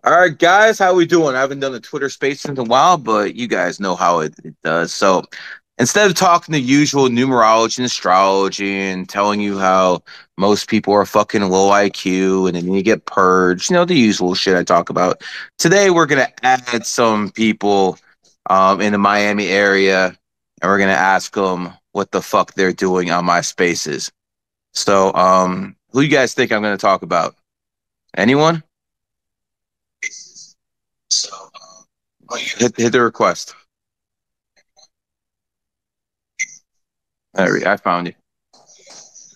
All right, guys, how we doing? I haven't done a Twitter space in a while, but you guys know how it does. So instead of talking the usual numerology and astrology and telling you how most people are fucking low IQ and then you get purged, the usual shit I talk about. Today we're gonna add some people in the Miami area, and we're gonna ask them what the fuck they're doing on my spaces. So, who you guys think I'm gonna talk about? Anyone? So, hit the request. I found you.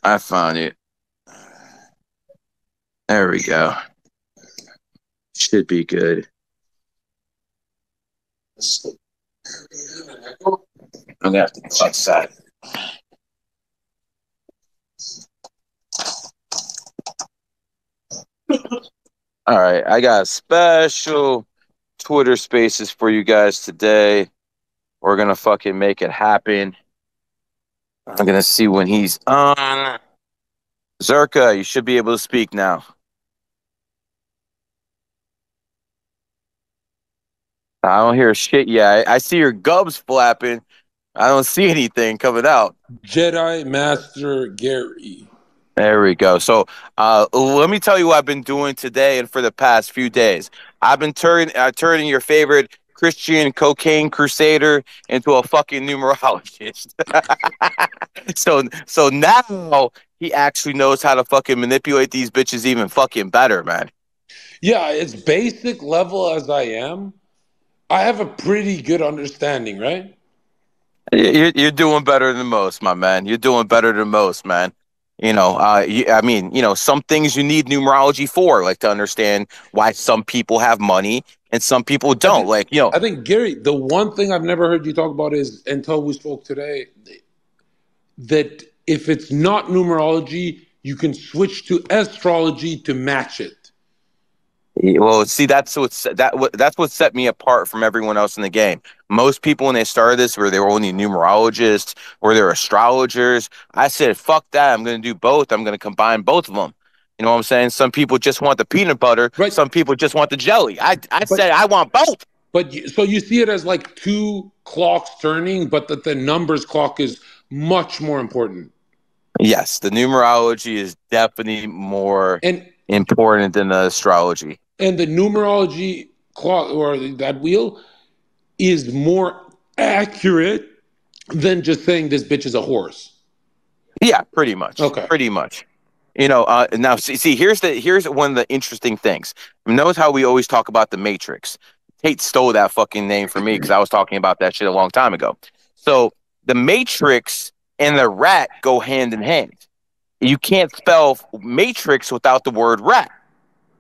I found you. There we go. Should be good. I'm gonna have to go outside. All right, I got special Twitter spaces for you guys today. We're gonna fucking make it happen. I'm gonna see when he's on. Zherka, you should be able to speak now. I don't hear shit yet. I see your gubs flapping. I don't see anything coming out. Jedi Master Gary. There we go. So let me tell you what I've been doing today and for the past few days. I've been turning your favorite Christian cocaine crusader into a fucking numerologist. So now he actually knows how to fucking manipulate these bitches even fucking better, man. Yeah, as basic level as I am, I have a pretty good understanding, right? You're doing better than most, my man. You're doing better than most, man. Some things you need numerology for, like to understand why some people have money and some people don't. I think Gary, the one thing I've never heard you talk about is until we spoke today, that if it's not numerology, you can switch to astrology to match it. Well, see, that's what set me apart from everyone else in the game. Most people, when they started this, they were only numerologists or they're astrologers. I said, "Fuck that! I'm going to do both. I'm going to combine both of them." You know what I'm saying? Some people just want the peanut butter. Right. Some people just want the jelly. I said I want both. So you see it as like two clocks turning, but that the numbers clock is much more important. Yes, the numerology is definitely more important than the astrology. And the numerology clock or that wheel is more accurate than just saying this bitch is a horse. Yeah, pretty much. Okay. Pretty much. Now see, here's one of the interesting things. Notice how we always talk about the Matrix. Tate stole that fucking name from me because I was talking about that shit a long time ago. So the Matrix and the rat go hand in hand. You can't spell Matrix without the word rat.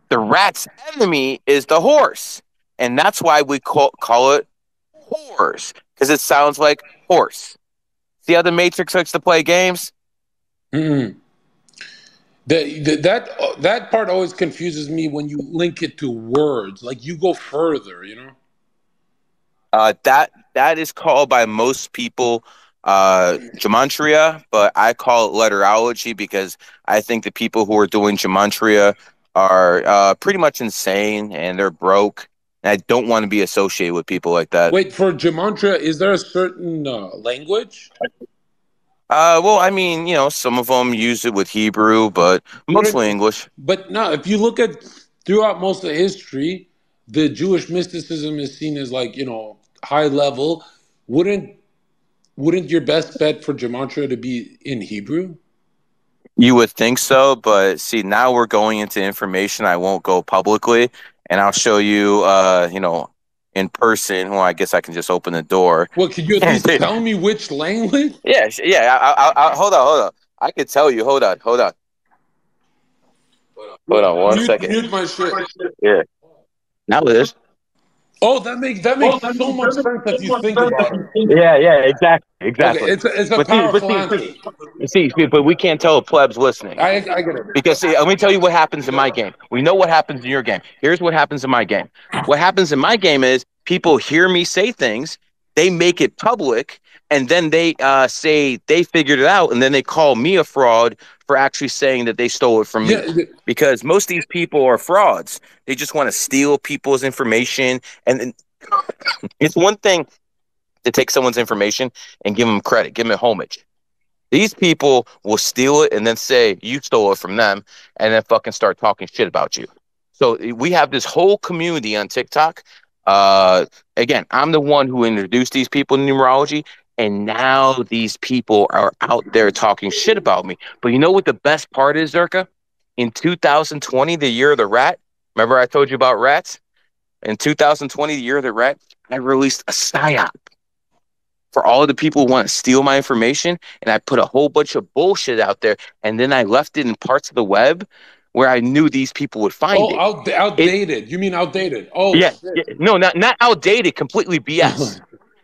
The rat's enemy is the horse. And that's why we call it horse, because it sounds like horse. See how the Matrix likes to play games? Mm-hmm. That part always confuses me when you link it to words. Like you go further, That is called by most people gematria, but I call it letterology because I think the people who are doing gematria are pretty much insane and they're broke. And I don't want to be associated with people like that. Wait, for gematria, is there a certain language? Some of them use it with Hebrew, but mostly English. But no, if you look at throughout most of history, the Jewish mysticism is seen as high level. Wouldn't your best bet for gematria to be in Hebrew? You would think so, but see, now we're going into information I won't go publicly, and I'll show you, in person. Well, I guess I can just open the door. Well, could you at least tell me which language? Yeah. I hold on. I could tell you. Hold on. Hold on 1 second. Mute my shit. Yeah. Now it is. Oh, that makes so much sense if you think about it. Yeah, exactly. Okay, it's a powerful answer. See, but we can't tell plebs listening. I get it. Because see, let me tell you what happens in my game. We know what happens in your game. Here's what happens in my game. What happens in my game is people hear me say things, they make it public, and then they say they figured it out, and then they call me a fraud for actually saying that they stole it from Yeah. me. Because most of these people are frauds. They just want to steal people's information. And it's one thing to take someone's information and give them credit, give them homage. These people will steal it and then say you stole it from them and then fucking start talking shit about you. So we have this whole community on TikTok. Uh, Again, I'm the one who introduced these people to numerology, and now these people are out there talking shit about me. But you know what the best part is, Zerka? In 2020, the year of the rat, remember I told you about rats? In 2020, the year of the rat, I released a psyop for all of the people who want to steal my information. And I put a whole bunch of bullshit out there. And then I left it in parts of the web where I knew these people would find Oh, it. It, outdated. You mean outdated? Oh yeah, shit. yeah, no, not outdated, completely BS.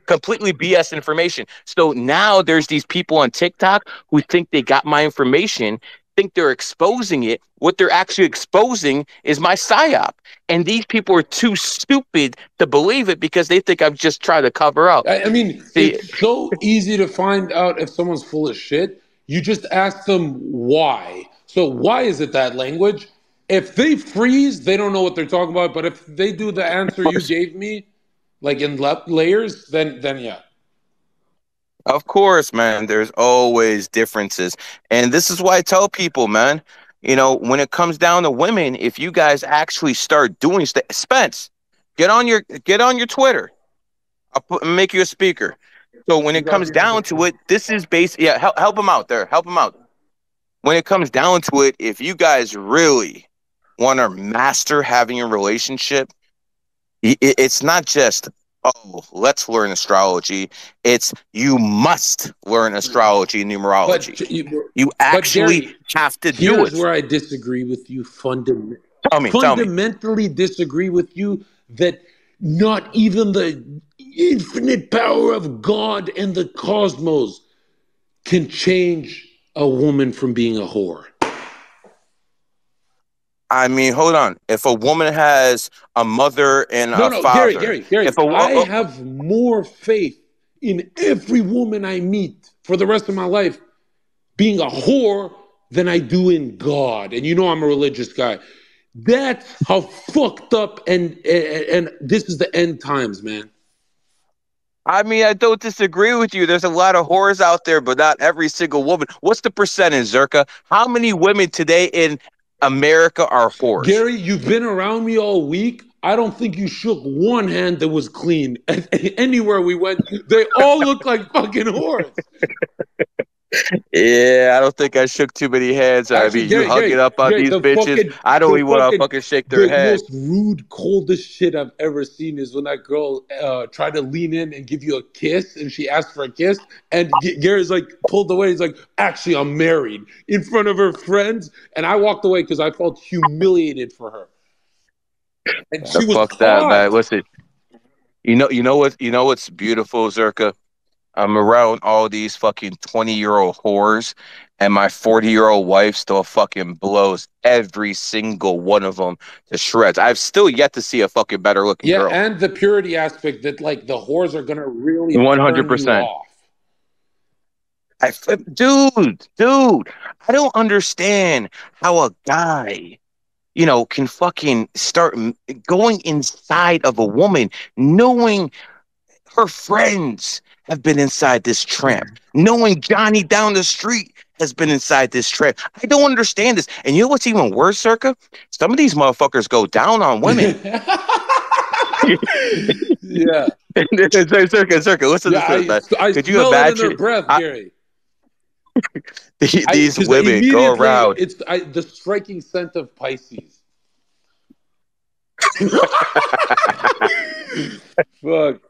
Completely BS information. So now there's these people on TikTok who think they got my information, think they're exposing it. What they're actually exposing is my psyop. And these people are too stupid to believe it because they think I'm just trying to cover up. I mean, See, it's so easy to find out if someone's full of shit. You just ask them why. So why is it that language? If they freeze, they don't know what they're talking about. But if they do the answer you gave me, like in layers, then yeah. of course, man, there's always differences. And this is why I tell people, man, when it comes down to women, if you guys actually start doing stuff, Spence, get on your Twitter. Make you a speaker. So when You it got comes me on down this to one. it, this is base. Yeah, help them out there. Help them out. When it comes down to it, if you guys really want to master having a relationship, it's not just, oh, let's learn astrology. It's you must learn astrology and numerology. But You but actually Gary, have to do here's it. where I disagree with you Tell me. fundamentally disagree with you that not even the infinite power of God and the cosmos can change a woman from being a whore. I mean, hold on. If a woman has a mother and No, a no, Gary, father, Gary, Gary, if a I have more faith in every woman I meet for the rest of my life being a whore than I do in God. And you know I'm a religious guy. That's how fucked up and this is the end times, man. I mean, I don't disagree with you. There's a lot of whores out there, but not every single woman. What's the percentage, Zerka? How many women today in America are whores? Gary, you've been around me all week. I don't think you shook one hand that was clean. Anywhere we went, they all look like fucking whores. Yeah, I don't think I shook too many hands. I Actually, mean, you hugging up on Gary, these bitches. I don't even want to fucking shake their the head. most rude, coldest shit I've ever seen is when that girl tried to lean in and give you a kiss, and she asked for a kiss, and Gary's like pulled away. He's like, "Actually, I'm married," in front of her friends, and I walked away because I felt humiliated for her, and she was Fuck that, man. hot. Listen, you know what's beautiful, Zerka? I'm around all these fucking 20-year-old whores, and my 40-year-old wife still fucking blows every single one of them to shreds. I've still yet to see a fucking better looking Yeah, girl. and the purity aspect that like the whores are gonna really turn you 100%. off. Dude, I don't understand how a guy, can fucking start going inside of a woman, knowing her friends have been inside this tramp, knowing Johnny down the street has been inside this tramp. I don't understand this. And you know what's even worse, Circa? Some of these motherfuckers go down on women. Yeah. Circa, listen Yeah, to this, man. I Could you smell it in their imagine breath, I, Gary. these Because women go immediately around? it's the striking scent of Pisces. Fuck.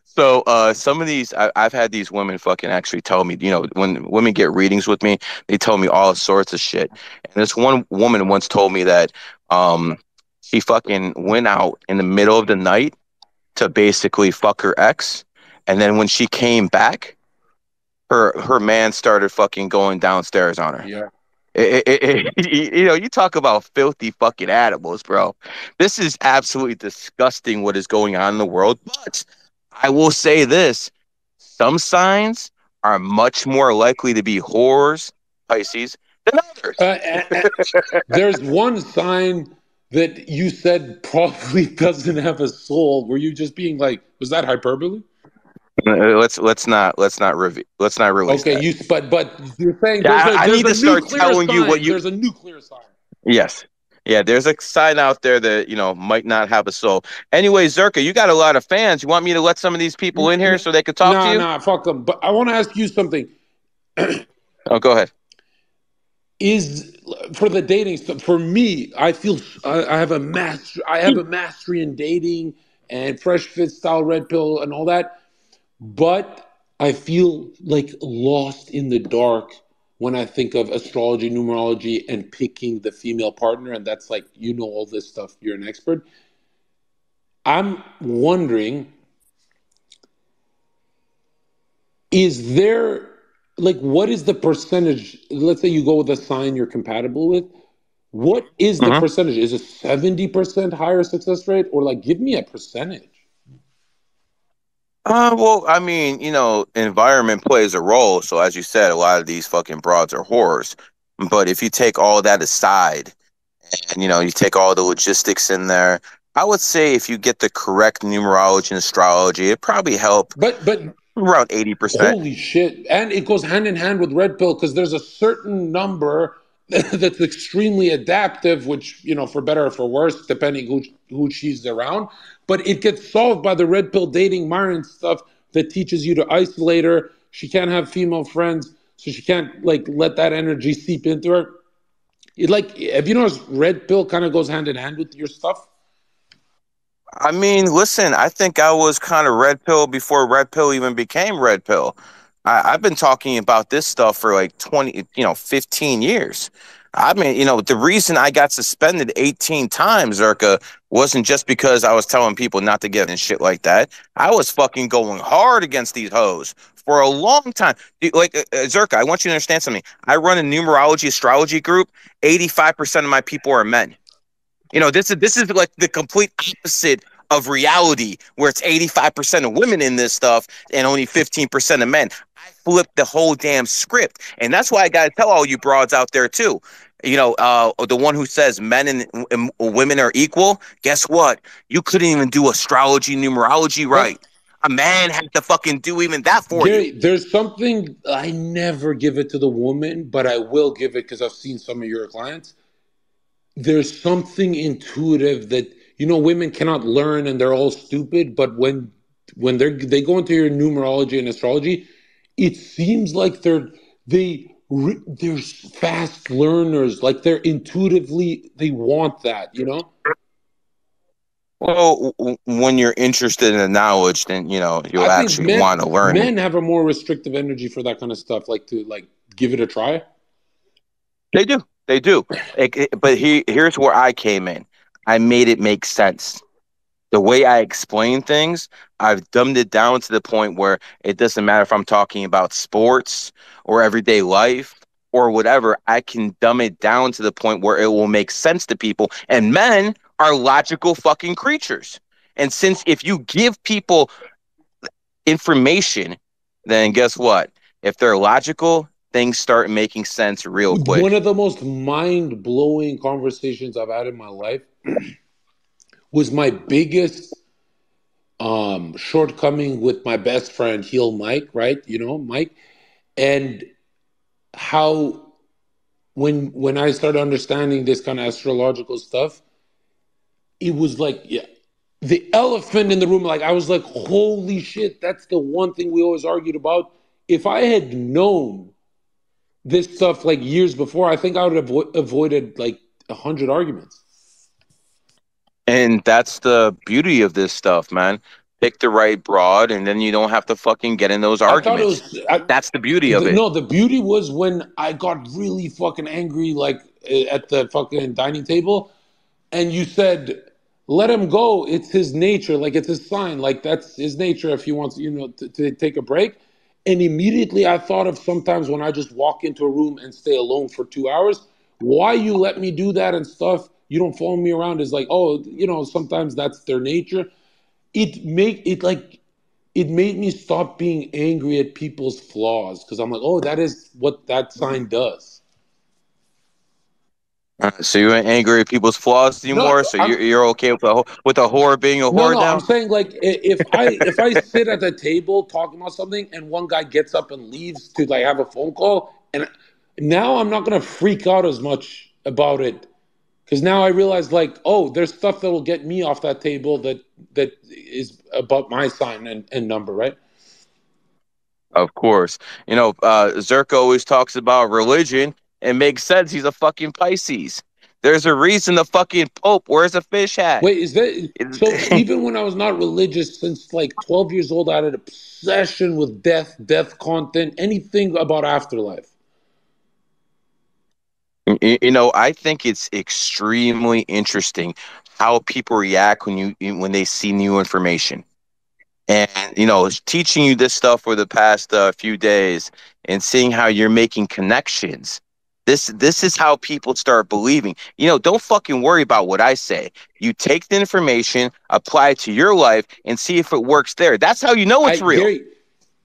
So some of these I've had these women fucking actually tell me, when women get readings with me, they tell me all sorts of shit. And this one woman once told me that she fucking went out in the middle of the night to basically fuck her ex, and then when she came back, her man started fucking going downstairs on her. Yeah. You talk about filthy fucking animals, bro. This is absolutely disgusting what is going on in the world. But I will say this: some signs are much more likely to be whores Pisces than others. Uh, there's one sign that you said probably doesn't have a soul. Were you just being like, was that hyperbole? Let's not release Okay, that. you but you're saying Yeah, I there's need a to start nuclear telling you what sign. you. There's a nuclear sign. Yes. Yeah, there's a sign out there that, might not have a soul. Anyway, Zerka, you got a lot of fans. You want me to let some of these people in here so they could talk to Nah, you? nah, fuck them. But I want to ask you something. Oh, go ahead. Is for the dating stuff for me? I feel I have a master. I have a mastery in dating and fresh fit style red pill and all that. But I feel like lost in the dark when I think of astrology, numerology, and picking the female partner. And that's like, you know, all this stuff. You're an expert. I'm wondering, is there like what is the percentage? Let's say you go with a sign you're compatible with. What is the Hmm. percentage? Is it 70% higher success rate? Or like give me a percentage. Well, I mean, environment plays a role. So as you said, a lot of these fucking broads are whores. But if you take all that aside and, you take all the logistics in there, I would say if you get the correct numerology and astrology, it probably help But around 80%. holy shit. And it goes hand in hand with red pill because there's a certain number that's extremely adaptive, which, you know, for better or for worse, depending who she's around. But it gets solved by the red pill dating Myron stuff that teaches you to isolate her. She can't have female friends, so she can't like let that energy seep into her. It like have you noticed red pill kind of goes hand in hand with your stuff? I mean, listen, I think I was kind of red pill before red pill even became red pill. I've been talking about this stuff for like 20, 15 years. I mean, the reason I got suspended 18 times, Zerka, wasn't just because I was telling people not to get in shit like that. I was fucking going hard against these hoes for a long time. Like, Zerka, I want you to understand something. I run a numerology astrology group. 85% of my people are men. This is like the complete opposite of reality, where it's 85% of women in this stuff and only 15% of men. I flipped the whole damn script, and that's why I got to tell all you broads out there too. The one who says men and women are equal. Guess what? You couldn't even do astrology, numerology But right. A man had to fucking do even that for you. Gary, there's something I never give it to the woman, but I will give it because I've seen some of your clients. There's something intuitive that you know women cannot learn and they're all stupid, but when they go into your numerology and astrology, it seems like they're fast learners, like they're intuitively they want that, you know? Well, when you're interested in the knowledge, then I you'll think actually want to learn it. men have a more restrictive energy for that kind of stuff, like to like give it a try. They do. They do. But here's where I came in. I made it make sense. The way I explain things, I've dumbed it down to the point where it doesn't matter if I'm talking about sports or everyday life or whatever. I can dumb it down to the point where it will make sense to people. And men are logical fucking creatures. And since if you give people information, then guess what? If they're logical, things start making sense real One quick. of the most mind-blowing conversations I've had in my life was my biggest shortcoming with my best friend heel Mike, right? You know Mike, and how when I started understanding this kind of astrological stuff, it was like, yeah, the elephant in the room. Like I was like, holy shit, that's the one thing we always argued about. If I had known this stuff like years before, I think I would have avoided like 100 arguments. And that's the beauty of this stuff, man. Pick the right broad, and then you don't have to fucking get in those I thought it arguments. was That's the beauty of it. no. The beauty was when I got really fucking angry, like at the fucking dining table, and you said, "Let him go. It's his nature. Like it's his sign. Like that's his nature. If he wants, you know, to take a break." And immediately I thought of sometimes when I just walk into a room and stay alone for 2 hours. Why you let me do that and stuff? You don't follow me around is like, oh, you know, sometimes that's their nature. It make it like it made me stop being angry at people's flaws because I'm like, oh, that is what that sign does. So you ain't angry at people's flaws No, anymore. So I'm you're okay with a whore being a no, whore no. I'm now. saying like if I sit at the table talking about something and one guy gets up and leaves to like have a phone call, and now I'm not gonna freak out as much about it because now I realize like, oh, there's stuff that will get me off that table that is about my sign and number, right? Of course, Zherka always talks about religion. It makes sense. He's a fucking Pisces. There's a reason the fucking Pope wears a fish hat. Wait, is that so? Even when I was not religious, since like 12 years old, I had an obsession with death content, anything about afterlife. I think it's extremely interesting how people react when they see new information. And teaching you this stuff for the past few days and seeing how you're making connections. This is how people start believing. Don't fucking worry about what I say. You take the information, apply it to your life, and see if it works there. That's how you know I it's real. Gary,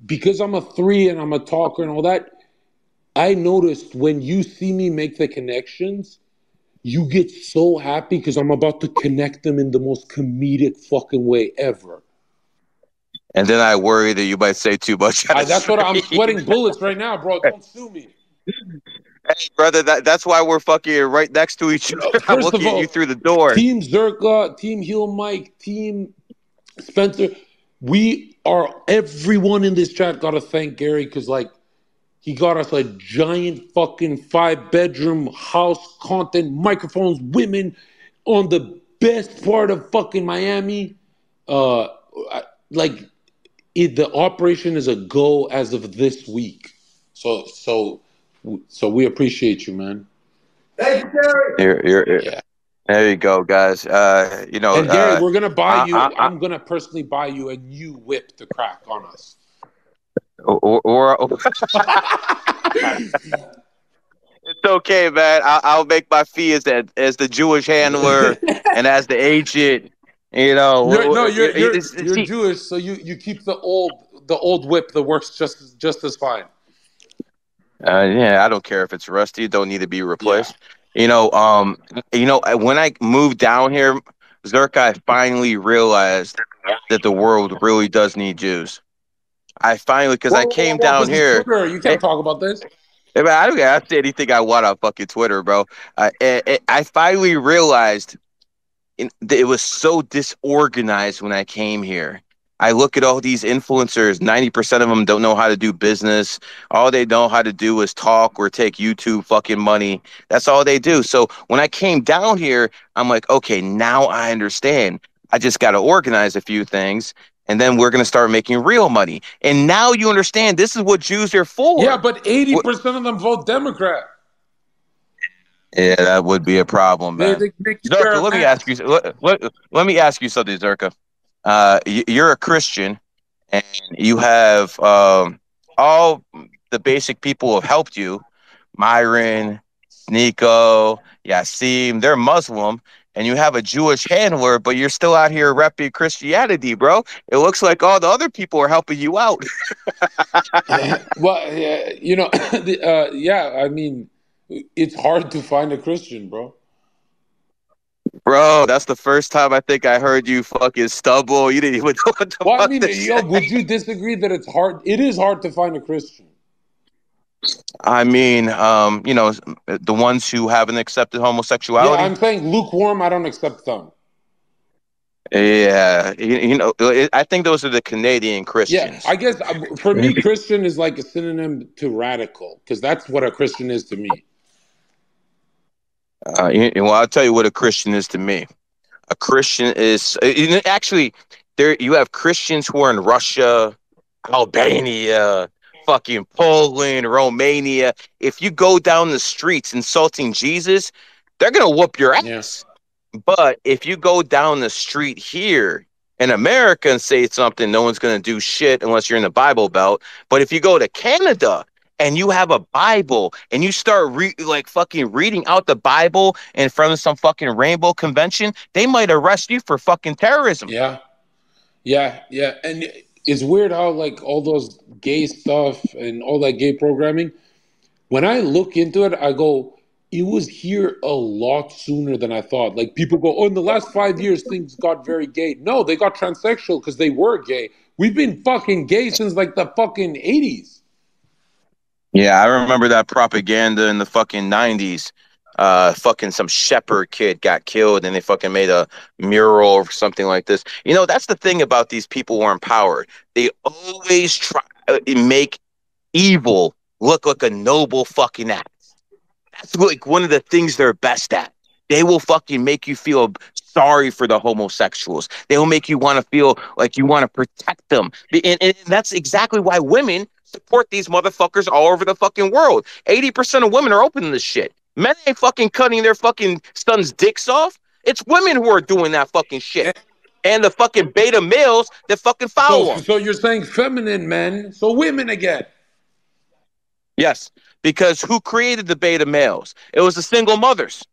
because I'm a three and I'm a talker and all that, I noticed when you see me make the connections, you get so happy because I'm about to connect them in the most comedic fucking way ever. And then I worry that you might say too much on a That's what I'm stream. sweating bullets right now, bro. Don't sue me. Hey, brother, that's why we're fucking right next to each other. I'm First of looking at you all, through the door. Team Zherka, Team Heel Mike, Team Spencer, everyone in this chat got to thank Gary because, like, he got us a giant fucking 5 bedroom house, content, microphones, women on the best part of fucking Miami. Uh, like, the operation is a go as of this week. So we appreciate you, man. Thank you, Gary. Yeah. There you go, guys. And Gary, we're gonna buy you. I, I'm gonna personally buy you a new whip to crack on us. or it's okay, man. I'll make my fee as the Jewish handler and as the agent. No, you're See, Jewish, so you keep the old whip that works just as fine. yeah, I don't care if it's rusty. It don't need to be Yeah. replaced. When I moved down here, Zerk, I finally realized that the world really does need Jews. I finally, because I Whoa, came whoa, down this is here. Twitter. You eh, can't talk about this. I don't care. I say anything I want on fucking Twitter, bro. I finally realized it was so disorganized when I came here. I look at all these influencers, 90% of them don't know how to do business. All they know how to do is talk or take YouTube fucking money. That's all they do. So when I came down here, I'm like, okay, now I understand. I just got to organize a few things and then we're going to start making real money. And now you understand this is what Jews are Yeah, for. but 80% of them vote Democrat. Yeah, that would be a problem, man. They make you wear Zerka, a let me ask you. mask. Let me ask you something, Zerka. You're a Christian, and you have all the basic people who have helped you. Myron, Sneeko, Yassim, they're Muslim, and you have a Jewish handler, but you're still out here repping Christianity, bro. It looks like all the other people are helping you out. Well, yeah. I mean, it's hard to find a Christian, bro. Bro, that's the first time I think I heard you fucking stumble. You didn't even know what the Well, I fuck mean, to say. would you disagree that it's hard? It is hard to find a Christian. I mean, the ones who haven't accepted Yeah, homosexuality. I'm saying lukewarm. I don't accept them. Yeah, I think those are the Canadian Yeah, Christians. I guess for me, Christian is like a synonym to radical because that's what a Christian is to me. Well, I'll tell you what a Christian is to me. A Christian is actually there. You have Christians who are in Russia, Albania, fucking Poland, Romania. If you go down the streets insulting Jesus, they're gonna whoop your Yeah, ass. But if you go down the street here in America and say something, no one's going to do shit unless you're in the Bible Belt. But if you go to Canada and you have a Bible and you start like fucking reading out the Bible in front of some fucking rainbow convention, they might arrest you for fucking terrorism. yeah, yeah, yeah. And it's weird how like all those gay stuff and all that gay programming. When I look into it, I go, it was here a lot sooner than I thought. Like people go, oh, in the last 5 years things got very gay. No, they got transsexual because they were gay. We've been fucking gay since like the fucking 80s. Yeah, I remember that propaganda in the fucking 90s. Fucking some shepherd kid got killed and they fucking made a mural or something like this. You know, that's the thing about these people who are in power. They always try to make evil look like a noble fucking act. That's like one of the things they're best at. They will fucking make you feel sorry for the homosexuals. They will make you want to feel like you want to protect them. And that's exactly why women support these motherfuckers all over the fucking world. 80% of women are open to this shit. Men ain't fucking cutting their fucking sons' dicks off. It's women who are doing that fucking shit. And the fucking beta males that fucking follow them. So you're saying feminine men, so women again. Yes, because who created the beta males? It was the single mothers.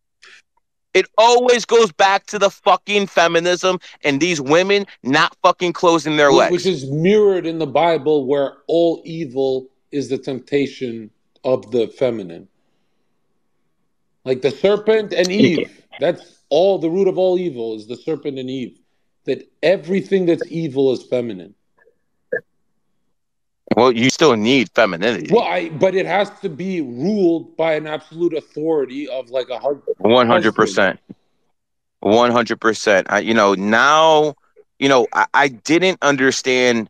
It always goes back to the fucking feminism and these women not fucking closing their Which legs. is mirrored in the Bible where all evil is the temptation of the feminine. Like the serpent and Eve. That's all the root of all evil is the serpent and Eve. That everything that's evil is feminine. Well, you still need femininity. Well, but it has to be ruled by an absolute authority of like a husband. 100%. 100%. I didn't understand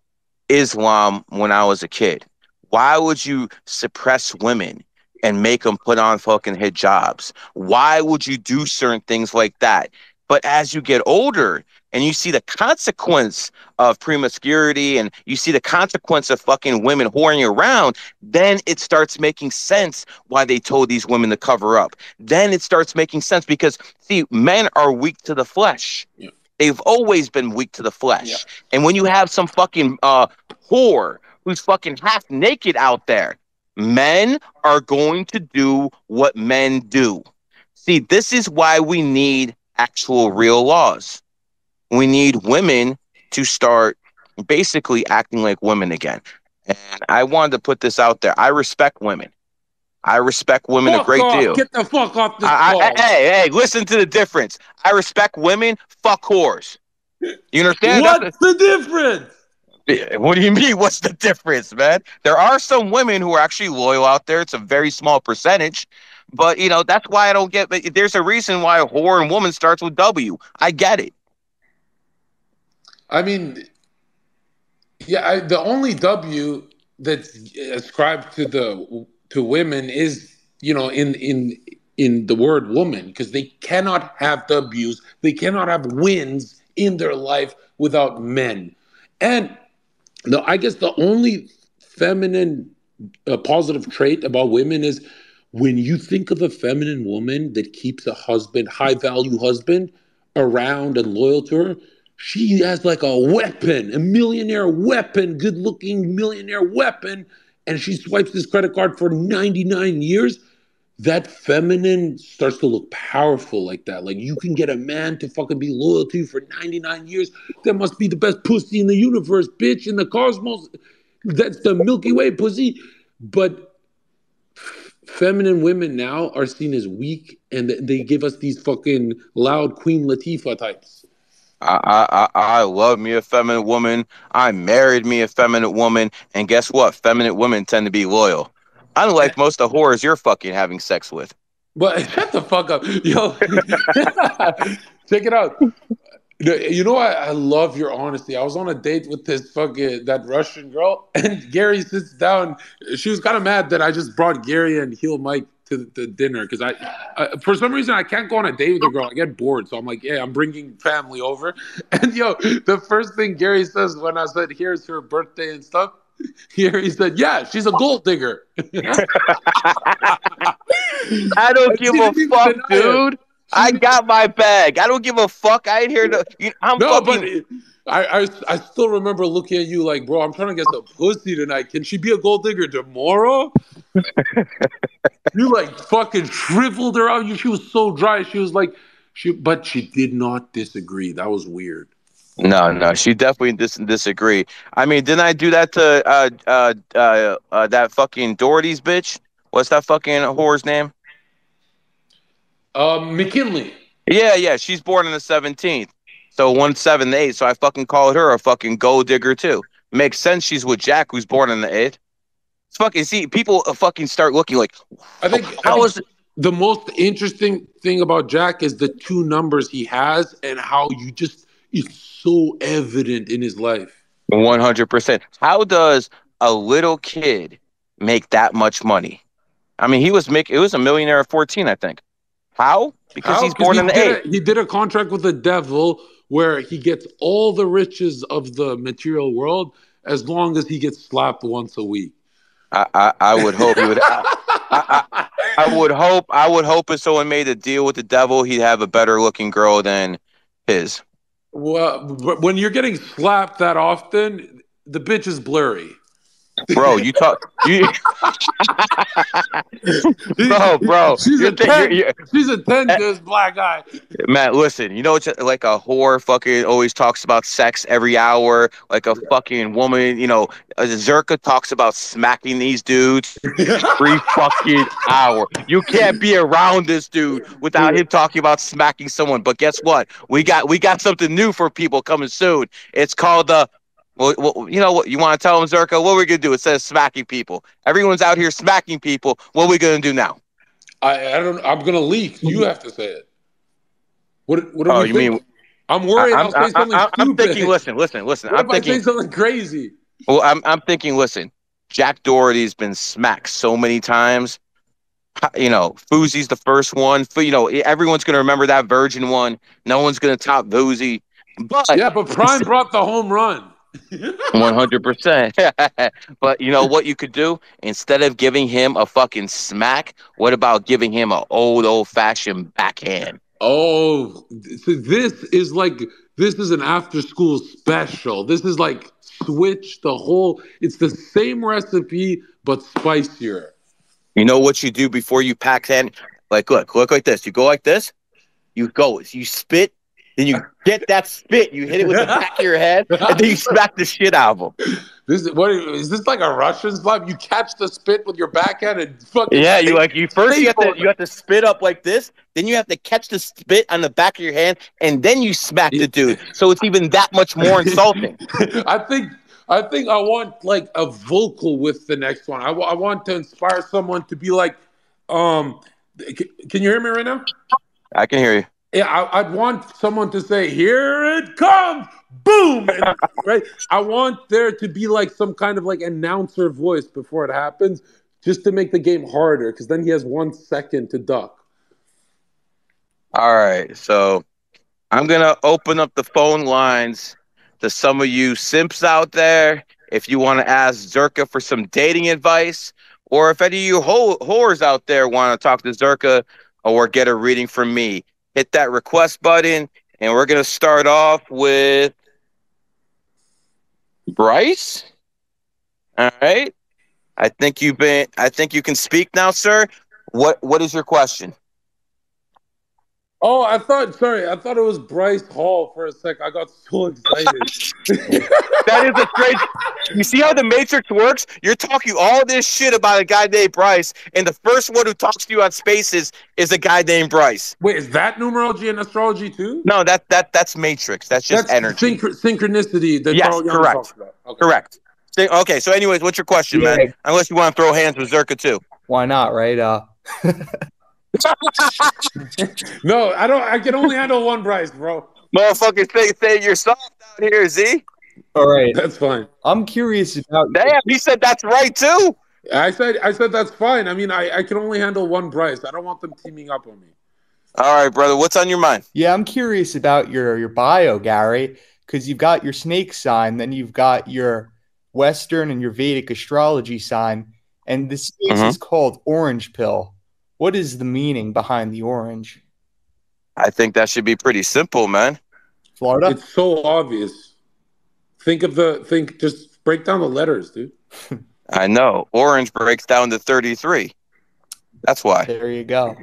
Islam when I was a kid. Why would you suppress women and make them put on fucking hijabs? Why would you do certain things like that? But as you get older and you see the consequence of promiscuity and you see the consequence of fucking women whoring around, then it starts making sense why they told these women to cover up. Then it starts making sense because, see, men are weak to the flesh. Yeah. They've always been weak to the flesh. Yeah. And when you have some fucking whore who's fucking half naked out there, men are going to do what men do. See, this is why we need actual real laws. We need women to start basically acting like women again. And I wanted to put this out there. I respect women. I respect women a great deal. Get the fuck off this call. Hey, listen to the difference. I respect women. Fuck whores. You understand? What's the difference? What do you mean? What's the difference, man? There are some women who are actually loyal out there. It's a very small percentage. But, that's why I don't get. There's a reason why a whore and woman starts with W. I get it. I mean, yeah, the only W that's ascribed to women is, in the word woman, because they cannot have W's, they cannot have wins in their life without men. And I guess the only feminine positive trait about women is when you think of a feminine woman that keeps a husband, high value husband, around and loyal to her, she has like a weapon, a millionaire weapon, good looking millionaire weapon, and she swipes this credit card for 99 years. That feminine starts to look powerful like that. Like you can get a man to fucking be loyal to you for 99 years. That must be the best pussy in the universe, bitch, in the cosmos. That's the Milky Way pussy. But feminine women now are seen as weak, and they give us these fucking loud Queen Latifah types. I love me a feminine woman. I married me a feminine woman. And guess what? Feminine women tend to be loyal. Unlike most of the whores you're fucking having sex with. But shut the fuck up. Yo, check it out. I love your honesty. I was on a date with that Russian girl, and Gary sits down. She was kind of mad that I just brought Gary and Heel Mike to the dinner because I for some reason I can't go on a date with a girl. I get bored, so I'm like, yeah, I'm bringing family over. And the first thing Gary says when I said, "Here's her birthday and stuff," Gary said, "Yeah, she's a gold digger." I don't give a fuck, dude. I got my bag. I don't give a fuck. I ain't here to. But I still remember looking at you like, bro, I'm trying to get some pussy tonight. Can she be a gold digger tomorrow? You like fucking shriveled her out. She was so dry. She was like, but she did not disagree. That was weird. No, she definitely disagree. I mean, didn't I do that to that fucking Doherty's bitch? What's that fucking whore's name? McKinley. Yeah, she's born on the 17th. So 178. So I fucking called her a fucking gold digger too. Makes sense she's with Jack, who's born on the 8th. It's fucking see, people fucking start looking like, I think how is it? the most interesting thing about Jack is the two numbers he has and how it's so evident in his life. 100%. How does a little kid make that much money? I mean, it was a millionaire at 14, I think. How? Because How? he's Because born in the 8th. he did a contract with the devil where he gets all the riches of the material world as long as he gets slapped once a week. I would hope he would. I would hope if someone made a deal with the devil, he'd have a better looking girl than his. Well, but when you're getting slapped that often, the bitch is blurry. Bro, bro. She's a 10. She's a 10 to this black guy. Matt, listen, you know it's like a whore fucking always talks about sex every hour, like a fucking woman, Zherka talks about smacking these dudes every fucking hour. You can't be around this dude without him talking about smacking someone. But guess what? We got something new for people coming soon. It's called the well, you know what? You want to tell them, Zherka, what we're gonna do? It says smacking people. Everyone's out here smacking people. What are we gonna do now? I don't. I'm gonna leak. You have to say it. What do Oh, we you think? mean I'm worried I'll say something stupid. I'm thinking. Listen. What I'm if I thinking. say something crazy? Well, I'm thinking. Listen, Jack Doherty's been smacked so many times. Fousey's the first one. Everyone's gonna remember that Virgin one. No one's gonna top Fousey. But Prime brought the home run. 100%. But you know what you could do? Instead of giving him a fucking smack, what about giving him an old fashioned backhand? Oh, so this is an after school special. This is like switch the whole. It's the same recipe but spicier. You know what you do before you pack hand? Like, look like this. You go like this. You spit, then you get that spit. You hit it with the back of your head, and then you smack the shit out of them. Is this like a Russian slap? You catch the spit with your backhand and fucking you have to spit up like this, then you have to catch the spit on the back of your hand, and then you smack the dude. So it's even that much more insulting. I think I want like a vocal with the next one. I want to inspire someone to be like, can you hear me right now? I can hear you. Yeah, I'd want someone to say, "Here it comes, boom!" And, right? I want there to be like some kind of like announcer voice before it happens, just to make the game harder. Because then he has 1 second to duck. All right, so I'm gonna open up the phone lines to some of you simps out there. If you want to ask Zherka for some dating advice, or if any of you whores out there want to talk to Zherka or get a reading from me, hit that request button, and we're gonna start off with Bryce. All right. I think you can speak now, sir. What is your question? Oh, I thought it was Bryce Hall for a sec. I got so excited. That is a great. You see how the Matrix works? You're talking all this shit about a guy named Bryce, and the first one who talks to you on Spaces is a guy named Bryce. Wait, is that numerology and astrology too? No, that's Matrix. That's just energy. Synchronicity that Yes, Carl Jung correct. talks about. Okay. Correct. Okay, so anyways, what's your question, man? Unless you want to throw hands with Zherka too. Why not, right? No, I don't. I can only handle one Bryce, bro. Motherfucker, say you're soft out here, Z. All right, that's fine. I'm curious about. Damn, he said that's right too. I said that's fine. I mean, I can only handle one Bryce. I don't want them teaming up on me. All right, brother. What's on your mind? Yeah, I'm curious about your bio, Gary, because you've got your snake sign, then you've got your Western and your Vedic astrology sign, and this space is called Orange Pill. What is the meaning behind the orange? I think that should be pretty simple, man. Florida? It's so obvious. Just break down the letters, dude. I know. Orange breaks down to 33. That's why. There you go.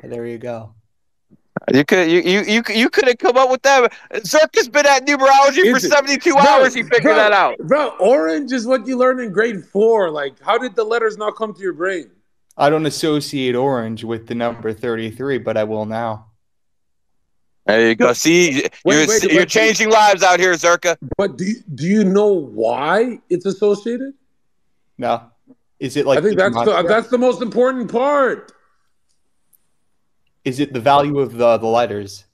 You could have come up with that. Zherka's been at numerology for 72 hours. He figured that out. Bro, orange is what you learn in grade 4. Like, how did the letters not come to your brain? I don't associate orange with the number 33, but I will now. There you go. See, you're changing lives out here, Zherka. But do you know why it's associated? No. Is it like? I think that's the most important part. Is it the value of the letters?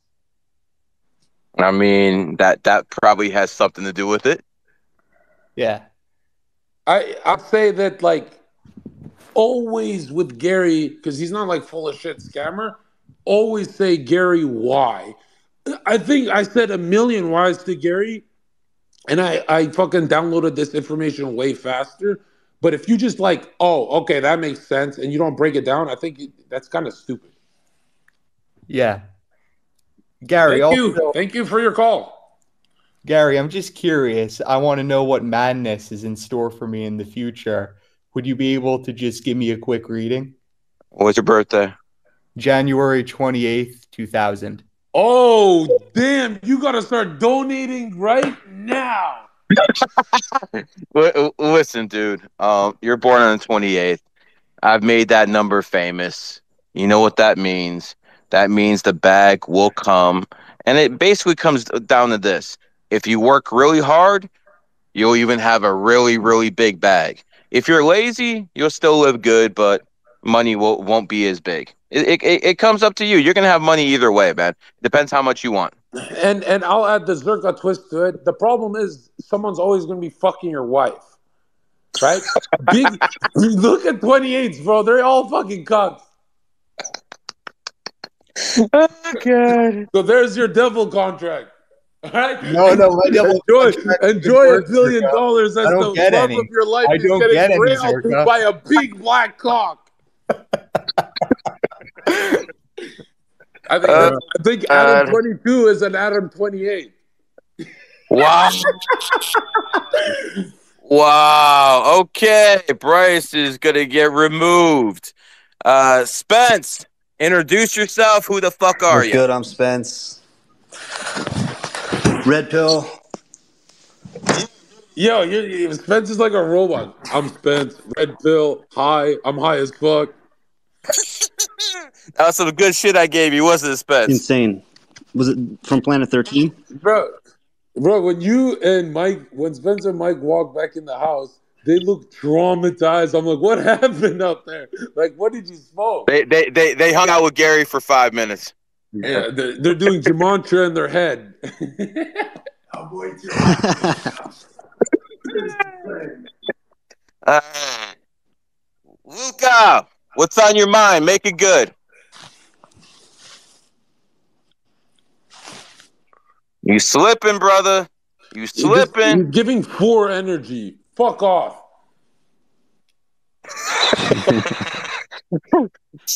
I mean, that probably has something to do with it. Yeah. I'd say that, like, always with Gary, because he's not like full of shit scammer, always say Gary why. I think I said a million whys to Gary, and I fucking downloaded this information way faster. But if you just like, oh, okay, that makes sense, and you don't break it down, I think that's kind of stupid. Yeah. Gary, thank you for your call. Gary, I'm just curious. I want to know what madness is in store for me in the future. Would you be able to just give me a quick reading? What's your birthday? January 28th, 2000. Oh, damn. You got to start donating right now. Listen, dude. You're born on the 28th. I've made that number famous. You know what that means? That means the bag will come. And it basically comes down to this. If you work really hard, you'll even have a really, really big bag. If you're lazy, you'll still live good, but money won't be as big. It comes up to you. You're going to have money either way, man. Depends how much you want. And I'll add the Zherka twist to it. The problem is someone's always going to be fucking your wife. Right? Look at 28s, bro. They're all fucking cocks. Oh, God. So there's your devil contract. All right? No, my devil enjoy $1 billion as the love of your life is getting railed by a big black cock. I think Adam 22 is an Adam 28. Wow. Wow. Okay. Bryce is going to get removed. Spence, introduce yourself. Who the fuck are you? Good. I'm Spence. Red pill. Yo, Spence is like a robot. I'm Spence. Red pill. High. I'm high as fuck. That was some good shit I gave you, wasn't it, Spence? Insane. Was it from Planet 13? Bro, when Spence and Mike walked back in the house, they looked traumatized. I'm like, what happened up there? Like, what did you smoke? They hung out with Gary for 5 minutes. Yeah, they're doing Gematria in their head. Oh boy, Luca, what's on your mind? Make it good. You slipping, brother. You slipping. You're giving 4 energy. Fuck off.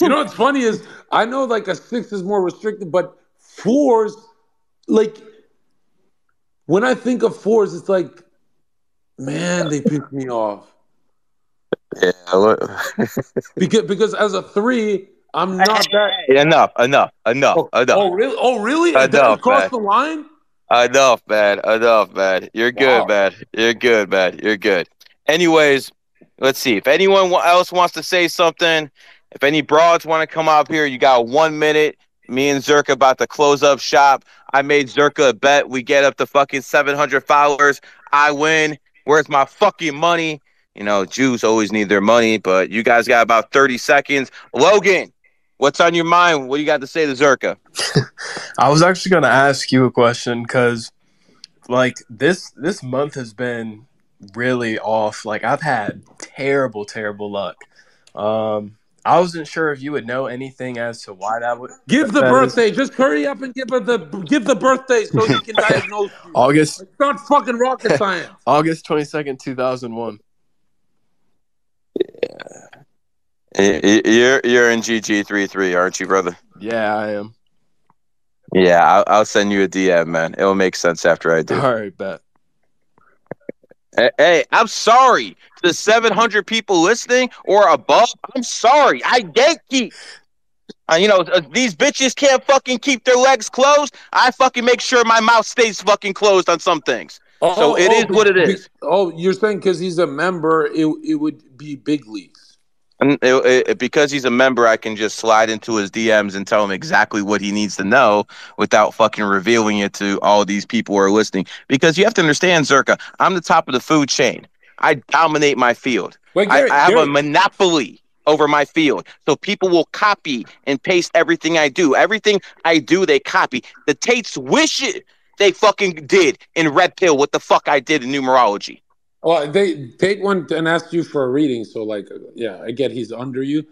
You know what's funny is I know like a 6 is more restricted, but 4s, like when I think of 4s, it's like, man, they piss me off. Yeah. because as a 3, I'm not that. Enough. Oh, really? Oh, really? Enough, across the line? Enough, man. You're good, man. You're good. Anyways, let's see. If anyone else wants to say something, if any broads want to come up here, you got 1 minute. Me and Zherka about to close up shop. I made Zherka a bet. We get up to fucking 700 followers. I win. Where's my fucking money? You know, Jews always need their money, but you guys got about 30 seconds. Logan, what's on your mind? What do you got to say to Zherka? I was actually going to ask you a question because, like, this month has been really off. Like, I've had terrible luck. I wasn't sure if you would know anything as to why that would. Give the birthday. Just hurry up and give the birthday so he can diagnose you. August. It's not fucking rocket science. August 22nd, 2001. Yeah. You're in GG33, aren't you, brother? Yeah, I am. Yeah, I'll send you a DM, man. It'll make sense after I do. All right, bet. Hey, I'm sorry to the 700 people listening or above. I'm sorry. I gatekeep. These bitches can't fucking keep their legs closed. I fucking make sure my mouth stays fucking closed on some things. So it is what it is. You're saying because he's a member, it would be big leagues. And because he's a member, I can just slide into his DMs and tell him exactly what he needs to know without fucking revealing it to all these people who are listening. Because you have to understand, Zherka, I'm the top of the food chain. I dominate my field. Wait, Gary, I have a monopoly over my field. So people will copy and paste everything I do. Everything I do, they copy. The Tates wish it they fucking did in Red Pill what the fuck I did in numerology. Well, Tate went and asked you for a reading, so yeah, I get he's under you,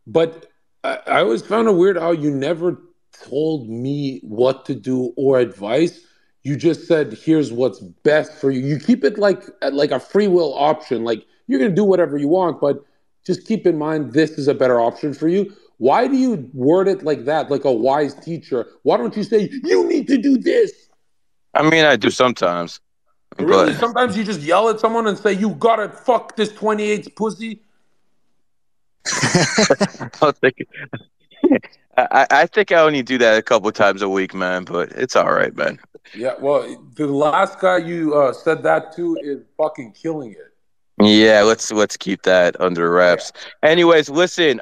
but I always found it weird how you never told me what to do or advice. You just said, "Here's what's best for you." You keep it like a free will option, like you're gonna do whatever you want, but just keep in mind this is a better option for you. Why do you word it like that, like a wise teacher? Why don't you say you need to do this? I mean, I do sometimes. Really? Sometimes you just yell at someone and say, "You gotta fuck this 28's pussy." I think I only do that a couple of times a week, man. But it's all right, man. Yeah. Well, the last guy you said that to is fucking killing it. Yeah, let's keep that under wraps. Yeah. Anyways, listen.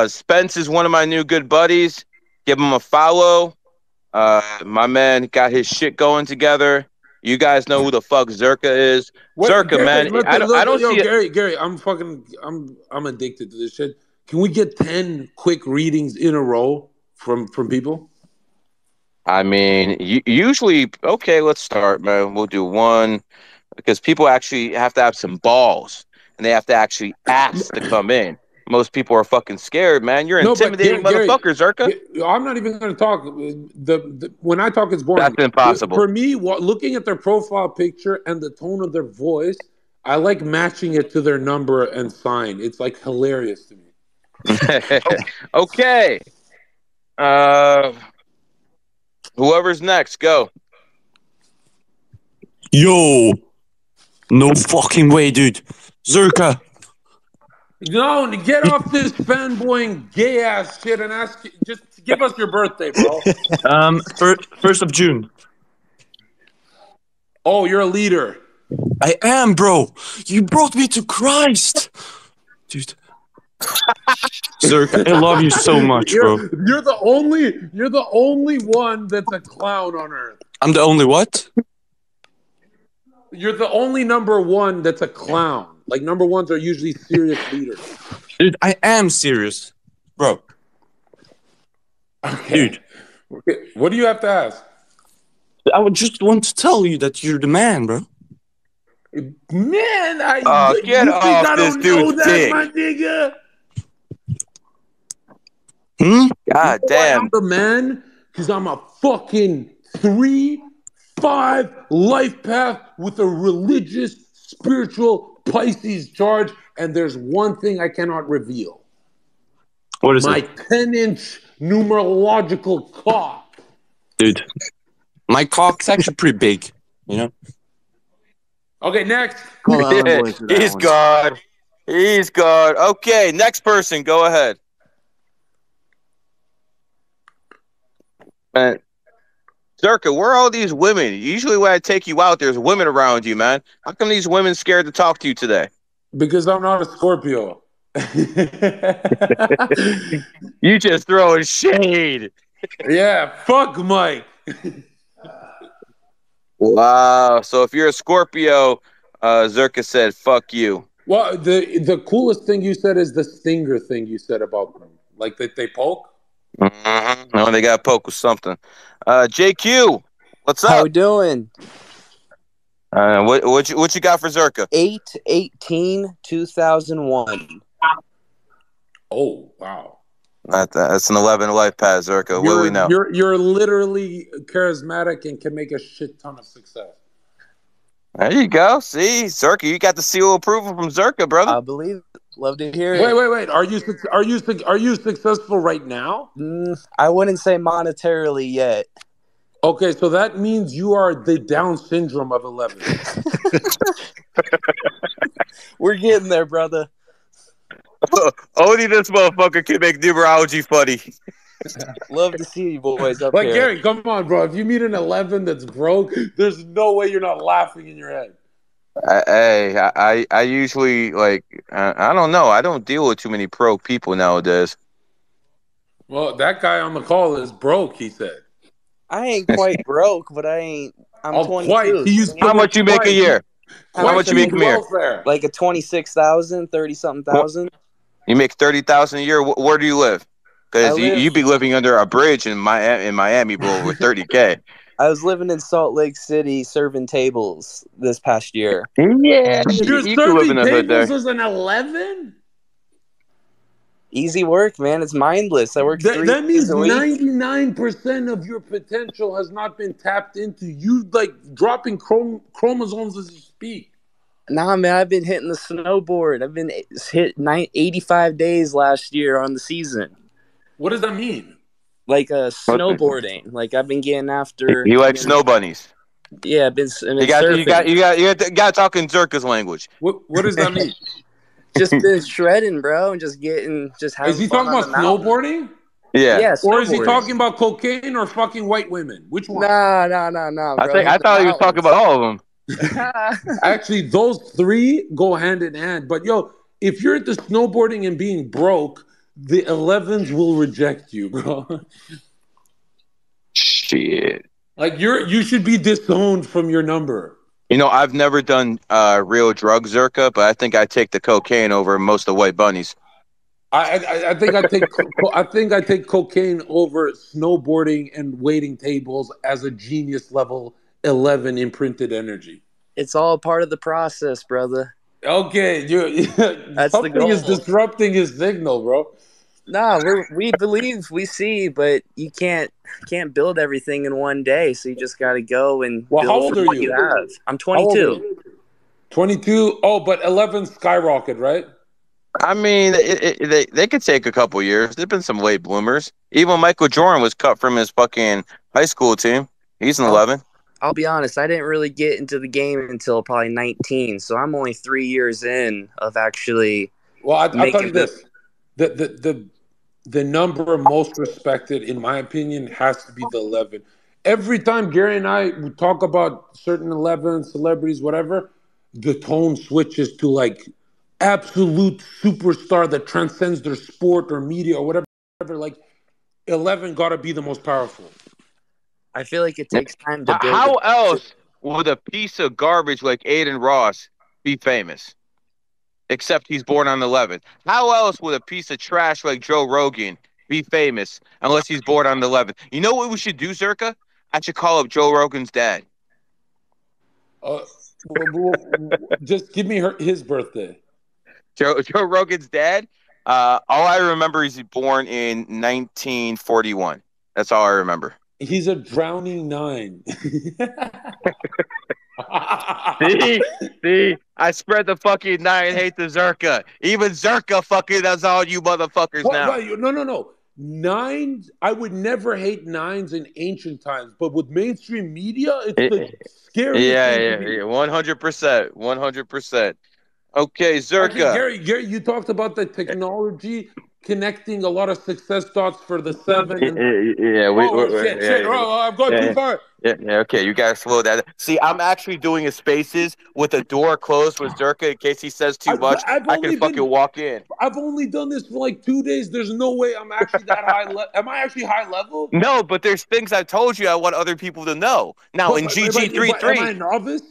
Spence is one of my new good buddies. Give him a follow. My man got his shit going together. You guys know who the fuck Zherka is. Zherka, Gary, man. I don't see it. Gary, I'm addicted to this shit. Can we get 10 quick readings in a row from people? I mean, usually, okay, let's start, man. We'll do one because people actually have to have some balls and they have to actually ask to come in. Most people are fucking scared, man. You're intimidating motherfuckers, Zherka. I'm not even going to talk. When I talk, it's boring. That's impossible. For me, looking at their profile picture and the tone of their voice, I like matching it to their number and sign. It's like hilarious to me. Okay. Whoever's next, go. Yo. No fucking way, dude. Zherka. No, get off this fanboying gay ass shit and just give us your birthday, bro. 1st of June. Oh, you're a leader. I am, bro. You brought me to Christ. Dude. Zherka, I love you so much, bro. You're the only one that's a clown on earth. I'm the only what? You're the only number one that's a clown. Like, number ones are usually serious leaders. Dude, I am serious. Bro. Okay. Dude. What do you have to ask? I would just want to tell you that you're the man, bro. Man, get off this dude's dick. My nigga? God damn. I'm the man because I'm a fucking 3-5 life path with a religious, spiritual Pisces charge, and there's one thing I cannot reveal. What is my it? 10-inch numerological cock. Dude, my cock's actually pretty big, you know? Okay, next. He's gone. He's gone. Okay, next person, go ahead. Zherka, where are all these women? Usually when I take you out, there's women around you, man. How come these women scared to talk to you today? Because I'm not a Scorpio. You just throwing shade. Yeah, fuck Mike. Wow. So if you're a Scorpio, Zherka said, fuck you. Well, the coolest thing you said is the stinger thing you said about them. Like that they poke? Mm-hmm. No, they got poked with something. JQ, what's up? How we doing? What you got for Zherka? 8/18/2001. Oh, wow. That's an 11 life path, Zherka. What do we know? You're literally charismatic and can make a shit ton of success. There you go. See, Zherka, you got the seal of approval from Zherka, brother. I believe. Love to hear it. Wait. Are you successful right now? I wouldn't say monetarily yet. Okay, so that means you are the Down syndrome of 11. We're getting there, brother. Only this motherfucker can make numerology funny. Love to see you boys up Like here. Gary, come on, bro. If you meet an 11 that's broke, there's no way you're not laughing in your head. I usually like I don't know. I don't deal with too many pro people nowadays. Well, that guy on the call is broke. He said. I ain't quite broke, but I'm Oh, quite. 22. He So, used the How word much you make a quite. year? how How Quite much much I you make means make? a year? welfare. Like a 26,000, 30 something thousand. You make 30,000 a year. Where do you live? I Because live. you be living under a bridge in Miami, but over 30K. I was living in Salt Lake City serving tables this past year. Yeah, You're you can live in serving the hood tables there. as an 11? Easy work, man. It's mindless. I work That 3 days means a week. 99% of your potential has not been tapped into. You like dropping chromosomes as you speak. Nah, man, I've been hitting the snowboard. I've been hit 85 days last year on the season. What does that mean? Like snowboarding. Like I've been getting after. You I've like been, snow bunnies. yeah, I've been You got surfing. talking Zherka's language. What does that mean? Just been shredding, bro, and just Is having he fun talking on the about mountain. snowboarding? Yeah. Yeah, Or is he snowboarding. talking about cocaine or fucking white women? Which one? Nah, bro. I Hit the thought he was talking about mountains. all of them. Actually, those three go hand in hand. But yo, if you're into snowboarding and being broke, the 11s will reject you, bro. Shit. Like you should be disowned from your number. You know, I've never done real drug Zherka, but I think I take the cocaine over most of the white bunnies. I think I take cocaine over snowboarding and waiting tables as a genius level 11 imprinted energy. It's all part of the process, brother. Okay, That's the something is goal. disrupting his signal, bro. Nah, we believe, we see, but you can't build everything in one day. So you just got to go and Well, how build old from are what you you? have. I'm How old are 22. you? 22. Oh, but 11 skyrocket, right? I mean, they could take a couple years. There've been some late bloomers. Even Michael Jordan was cut from his fucking high school team. He's an I'll 11. I'll be honest. I didn't really get into the game until probably 19. So I'm only 3 years in of actually Well, I'll tell you making the. this: the number most respected, in my opinion, has to be the 11. Every time Gary and I would talk about certain 11 celebrities, whatever, the tone switches to like absolute superstar that transcends their sport or media or whatever. Like 11 got to be the most powerful. I feel like it takes time to build How it. else would a piece of garbage like Aiden Ross be famous? Except he's born on the 11th. How else would a piece of trash like Joe Rogan be famous unless he's born on the 11th? You know what we should do, Zherka? I should call up Joe Rogan's dad. Uh, just give me his birthday. Joe Rogan's dad. All I remember is he born in 1941. That's all I remember. He's a drowning 9. See, I spread the fucking 9 hate to Zherka. Even Zherka fucking does all you motherfuckers now. No. 9s, I would never hate 9s in ancient times, but with mainstream media, it's the scariest thing to me. 100%, 100%. Okay, Actually, Zherka. Gary, you talked about the technology connecting a lot of success dots for the 7. And shit. Oh, I've gone too far. Okay, you gotta slow that. See, I'm actually doing a spaces with a door closed with Zherka in case he says too much. I can fucking walk in. I've only done this for like 2 days. There's no way I'm actually that high. Am I actually high level? No, but there's things I've told you I want other people to know. Now in GG33, am I a novice?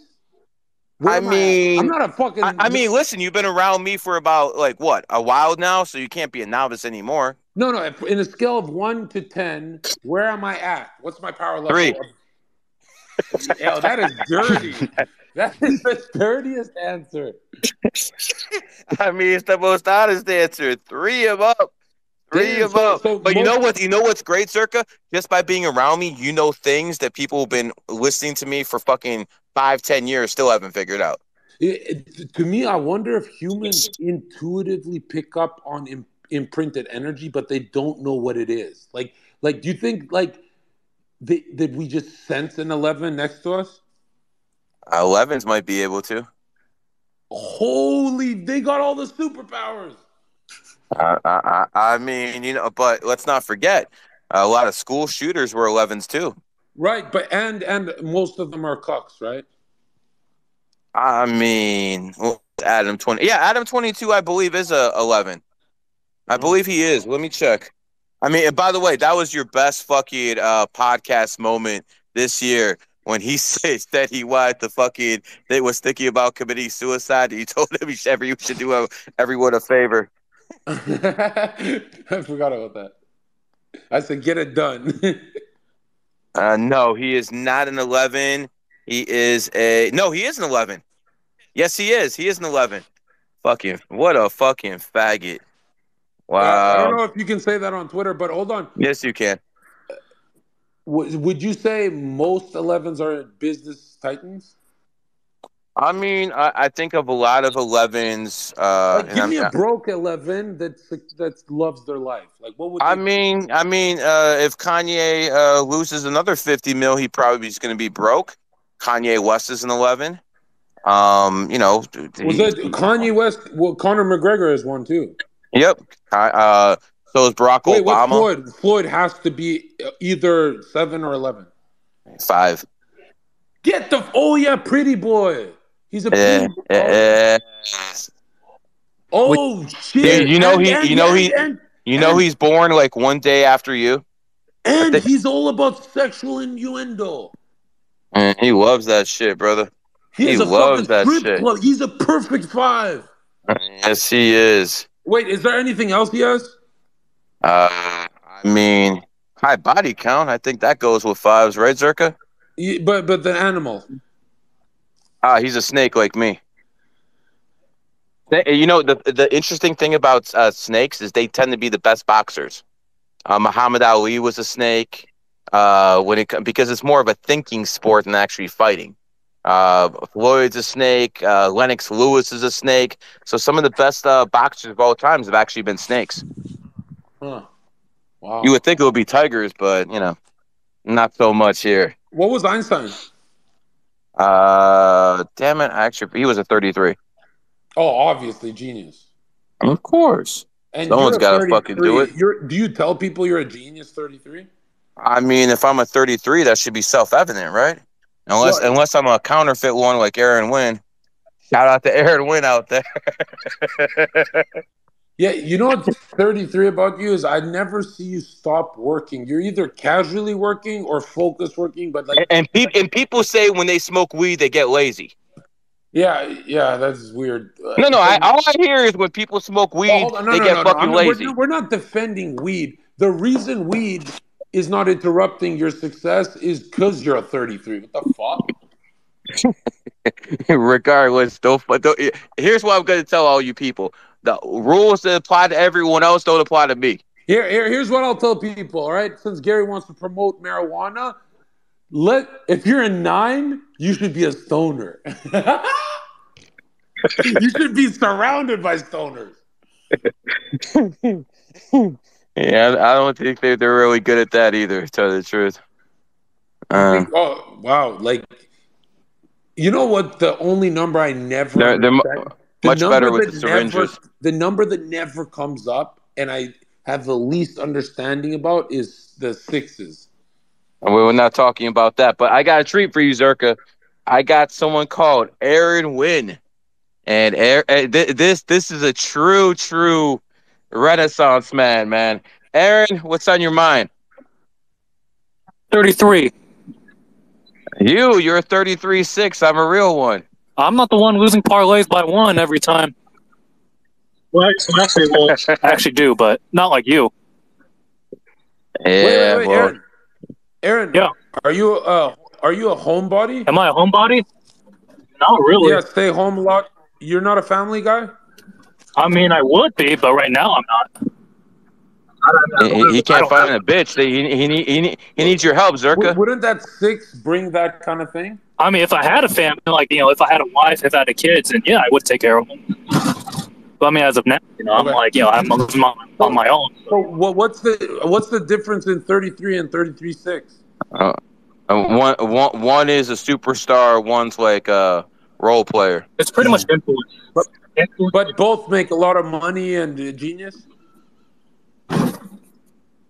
I mean, I'm not a fucking. I mean, listen, you've been around me for about like what, a while now, so you can't be a novice anymore. No. In a scale of 1 to 10, where am I at? What's my power level? 3. Yo, that is dirty. That is the dirtiest answer. I mean, it's the most honest answer. 3 of up. Three of up. But you know what? You know what's great, Zherka? Just by being around me, you know things that people have been listening to me for fucking 5-10 years still haven't figured out. To me, I wonder if humans intuitively pick up on imprinted energy, but they don't know what it is. Like, do you think did we just sense an 11 next to us? 11s might be able to. Holy, they got all the superpowers. I mean, but let's not forget, a lot of school shooters were 11s too. Right, but and most of them are cucks, right? I mean, Adam 20, yeah, Adam 22, I believe is a 11. I Oh. believe he is. Let me check. I mean, and by the way, that was your best fucking podcast moment this year when he said he wanted to fucking they was thinking about committing suicide. He told him you should do everyone a favor. I forgot about that. I said, get it done. No, he is not an 11. He is an 11. Yes, he is. He is an 11. Fucking what a fucking faggot. I don't Wow. know if you can say that on Twitter, but hold on. Yes, you can. Would you say most 11s are business titans? I mean, I think of a lot of 11s. Like, And give me a broke 11 that loves their life. Like, what would I they? mean, if Kanye loses another 50 mil, he probably is going to be broke. Kanye West is an 11. Was that Kanye West? Well, Conor McGregor is one too. Yep. So is Barack Wait, what's Obama. Floyd? Floyd has to be either 7 or 11. 5. Get the oh yeah, pretty boy. He's a pretty boy. Oh shit! Dude, he's born like one day after you. And he's all about sexual innuendo. Man, he loves that shit, brother. He loves fucking that strip shit. club. He's a perfect 5. Yes, he is. Wait, is there anything else he has? I mean, high body count. I think that goes with 5s, right, Zherka? But the animal. He's a snake like me. The interesting thing about snakes is they tend to be the best boxers. Muhammad Ali was a snake. Because it's more of a thinking sport than actually fighting. Floyd's a snake. Lennox Lewis is a snake. So some of the best boxers of all times have actually been snakes. Huh. Wow. You would think it would be tigers, but not so much here. What was Einstein? Damn it! Actually, he was a 33. Oh, obviously genius. Of course. And Someone's got to fucking do it. Do you tell people you're a genius 33? I mean, if I'm a 33, that should be self-evident, right? Unless I'm a counterfeit one like Aaron Wynn. Shout out to Aaron Wynn out there. Yeah, you know what's 33 about you is I never see you stop working. You're either casually working or focused working, but like and people say when they smoke weed they get lazy. Yeah, that's weird. No, all I hear is when people smoke weed, they get fucking lazy. We're not defending weed. The reason weed is not interrupting your success is because you're a 33. What the fuck? Regardless, here's what I'm going to tell all you people. The rules that apply to everyone else don't apply to me. Here's what I'll tell people, all right? Since Gary wants to promote marijuana, if you're a 9, you should be a stoner. You should be surrounded by stoners. Yeah, I don't think they're really good at that either, to tell you the truth. Oh, wow. Like, you know what? The only number I never they're much better with the syringes. The number that never comes up and I have the least understanding about is the 6s. We're not talking about that, but I got a treat for you, Zherka. I got someone called Aaron Wynn. And this is a true Renaissance man. Aaron, what's on your mind? 33. You're a 33-6. I'm a real one. I'm not the one losing parlays by 1 every time. Well, I actually do, but not like you. Yeah, wait, Aaron. Yeah. Are you a homebody? Am I a homebody? Not really. Yeah, stay home a lot. You're not a family guy? I mean, I would be, but right now I'm not. He can't find a bitch. He needs your help, Zherka. Wouldn't that 6 bring that kind of thing? I mean, if I had a family, if I had a wife, if I had kids, then yeah, I would take care of them. But I mean, as of now, I'm like, I'm on my own. So what's the difference in 33 and 33-6? One is a superstar. One's like a role player. It's pretty much influence. But both make a lot of money and genius.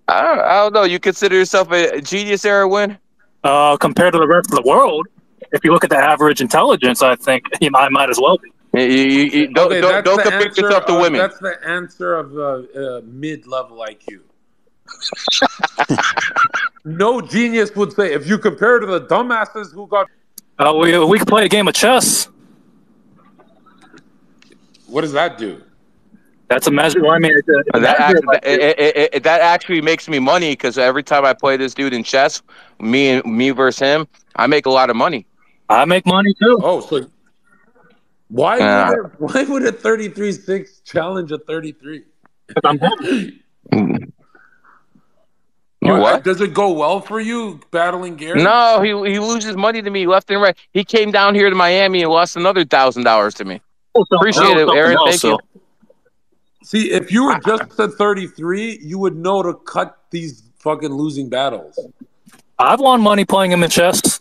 I don't know. You consider yourself a genius, Erwin? Compared to the rest of the world, if you look at the average intelligence, I think I might as well be. Don't compare yourself to women. That's the answer of mid-level IQ. No genius would say, if you compare to the dumbasses who got... We could play a game of chess. What does that do? That's a measure. I mean, that actually makes me money because every time I play this dude in chess, me versus him, I make a lot of money. I make money too. Oh, so why would a 33-6 challenge a 33? I'm happy. What? Does it go well for you battling Gary? No, he loses money to me left and right. He came down here to Miami and lost another $1,000 to me. Appreciate it, Aaron. Thank you. See, if you were just at 33, you would know to cut these fucking losing battles. I've won money playing him in chess.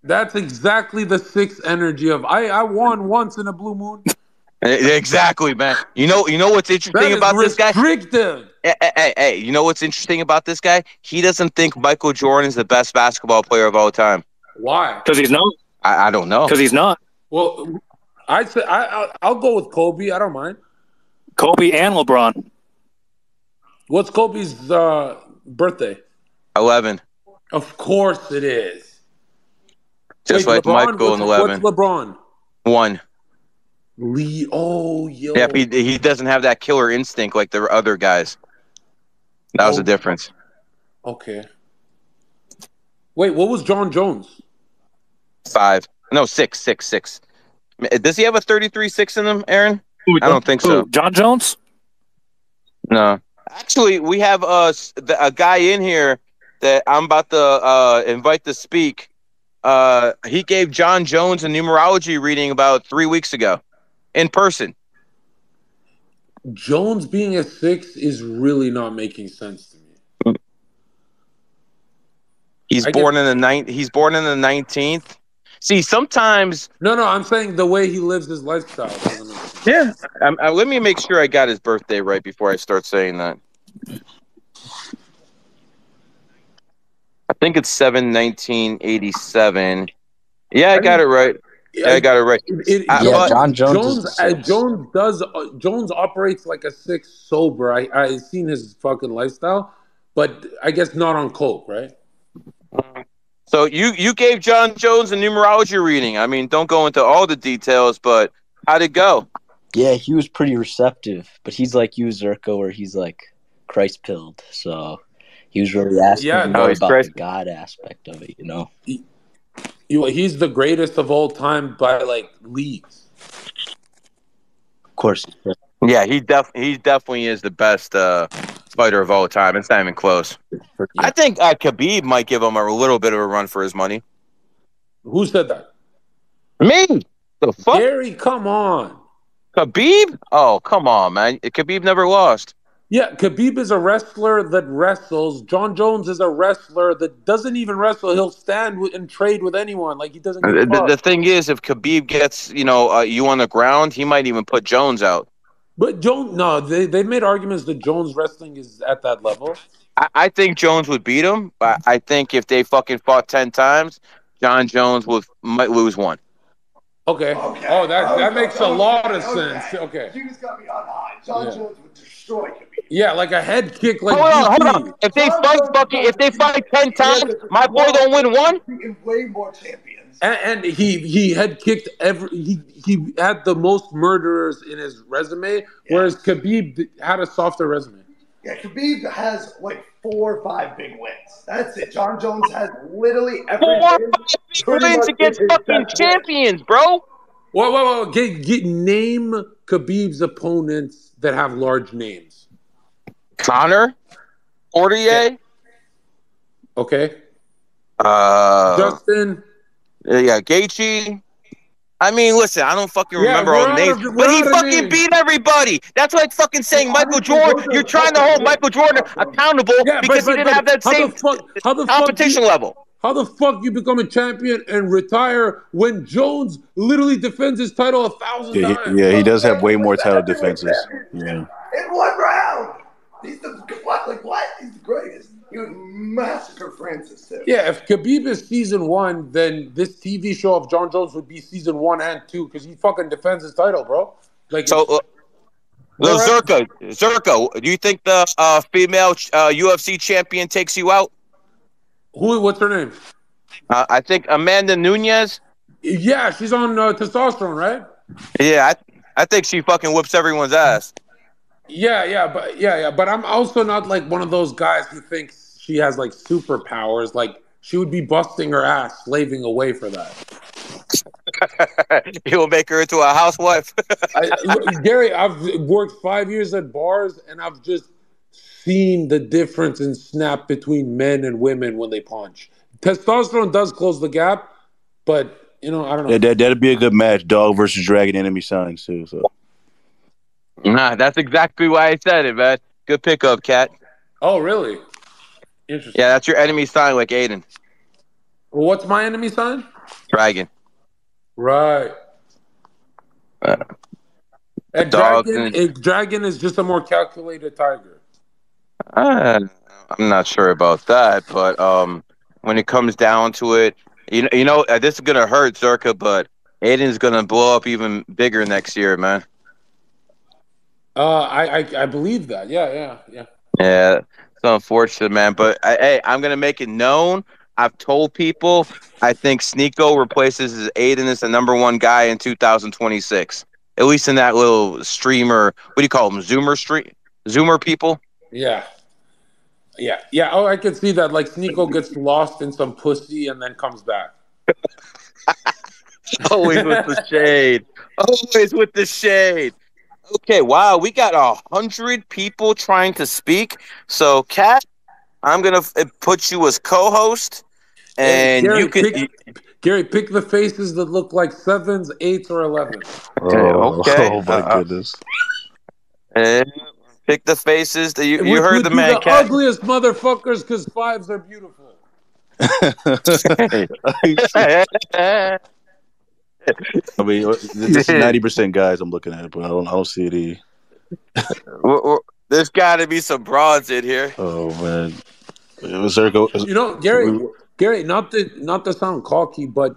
That's exactly the 6 energy of I won once in a blue moon. Exactly, man. You know what's interesting about this guy? Restrictive. Hey, you know what's interesting about this guy? He doesn't think Michael Jordan is the best basketball player of all time. Why? Because he's not. I don't know. Because he's not. Well, I'd say I'll go with Kobe. I don't mind. Kobe and LeBron. What's Kobe's birthday? 11. Of course it is. Just like LeBron, Michael and 11. What's LeBron? 1. Lee. Oh, yo. Yeah, he doesn't have that killer instinct like the other guys. That was the difference. Okay. Wait, what was John Jones? 5. No, 6. Does he have a 33-6 in him, Aaron? I don't think so. John Jones? No. Actually, we have a guy in here that I'm about to invite to speak. He gave John Jones a numerology reading about 3 weeks ago in person. Jones being a 6 is really not making sense to me. He's born in the 19th. See, sometimes... No, I'm saying the way he lives his lifestyle doesn't make sense. Yeah. Let me make sure I got his birthday right before I start saying that. I think it's 7/19/87. Yeah, I got it right. Yeah, I got it right. John Jones. Jones operates like a 6 sober. I seen his fucking lifestyle, but I guess not on coke, right? So you gave John Jones a numerology reading. I mean, don't go into all the details, but how'd it go? Yeah, he was pretty receptive, but he's like you, Zherka, where he's like Christ pilled. So he was really asking more about the God aspect of it, you know. He's the greatest of all time by like leagues. Of course. Yeah, he definitely is the best fighter of all time. It's not even close. I think Khabib might give him a little bit of a run for his money. Who said that? Me. The fuck? Gary, come on. Khabib? Oh, come on, man. Khabib never lost. Yeah, Khabib is a wrestler that wrestles. John Jones is a wrestler that doesn't even wrestle. He'll stand and trade with anyone. Like, he doesn't give a fuck. The thing is, if Khabib gets, you on the ground, he might even put Jones out. But they've made arguments that Jones wrestling is at that level. I think Jones would beat him, but I think if they fucking fought 10 times, John Jones might lose 1. Okay. Oh, that makes a lot of sense. Okay. You just got me on high. John Jones would destroy Khabib. Yeah, like a head kick. Like hold on. If they fight 10 times, my boy don't win 1. Beating way more champions. And he head kicked he had the most murderers in his resume, whereas Khabib had a softer resume. Yeah, Khabib has like 4 or 5 big wins. That's it. John Jones has literally every 4 or 5 big wins against fucking champions, bro. Whoa. Name Khabib's opponents that have large names. Connor, Poirier. Okay. Justin. Yeah, Gaethje. I mean, listen, I don't fucking remember all the names, but he fucking beat everybody. That's like fucking saying Michael Jordan. You're trying to hold Michael Jordan accountable because he didn't have that same competition level. How the fuck you become a champion and retire when Jones literally defends his title 1,000 times? Yeah, he does have way more title defenses. Yeah. In 1 round. He's the what? Like what? He would massacre Francis too. Yeah, if Khabib is season 1, then this TV show of John Jones would be season 1 and 2 because he fucking defends his title, bro. Like, so, Zherka, do you think the female UFC champion takes you out? Who? What's her name? I think Amanda Nunes. Yeah, she's on testosterone, right? Yeah, I think she fucking whips everyone's ass. Yeah, but I'm also not like one of those guys who thinks she has like superpowers. Like, she would be busting her ass, slaving away for that. You will make her into a housewife. Gary, I've worked 5 years at bars, and I've just seen the difference in snap between men and women when they punch. Testosterone does close the gap, but I don't know. Yeah, that'd be a good match, dog versus dragon enemy signs too. So. Nah, that's exactly why I said it, man. Good pickup, Cat. Oh, really? Interesting. Yeah, that's your enemy sign, like Aiden. Well, what's my enemy sign? Dragon. Right. And dragon is just a more calculated tiger. I'm not sure about that, but when it comes down to it, this is gonna hurt Zherka, but Aiden's gonna blow up even bigger next year, man. I believe that. Yeah. Yeah, it's unfortunate, man. But hey, I'm gonna make it known. I've told people I think Sneeko replaces Aiden as the #1 guy in 2026. At least in that little streamer. What do you call them? Zoomer people. Yeah. Oh, I can see that. Like, Sneeko gets lost in some pussy and then comes back. Always with the shade. Always with the shade. Okay, wow, we got 100 people trying to speak. So, Kat, I'm gonna put you as co-host, and Gary, you can. Gary, pick the faces that look like 7s, 8s, or 11s. Okay. Oh my goodness. And pick the faces that you heard the man. The ugliest motherfuckers, because 5s are beautiful. I mean, this is 90% guys I'm looking at, but I don't see any. There's got to be some broads in here. Oh man, Gary, not to sound cocky, but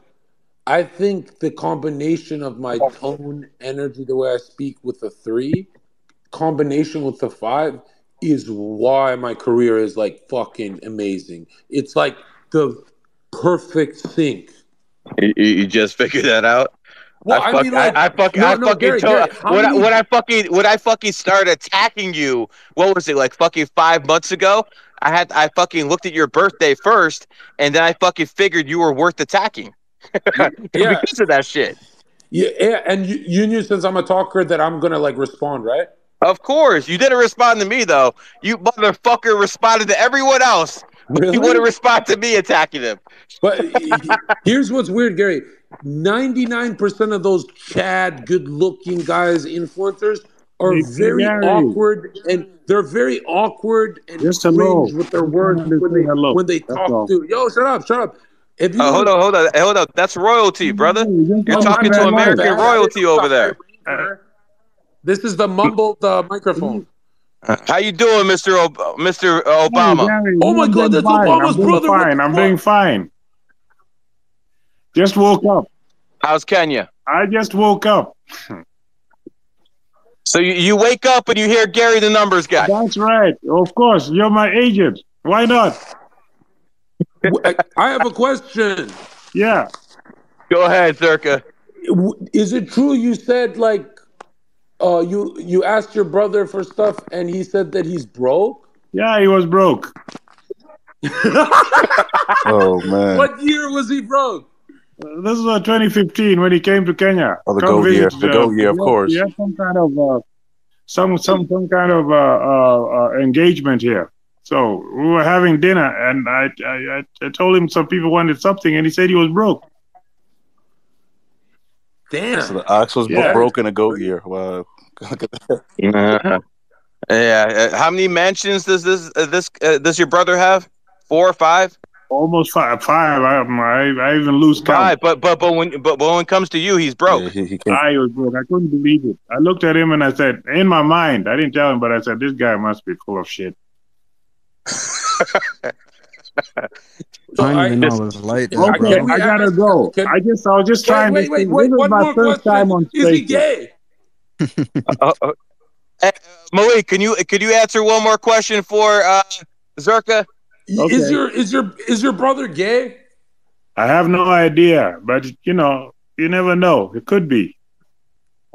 I think the combination of my tone, energy, the way I speak with the 3, combination with the 5, is why my career is like fucking amazing. It's like the perfect sync. You just figured that out? Well, when I fucking started attacking you, what was it, like fucking 5 months ago? I fucking looked at your birthday first, and then I fucking figured you were worth attacking. Because of that shit. Yeah, and you knew, since I'm a talker, that I'm gonna like respond, right? Of course. You didn't respond to me though. You motherfucker responded to everyone else. Really? You wouldn't respond to me attacking them. But here's what's weird, Gary. 99% of those Chad, good-looking guys, influencers, are very awkward, and they're very awkward and cringe with their words when they talk to. Yo, shut up. If you hold on. That's royalty, brother. You're talking to American royalty over there. This is the mumbled microphone. How you doing, Mr. Obama? Oh my God, that's Obama's brother. I'm doing fine. Just woke up. How's Kenya? I just woke up. So you wake up and you hear Gary the Numbers Guy. That's right. Of course, you're my agent. Why not? I have a question. Yeah. Go ahead, Zherka. Is it true you said like you asked your brother for stuff and he said that he's broke? Yeah, he was broke. Oh man. What year was he broke? This is 2015 when he came to Kenya. Oh, the GOAT year. The GOAT year, of course. He had some kind of some kind of engagement here. So we were having dinner, and I told him some people wanted something, and he said he was broke. Damn. So the ox was broke in a GOAT year. Wow. Yeah. How many mansions does your brother have? 4 or 5? Almost 5. I even lose count. But when it comes to you, he's broke. Yeah, I was broke. I couldn't believe it. I looked at him and I said, in my mind, I didn't tell him, but I said, this guy must be full of shit. So I didn't even know it was like that, Okay, can bro. we I gotta ask? go. I was just trying to see. This Wait. is One my more first time question. on Is he Spaces. gay? Malik, could you answer one more question for Zherka? Okay. Is your brother gay? I have no idea, but you never know. It could be.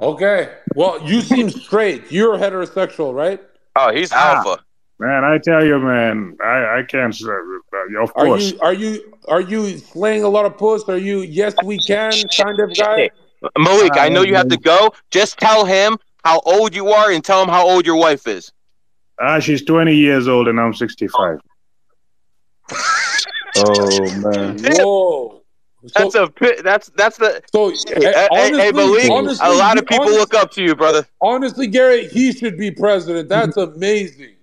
Okay. Well, you seem straight. You're heterosexual, right? Oh, he's Ah, alpha. man, I tell you, man, I can't. Of Are course. you slaying a lot of puss? Are you yes we can kind of guy? Malik, I know you have to Man. go. Just tell him how old you are and tell him how old your wife is. She's 20 years old and I'm 65. Oh man. Whoa. That's the. So Hey, Malik, a lot of people look up to you, brother. Honestly, Gary, he should be president. That's amazing.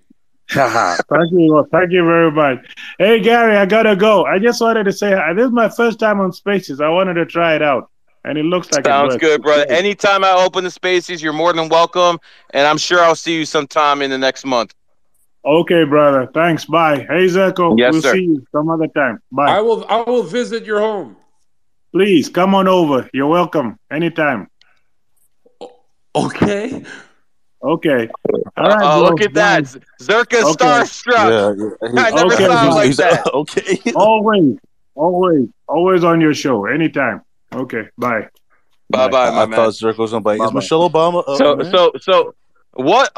Thank you very much. Hey, Gary, I gotta go. I just wanted to say this is my first time on Spaces. I wanted to try it out, and it looks like it Sounds works. good, brother. Anytime I open the spaces, you're more than welcome, and I'm sure I'll see you sometime in the next month. Okay, brother. Thanks. Bye. Hey, Zherka. Yes, We'll sir. see you some other time. Bye. I will visit your home. Please come on over. You're welcome anytime. Okay. Okay. All right, bro. Look at that. Zherka's starstruck. I never saw him like that. Okay. Always on your show. Anytime. Okay. Bye. Bye, my I man. thought Zherka was gonna bite. Is Michelle Obama up, man? So what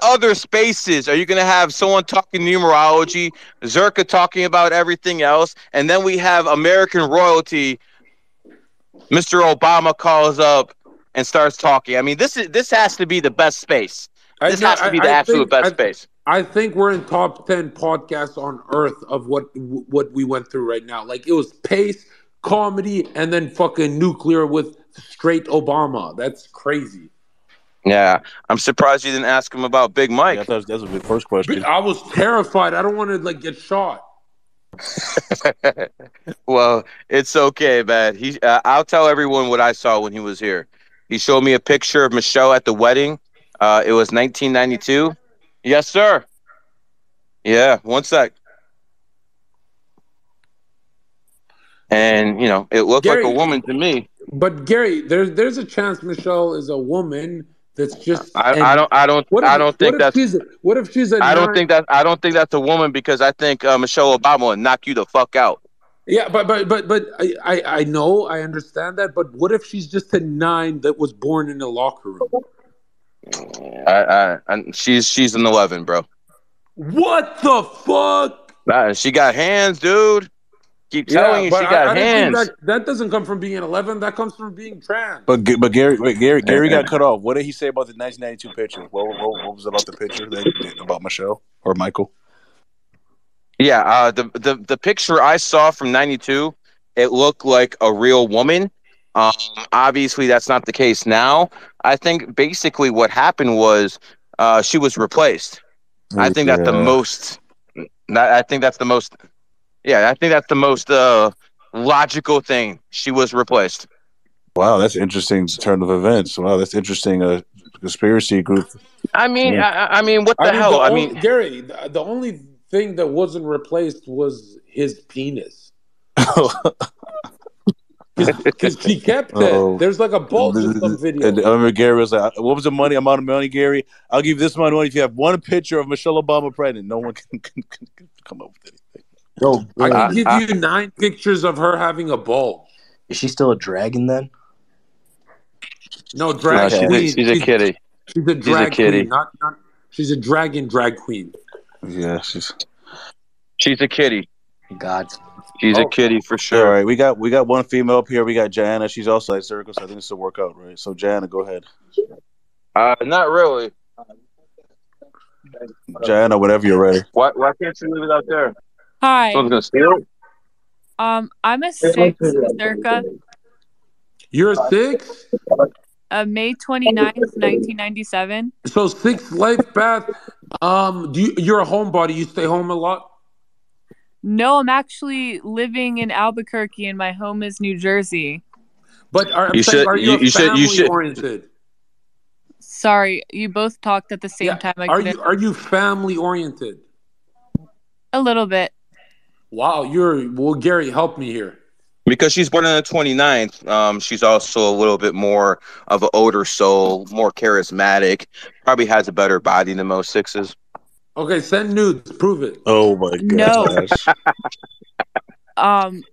other spaces are you gonna have? Someone talking numerology, Zherka talking about everything else, and then we have American royalty. Mr. Obama calls up and starts talking. I mean, this has to be the best space. This has to be the absolute best space. I think we're in top 10 podcasts on earth of what we went through right now. Like it was pace, comedy, and then fucking nuclear with straight Obama. That's crazy. Yeah, I'm surprised you didn't ask him about Big Mike. Yeah, I thought that was the first question. I was terrified. I don't want to get shot. Well, it's okay, man. I'll tell everyone what I saw when he was here. He showed me a picture of Michelle at the wedding. It was 1992. Yes, sir. Yeah, one sec. And it looked Gary, like a woman to me. But Gary, there's a chance Michelle is a woman that's just. I don't think that's a woman because I think Michelle Obama will knock you the fuck out. Yeah, but I know, I understand that, but what if she's just a 9 that was born in a locker room? She's an 11, bro. What the fuck? She got hands, dude. Keep telling you, she got hands. That doesn't come from being an 11. That comes from being trans. But Gary got cut off. What did he say about the 1992 picture? What was about the picture about Michelle or Michael? Yeah, the picture I saw from 92, it looked like a real woman. Obviously, that's not the case now. I think basically what happened was she was replaced. I think that's the most. I think that's the most. Yeah, I think that's the most logical thing. She was replaced. Wow, that's an interesting turn of events. Wow, that's interesting. Conspiracy group. I mean, what the hell? Gary, the only thing that wasn't replaced was his penis. Because she kept it. There's like a bulge in some video. And I remember Gary was like, "What was the amount of money, Gary? I'll give you this amount of money if you have one picture of Michelle Obama pregnant." No one can come up with anything. Yo, I can give you 9 pictures of her having a bulge. Is she still a dragon then? No, drag queen. She's a kitty. She's a drag queen. Not. She's a dragon drag queen. Yeah, she's a kitty. God. She's a kitty for sure. All right, we got one female up here. We got Jana. She's also at Zherka, so I think this will work out, right? So Jana, go ahead. Not really. Jana, whenever you're ready. Why can't you leave it out there? Hi. Someone's gonna steal it? I'm a 6, Zherka. You're a 6? May 29th, 1997. So 6 life path. You're a homebody. You stay home a lot? No, I'm actually living in Albuquerque, and my home is New Jersey. But are you family oriented? Sorry, you both talked at the same time. Are you family oriented? A little bit. Wow, well, Gary, help me here. Because she's born on the 29th. She's also a little bit more of an older soul, more charismatic, probably has a better body than most sixes. Okay, send nudes. Prove it. Oh my gosh.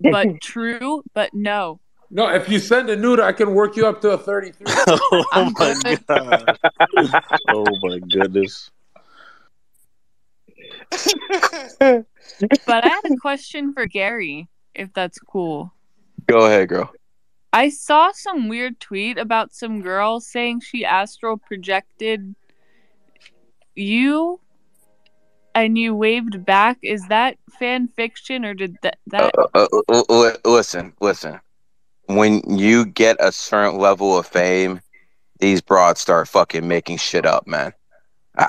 But true, but no. No, if you send a nude, I can work you up to a 33. Oh my god. Oh my goodness. But I had a question for Gary, if that's cool. Go ahead, girl. I saw some weird tweet about some girl saying she astral projected you and you waved back. Is that fan fiction or did that Listen. When you get a certain level of fame, these broads start fucking making shit up, man.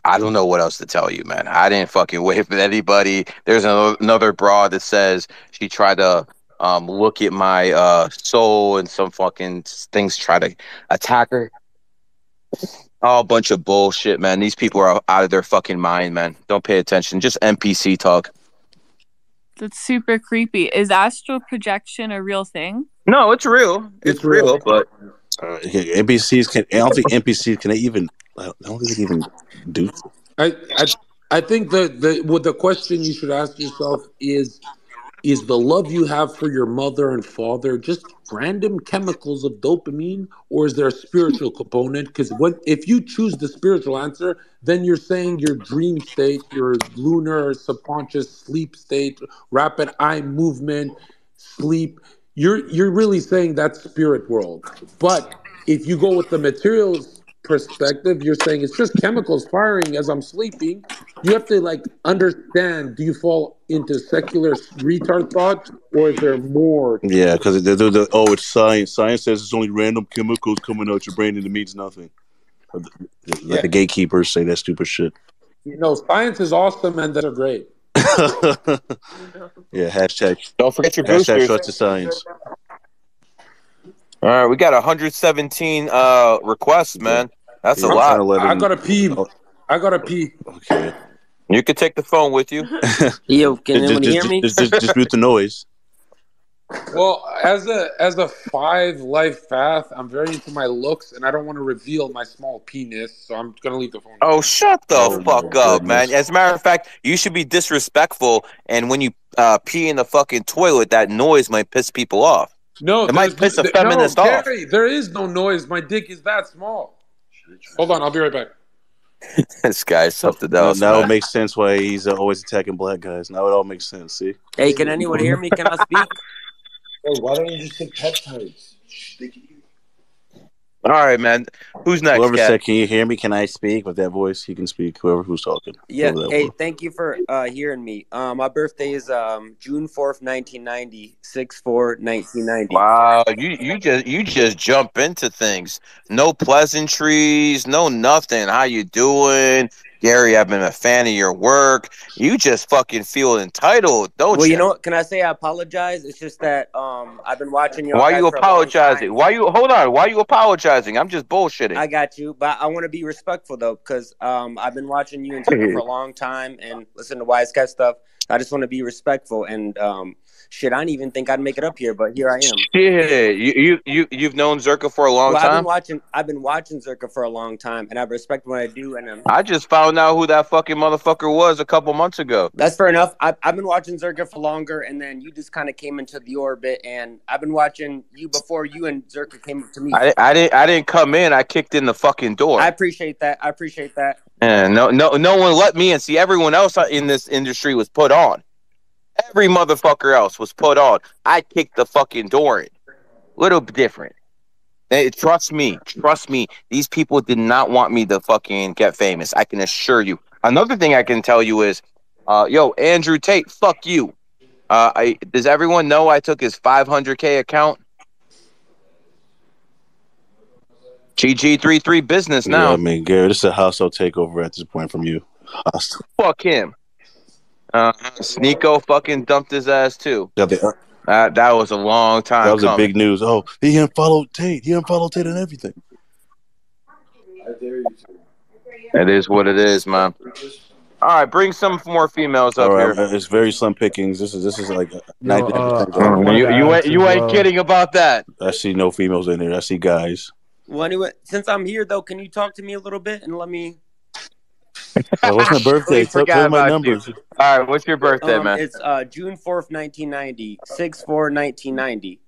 I don't know what else to tell you, man. I didn't fucking wave at anybody. There's another broad that says she tried to look at my soul and some fucking things try to attack her. Oh, a bunch of bullshit, man. These people are out of their fucking mind, man. Don't pay attention. Just NPC talk. That's super creepy. Is astral projection a real thing? No, it's real. It's real, but NPCs can. I don't think NPCs can even. I don't think they can even do. I think the question you should ask yourself is the love you have for your mother and father just random chemicals of dopamine, or is there a spiritual component? Because if you choose the spiritual answer, then you're saying your dream state, your lunar subconscious sleep state, rapid eye movement, sleep, you're really saying that's spirit world. But if you go with the materials perspective, you're saying it's just chemicals firing as I'm sleeping. You have to understand, do you fall into secular retard thought, or is there more? Yeah, because it's science. Science says it's only random chemicals coming out your brain and it means nothing. The gatekeepers say that stupid shit. Science is awesome and they're great. Yeah, hashtag. Don't forget your boosters. Trust the science. All right, we got 117 requests, man. That's a lot. I gotta pee. I gotta pee. Okay. You could take the phone with you. Yo, can anyone hear me? Just mute the noise. Well, as a 5 life path, I'm very into my looks, and I don't want to reveal my small penis, so I'm gonna leave the phone. Oh, shut the fuck up, man! As a matter of fact, you should be disrespectful, and when you pee in the fucking toilet, that noise might piss people off. No, it might piss a feminist off. Gary, there is no noise. My dick is that small. Hold on, I'll be right back. This guy's something else. Now it makes sense why he's always attacking black guys. Now it all makes sense. See? Hey, can anyone hear me? Can I speak? Hey, why don't you just take peptides? All right, man. Who's next? Whoever said, "Can you hear me? Can I speak?" With that voice, he can speak. Who's talking? Yeah. Hey, thank you for hearing me. My birthday is June 4th, 1990, 6/4/1990. Wow, you just jump into things. No pleasantries, no nothing. How you doing? Gary, I've been a fan of your work. You just fucking feel entitled, don't you? Well, you know what? Can I say I apologize? It's just that I've been watching you. Why are you apologizing? Why are you apologizing? I'm just bullshitting. I got you, but I want to be respectful though, because I've been watching you and Zherka for a long time and listen to Wise Guy stuff. I just want to be respectful and shit. I didn't even think I'd make it up here, but here I am. Shit, you've known Zherka for a long time. I've been watching Zherka for a long time, and I respect what I do. And I just found out who that fucking motherfucker was a couple months ago. That's fair enough. I've been watching Zherka for longer, and then you just kind of came into the orbit, and I've been watching you before you and Zherka came up to me. I didn't come in. I kicked in the fucking door. I appreciate that. And no one let me in. See, everyone else in this industry was put on. Every motherfucker else was put on. I kicked the fucking door in. Little different. Trust me. These people did not want me to fucking get famous. I can assure you. Another thing I can tell you is, Andrew Tate, fuck you. Does everyone know I took his 500K account? GG33 business now. Yeah, I mean, Gary, this is a household takeover at this point from you. Fuck him. Sneeko fucking dumped his ass too. That was a long time. That was a big news. Oh, he unfollowed Tate. He unfollowed Tate and everything. It is what it is, man. All right, bring some more females All up right, here. it's very slim pickings. This is like Yo, 99% I guys. wanted to ask You as ain't well. kidding about that. I see no females in there. I see guys. Well, anyway, since I'm here though, can you talk to me a little bit and let me? What's my birthday? We forgot Tell me my about you. numbers. All right, what's your birthday, man? It's June 4th, 1990, 6/4/1990.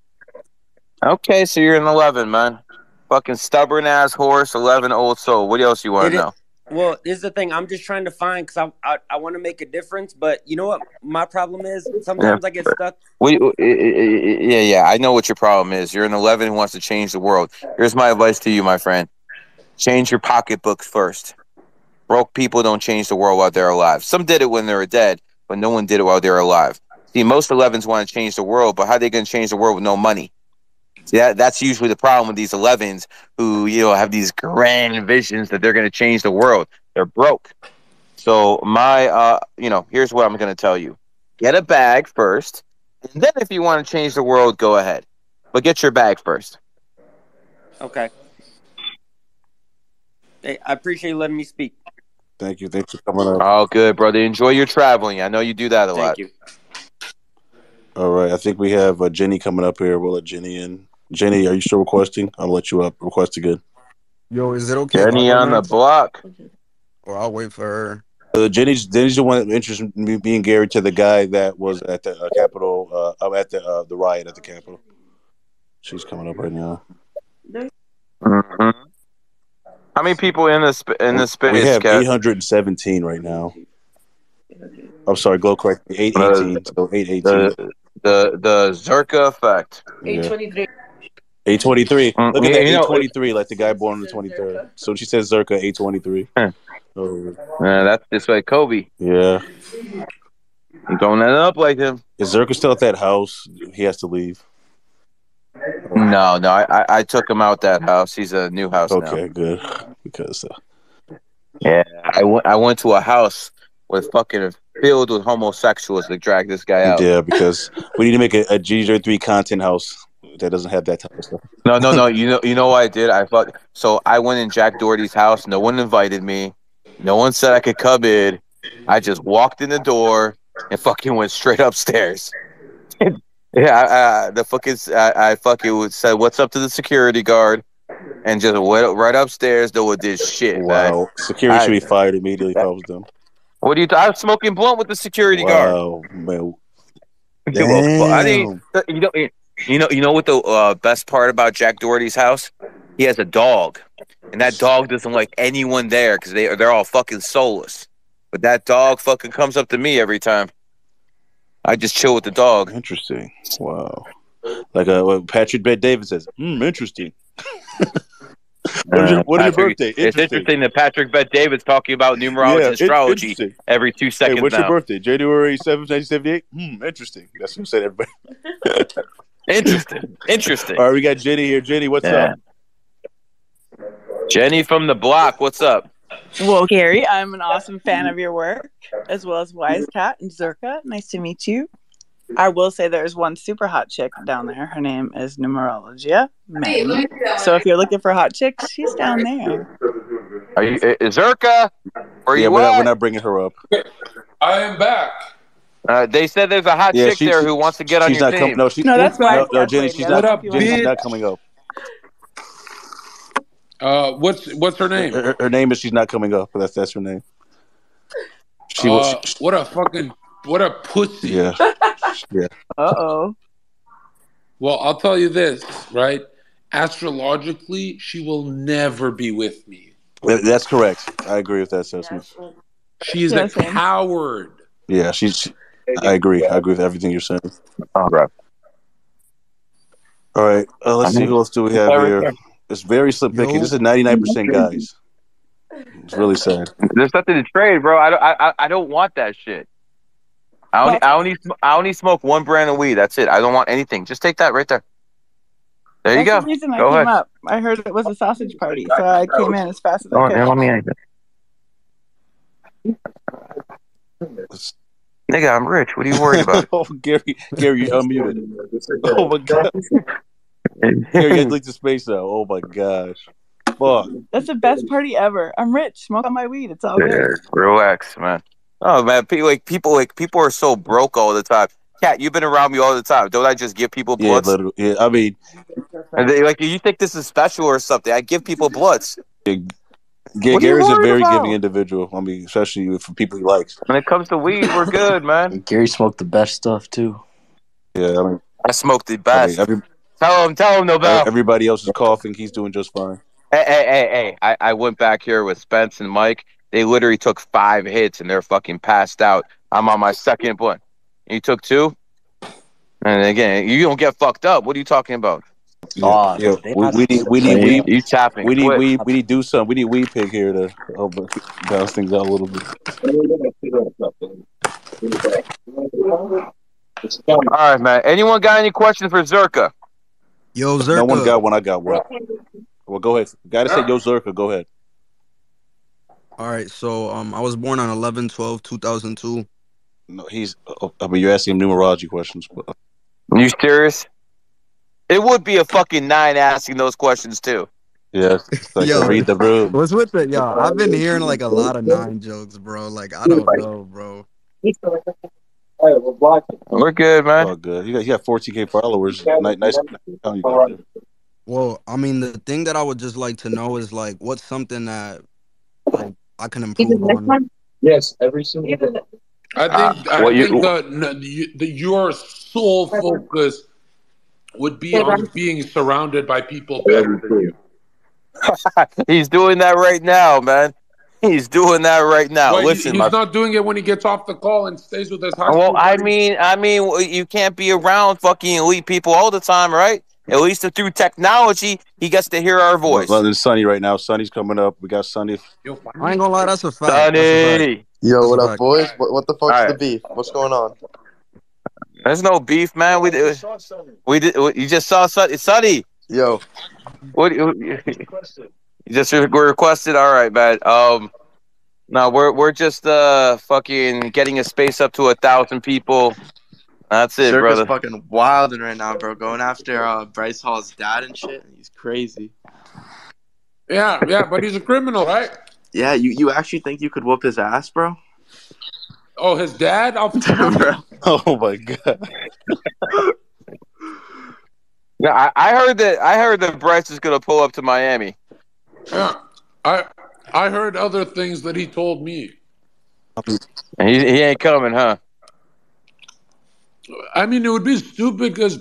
Okay, so you're an 11, man. Fucking stubborn ass horse, 11 old soul. What else you want to know? Well, here's the thing. I'm just trying to find because I want to make a difference, but you know what? My problem is sometimes I get stuck. Yeah. I know what your problem is. You're an 11 who wants to change the world. Here's my advice to you, my friend. Change your pocketbooks first. Broke people don't change the world while they're alive. Some did it when they were dead, but no one did it while they're alive. See, most 11s want to change the world, but how are they going to change the world with no money? See, that's usually the problem with these 11s who, have these grand visions that they're going to change the world. They're broke. So here's what I'm going to tell you. Get a bag first, and then if you want to change the world, go ahead. But get your bag first. Okay. Hey, I appreciate you letting me speak. Thank you. Thanks for coming up. Oh, good, brother. Enjoy your traveling. I know you do that a lot. Thank you. All right. I think we have Jenny coming up here. We'll let Jenny in. Jenny, are you still requesting? I'll let you up. Request again. Yo, is it okay? Jenny on the block. Or I'll wait for her. Jenny's the one that interested me being married to the guy that was at the Capitol, at the riot at the Capitol. She's coming up right now. Mm-hmm. How many people in this space? We have 817 right now. I'm sorry, Glow correct. 818. So 818. The Zherka effect. 823. 823. Look at that. 823, like the guy born on the 23rd. So she says Zherka 823. That's just like Kobe. Yeah. I'm going that up like him. Is Zherka still at that house? He has to leave. No. I took him out that house. He's a new house now. Okay, good. Because I went to a house with fucking filled with homosexuals to drag this guy out. Yeah, because we need to make a GG33 content house that doesn't have that type of stuff. No. You know what I did? So I went in Jack Doherty's house. No one invited me. No one said I could come in. I just walked in the door and fucking went straight upstairs. Yeah, I fucking said what's up to the security guard, and just went right upstairs. No one did shit. Wow, man. Security should be fired immediately if I was them. What do you? I was smoking blunt with the security guard. Wow, man. Damn. You know what the best part about Jack Doherty's house? He has a dog, and that dog doesn't like anyone there because they're all fucking soulless. But that dog fucking comes up to me every time. I just chill with the dog. Interesting. Wow. Like what Patrick Bet David says. Interesting. What is your birthday? It's interesting that Patrick Bet David's talking about numerology and astrology every 2 seconds. Hey, what's your birthday? January 7th, 1978? Interesting. That's what said everybody. Interesting. All right, we got Jenny here. Jenny, what's up? Jenny from the block, what's up? Well, Gary, I'm an awesome fan of your work, as well as Wise Cat and Zherka. Nice to meet you. I will say there's one super hot chick down there. Her name is Numerology. So if you're looking for hot chicks, she's down there. Are you Zherka? We're not bringing her up. I am back. They said there's a hot chick there who wants to get on your team. No, that's Wise Cat. Jenny, she's not coming up. What's her name? Her name is she's not coming up. That's her name. What a pussy. Yeah. Uh-oh. Well, I'll tell you this, right? Astrologically, she will never be with me. That's correct. I agree with that assessment. She is a coward. Yeah, I agree. I agree with everything you're saying. All right. All right. Let's see who else do we have here. It's very slim picking. This is 99% guys. It's really sad. There's nothing to trade, bro. I don't want that shit. I only smoke one brand of weed. That's it. I don't want anything. Just take that right there. There you go. That's the reason I came up. I heard it was a sausage party, so I came in as fast as I could. Nigga, I'm rich. What are you worried about? Oh, Gary, you're unmuted. Oh my god. Gary, you leaked the space now. Oh my gosh. Fuck. That's the best party ever. I'm rich. Smoke on my weed. It's all good. Relax, man. Oh man, people are so broke all the time. Cat, you've been around me all the time. Don't I just give people Yeah, bloods? literally. Yeah, I mean, And they, like, you think this is special or something? I give people bloods. What are you Gary's a worried very giving about? individual. I mean, especially for people he likes. When it comes to weed, we're good, man. And Gary smoked the best stuff too. Yeah, I smoke the I mean, best. Tell him, Nobel. everybody else is coughing. He's doing just fine. Hey. I went back here with Spence and Mike. They literally took 5 hits and they're fucking passed out. I'm on my second blunt. You took 2? And again, you don't get fucked up. What are you talking about? Yeah, we need weed. You tapping. We need Quit. weed. We need to do something. We need weed pig here to help balance things out a little bit. All right, man. Anyone got any questions for Zherka? Yo, No one Zherka. got one. I got one. Well, go ahead. Gotta say, yo, Zherka, go ahead. All right, so I was born on 11/12/2002. No, I mean, you're asking him numerology questions. But... You serious? It would be a fucking 9 asking those questions too. Yeah, it's like Yo, read the room. what's with it? Yo, I've been hearing like a lot of 9 jokes, bro. Like I don't know, bro. We're good, man. Oh, good. You got 14K followers. Nice account you got there. Well, I mean, the thing that I would just like to know is like, what's something that like I can improve on? Yes, every single day. I think your sole focus would be on being surrounded by people better than you. He's doing that right now, man. He's doing that right now. Well, Listen, he's not doing it when he gets off the call and stays with his high school. well, I buddies. mean, you can't be around fucking elite people all the time, right? At least through technology, he gets to hear our voice. Well, there's Sonny right now. Sonny's coming up. We got Sonny. I ain't gonna lie, that's a fact. That's a fact. Sonny. Yo, That's what a up, fact. boys? What the fuck's All the right. beef? What's going on? There's no beef, man. We did. You just saw Sonny. Yo, What? You just requested. All right, man. No, we're just fucking getting a space up to 1,000 people. That's it, Zherka's brother. fucking wilding right now, bro. Going after Bryce Hall's dad and shit. He's crazy. Yeah, but he's a criminal, right? Yeah, you actually think you could whoop his ass, bro? Oh, his dad? I'll put him on. Oh my god. Yeah, I heard that Bryce is gonna pull up to Miami. Yeah, I heard other things that he told me. And he ain't coming, huh? I mean, it would be stupid because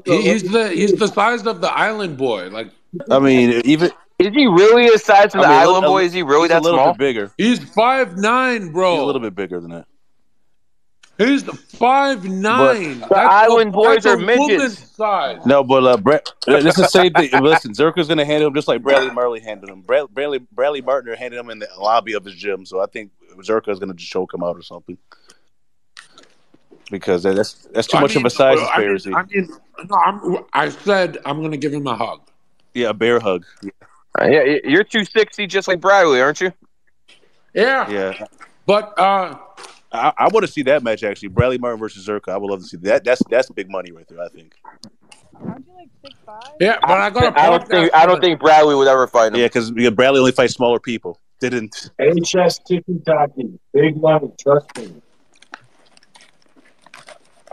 he's the size of the island boy. Like, I mean, even is he really the size of the island boy? Is he really he's that a little small? bit bigger. he's 5'9", bro. He's a little bit bigger than that. He's 5'9". The island boys are midgets. Woman's size. No, but this is the same thing. Listen, Zherka's gonna handle him just like Bradley Marley handled him. Bradley Martin handed him in the lobby of his gym, so I think Zherka's gonna just choke him out or something. Because that's too much of a size disparity. I said I'm gonna give him a hug. Yeah, a bear hug. Yeah, you're 260, just like Bradley, aren't you? Yeah. Yeah. But I want to see that match actually. Bradley Martin versus Zherka. I would love to see that. That's big money right there. I think. Yeah, but I don't think Bradley would ever fight him. Yeah, because Bradley only fights smaller people. Didn't. HS Tiki-Taki. Big money. Trust me.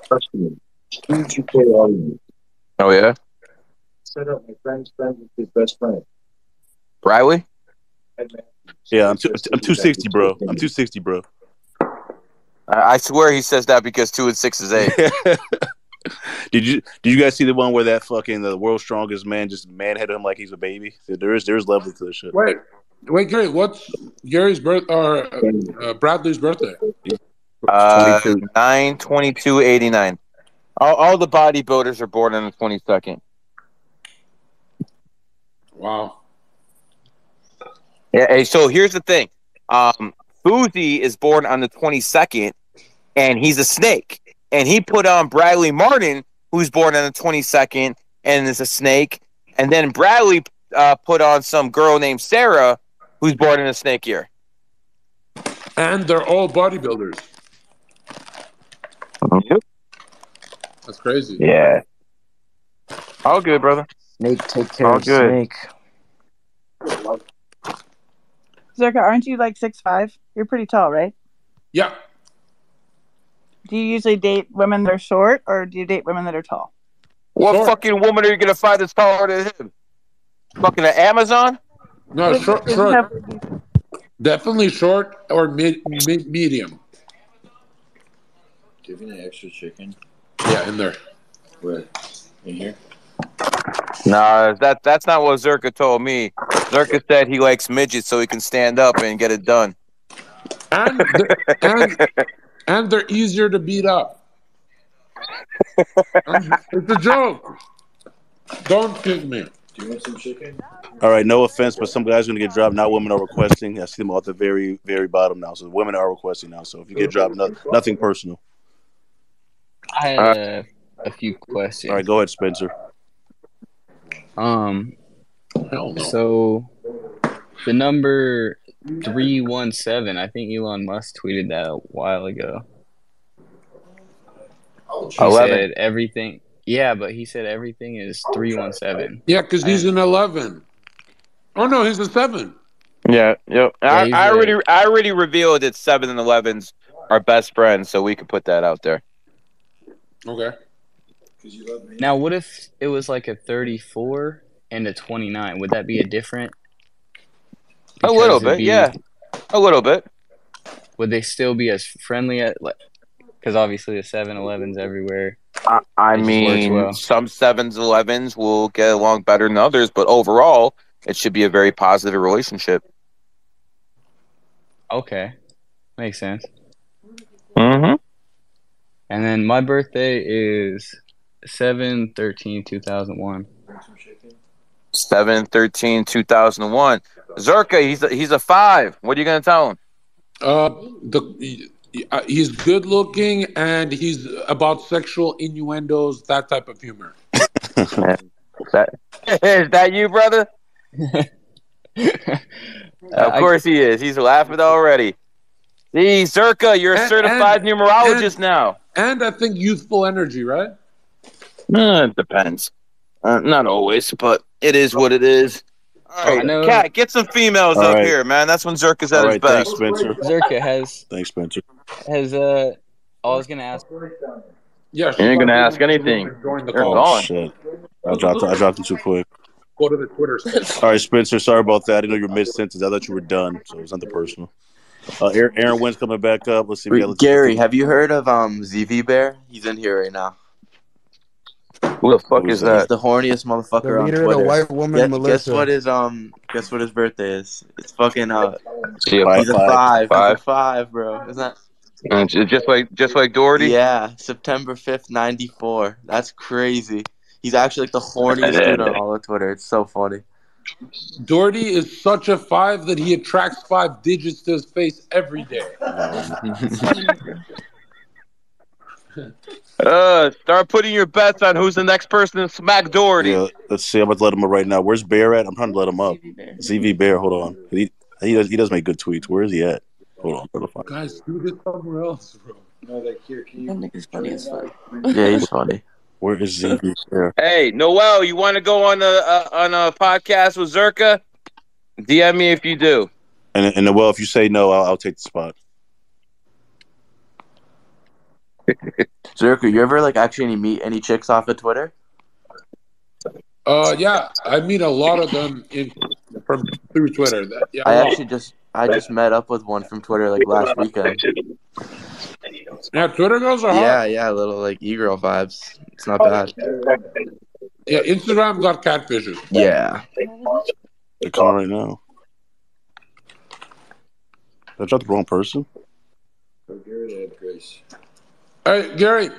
Trust me. Huge UK audience. Oh yeah. Set up my friend's friend with his best friend. Bradley? Yeah, I'm 260, bro. I'm 260, bro. I swear he says that because 2 and 6 is 8. Did you guys see the one where that fucking the world's strongest man just manhandled him like he's a baby? There's levels to this shit. Wait, Gary. What's Gary's Bradley's birthday? 9/22/89. All the bodybuilders are born on the 22nd. Wow. Yeah. Hey, so here's the thing. Fuzi is born on the 22nd, and he's a snake. And he put on Bradley Martin, who's born on the 22nd, and is a snake. And then Bradley put on some girl named Sarah, who's born in a snake year. And they're all bodybuilders. Yep. That's crazy. Yeah. All good, brother. Snake, take care All of good. Snake. Zherka, aren't you like 6'5"? You're pretty tall, right? Yeah. Do you usually date women that are short, or do you date women that are tall? What Short. fucking woman are you gonna find that's taller than him? Fucking the Amazon? No, short. Definitely short or medium. Do you have any extra chicken? Yeah, in there. Where? In here? Nah, that's not what Zherka told me. Zherka said he likes midgets so he can stand up and get it done. And they're easier to beat up. It's a joke. Don't kick me. Do you want some chicken? All right, no offense, but some guys are going to get dropped. Now women are requesting. I see them at the very, very bottom now. So women are requesting now. So if you get dropped, nothing personal. I had a few questions. All right, go ahead, Spencer. So the number 317, I think Elon Musk tweeted that a while ago. He said everything. Yeah, but he said everything is 317. Yeah, because he's an 11. Oh no, he's a 7. Yeah, yep. Yeah, I already revealed that 7 and 11s are best friends, so we could put that out there. Okay. Now, what if it was like a 34 and a 29? Would that be a different? A little bit, yeah. A little bit. Would they still be as friendly at? Because obviously the 7-Elevens everywhere. I mean, some 7s, 11s will get along better than others, but overall, it should be a very positive relationship. Okay, makes sense. Mm-hmm. And then my birthday is 7/13/2001. 7/13/2001. Zherka, he's a 5. What are you gonna tell him? He's good looking and he's about sexual innuendos, that type of humor. Is that you, brother? Of course he is. He's laughing already. See, Zherka, you're a certified numerologist now. And I think youthful energy, right? It depends. Not always, but it is what it is. All right, Kat, get some females up here, man. That's when Zherka's at his best. Thanks, Spencer. Zherka has. Thanks, Spencer. Has I was gonna ask. Yeah, you ain't gonna ask anything. Join the You're call. gone. Shit. I dropped it too quick. Go to the Twitter space. All right, Spencer. Sorry about that. I didn't know you were mid-sentence. I thought you were done, so it's nothing personal. Aaron Wynn's coming back up. Let's see. Gary, have you heard of ZV Bear? He's in here right now. Who the fuck is that? He's the horniest motherfucker The on leader Twitter. of the white woman, Melissa. Guess what his birthday is? It's fucking He's a 5. He's a 5, bro. Isn't that just like Doherty? Yeah, September 5th, 94. That's crazy. He's actually like the horniest dude on all of Twitter. It's so funny. Doherty is such a 5 that he attracts 5 digits to his face every day. Start putting your bets on who's the next person to smack Doherty. Yeah, let's see. I'm about to let him up right now. Where's Bear at? I'm trying to let him up. ZV Bear, hold on. He does make good tweets. Where is he at? Hold on. Guys, do this somewhere else, bro. No, like here. That nigga's funny as fuck. Yeah, he's funny. Where is ZV Bear? Hey, Noel, you want to go on a podcast with Zherka? DM me if you do. And well, if you say no, I'll take the spot. Zherka, you ever actually meet any chicks off of Twitter? Yeah, I meet a lot of them through Twitter. I just met up with one from Twitter last weekend. Yeah, Twitter girls are hot. Yeah, a little e-girl vibes. It's not bad. Yeah, Instagram got catfishes. Yeah. They're calling right now. Did I drop the wrong person? Hey, Gary,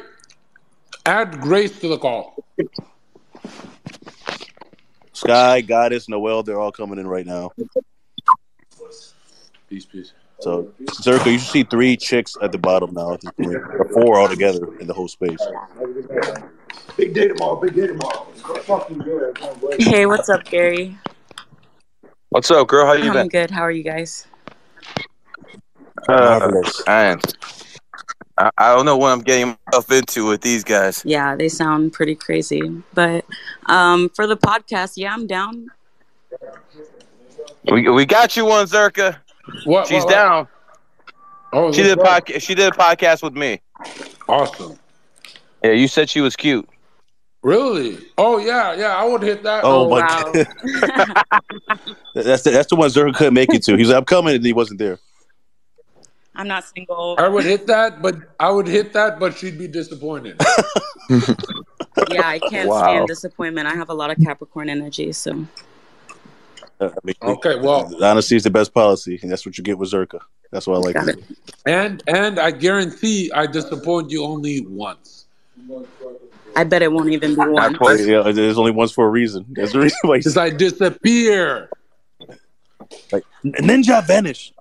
add Grace to the call. Sky, Goddess, Noel, they're all coming in right now. Peace. So, Zherka, you should see 3 chicks at the bottom now. Or 4 altogether in the whole space. Big day tomorrow. Hey, what's up, Gary? What's up, girl? How you been? I'm good. How are you guys? I don't know what I'm getting myself into with these guys. Yeah, they sound pretty crazy. But for the podcast, yeah, I'm down. We got you one, Zherka. What? She's down. Oh, She did a podcast. She did a podcast with me. Awesome. Yeah, you said she was cute. Really? Oh yeah, yeah. I would hit that. Oh my god. That's the one Zerka couldn't make it to. He's like, I'm coming, and he wasn't there. I'm not single. I would hit that, but she'd be disappointed. Yeah, I can't stand disappointment. I have a lot of Capricorn energy, so. I mean, Okay, well, honesty is the best policy, and that's what you get with Zerka. That's what I like. Got it. And I guarantee I disappoint you only once. I bet it won't even be one. Yeah, there's only once for a reason. There's a reason why. Because I disappear. Like ninja vanish.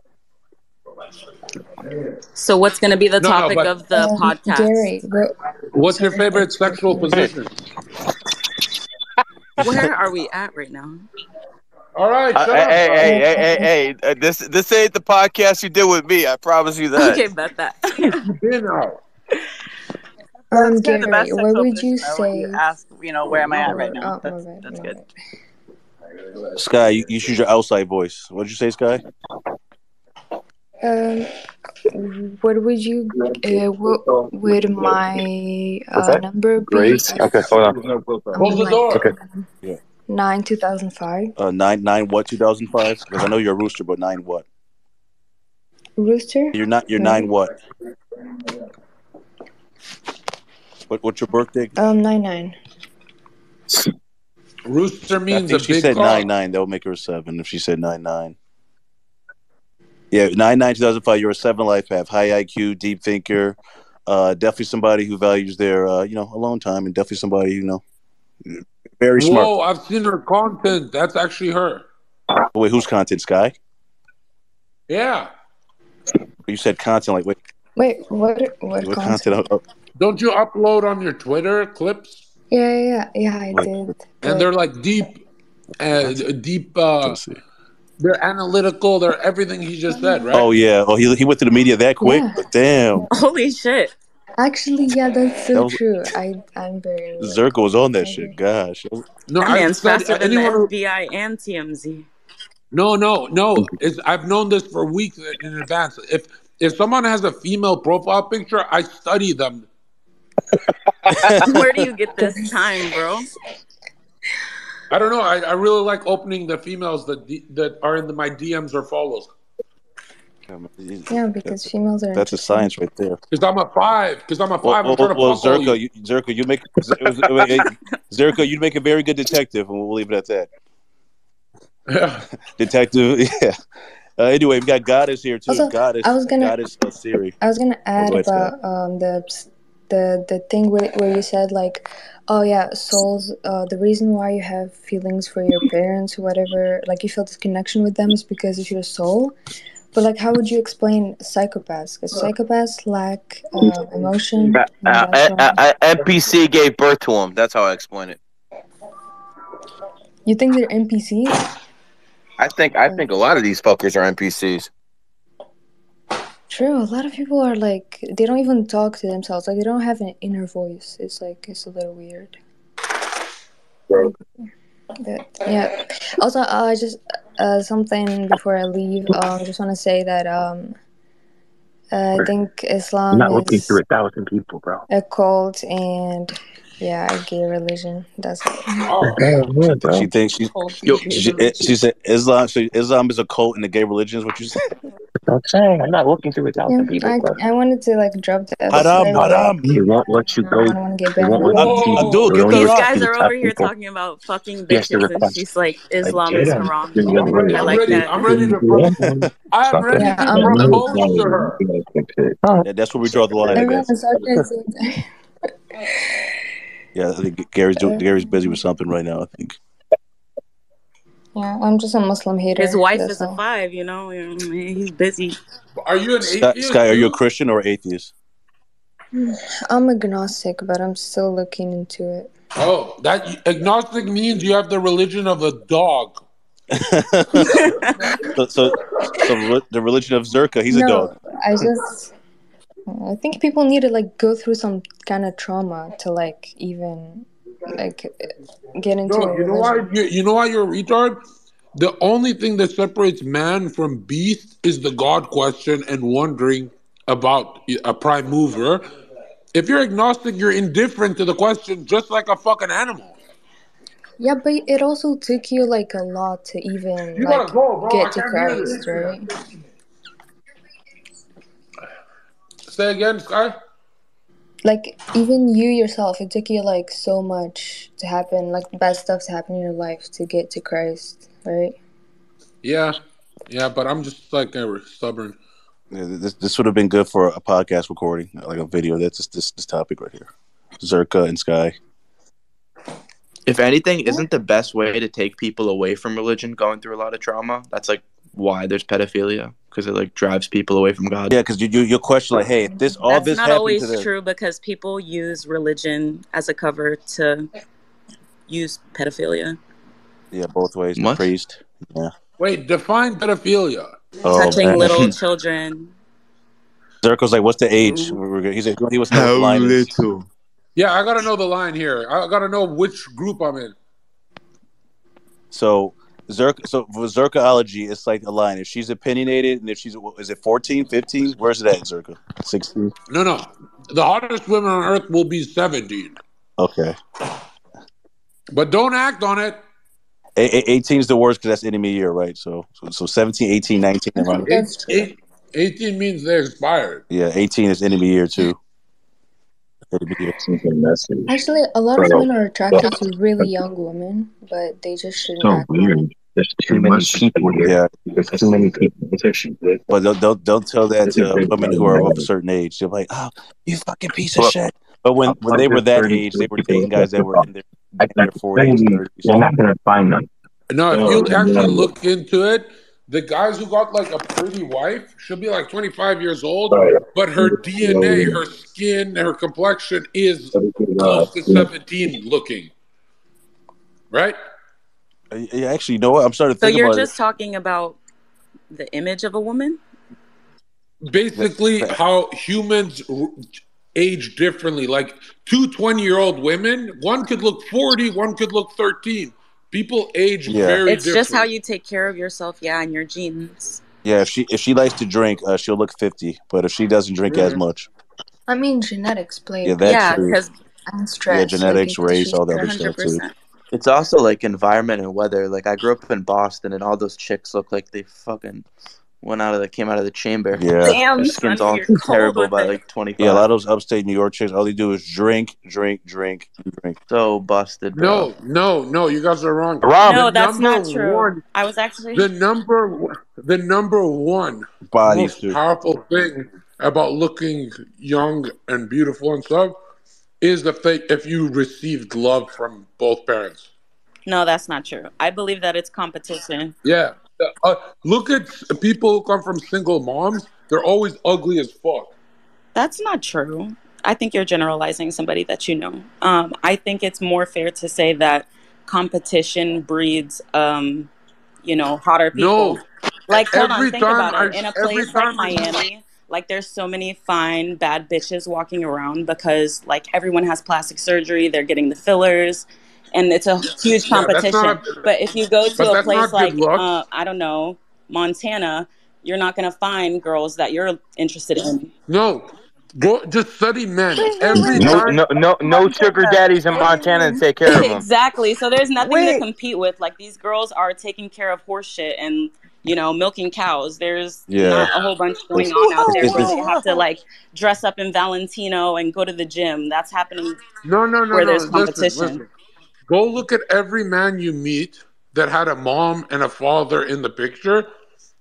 So what's going to be the topic of the podcast? Gary, what's your favorite sexual position? Where are we at right now? All right, shut up. Hey, this ain't the podcast you did with me. I promise you that. Okay, bet that. Gary, what would you say? Ask, where am I at right now? That's good. Sky, you use your outside voice. What did you say, Sky? What would you? What would my number be? Grace. Okay, hold on. Close the door. Okay. Yeah. 9/2005. 9 what 2005? Because I know you're a rooster, but 9 what? Rooster. You're not. You're 9 what? What's your birthday? 9/9. Rooster means if she said 9/9, that would make her a 7. If she said 9/9. Yeah, 9/9 2005. You're a 7 life path, high IQ, deep thinker. Definitely somebody who values their alone time, and definitely somebody very smart. Whoa, I've seen her content. That's actually her. Wait, whose content, Sky? Yeah. You said content. Like, Wait, what content? Don't you upload on your Twitter clips? Yeah, I did. And they're like deep. They're analytical. They're everything he just said, right? Oh yeah. Oh, he went to the media that quick. Yeah. Damn. Holy shit. Actually, yeah, that's so true. I'm very. Zerka was on that shit. Gosh. No, That man's faster than the FBI and TMZ. No. I've known this for weeks in advance. If someone has a female profile picture, I study them. Where do you get this time, bro? I don't know. I really like opening the females that are in my DMs or follows. Yeah, because females are. That's a science right there. Because I'm a 5. I'm trying to Zerka, you make Zerka, you make a very good detective, and we'll leave it at that. Yeah. Detective, yeah. Anyway, we got Goddess here too. Also, Goddess Siri. I was gonna add about the thing where you said like, oh yeah, souls. The reason why you have feelings for your parents, whatever, like you feel this connection with them is because of your soul. But like, how would you explain psychopaths? Because psychopaths lack emotion. NPC gave birth to him. That's how I explain it. You think they're NPCs? I think a lot of these fuckers are NPCs. True. A lot of people are like, they don't even talk to themselves. Like, they don't have an inner voice. It's like, it's a little weird. But, yeah. Also, just something before I leave. I just want to say that I think Islam I'm not looking is through 1,000 people, bro. a cult and a gay religion. That's it. She thinks she said Islam. So Islam is a cult and a gay religion. Is what you said? I'm saying I'm not looking through 1,000 people. I wanted to like drop the Haram. He won't let you go. Abdul, get the These rock. guys are over here talking about fucking bitches, and she's like, Islam is haram. I like that. I'm ready to propose to her. Yeah, that's where we draw the line, I guess. Yeah, I think Gary's busy with something right now, I think. Yeah, I'm just a Muslim hater. His wife is a 5, he's busy. Are you an atheist? Sky, are you a Christian or atheist? I'm agnostic, but I'm still looking into it. Oh, that agnostic means you have the religion of a dog. so the religion of Zerka, he's a dog. I think people need to like go through some kind of trauma to like even like get into it. You know why you're a retard? The only thing that separates man from beast is the God question and wondering about a prime mover. If you're agnostic, you're indifferent to the question, just like a fucking animal. Yeah, but it also took you like a lot to even You like gotta go, bro. I get to can't hear Christ, this. right? Say again, Sky. Like even you yourself, it took you like so much to happen, like bad stuff to happen in your life to get to Christ, right? Yeah, but I'm just like stubborn. Yeah, this would have been good for a podcast recording, like a video. That's just this topic right here. Zherka and Sky. If anything, isn't the best way to take people away from religion going through a lot of trauma? That's like why there's pedophilia, because it like drives people away from God. Yeah, because you question like, hey, if this all That's this not happened to always this. true because people use religion as a cover to use pedophilia. Yeah, both ways. The What? priest. Yeah. Wait, define pedophilia. Touching man. little children. Zherka's like, what's the age? He said he wants to know what the line is. Yeah, I gotta know the line here. I gotta know which group I'm in. So for Zherkaology, it's like a line. If she's opinionated, and if she's, is it 14, 15? Where's it at, Zherka? 16? No. The hottest women on earth will be 17. Okay. But don't act on it. 18 is the worst because that's enemy year, right? So 17, 18, 19. Around. That's true. 18 means they expired. Yeah, 18 is enemy year too. Enemy year. Actually, a lot of men are attracted to really young women, but they just shouldn't act on it. There's too many people here. Yeah, there's too many people. But don't tell that to women who are of a certain age. They're like, "Oh, you fucking piece of shit." But when they were that age, they were dating guys that were in their 40s, 30s. You're not gonna find them. No, if you actually look into it, the guys who got like a pretty wife should be like 25 years old, but her DNA, her skin, her complexion is close to 17 looking. Right? Yeah, actually, you know what? I'm starting to So think you're about just talking about the image of a woman? Basically, how humans age differently. Like two 20-year-old women, one could look 40, one could look 13. People age very It's different. just how you take care of yourself, yeah, and your genes. Yeah, if she likes to drink, she'll look 50. But if she doesn't drink as much, I mean, genetics play yeah, a that's Yeah, true. because and stress. Yeah, like, genetics, it's race, just all the other stuff too. 100%. It's also like environment and weather. Like I grew up in Boston, and all those chicks look like they fucking came out of the chamber. Yeah. Damn, Their skin's son, all you're cold terrible with by it. like 25. Yeah, a lot of those upstate New York chicks, all they do is drink. So busted, bro. No, you guys are wrong. No, that's not true. I was actually The number one Bodies most too. powerful thing about looking young and beautiful and stuff is if you received love from both parents. No, that's not true. I believe that it's competition. Yeah. Look at people who come from single moms. They're always ugly as fuck. That's not true. I think you're generalizing somebody that you know. I think it's more fair to say that competition breeds, hotter people. No. Like, hold on, Every think time about it. In a place like Miami, like there's so many fine, bad bitches walking around because like everyone has plastic surgery, they're getting the fillers, and it's a huge competition. But if you go to a place like, I don't know, Montana, you're not going to find girls that you're interested in. No. Go just study men. No sugar daddies in Montana to take care of them. Exactly. So there's nothing to compete with. Like these girls are taking care of horse shit and milking cows. There's not a whole bunch going on out there where they have to like dress up in Valentino and go to the gym. That's happening. No. Where there's competition. Listen. Go look at every man you meet that had a mom and a father in the picture.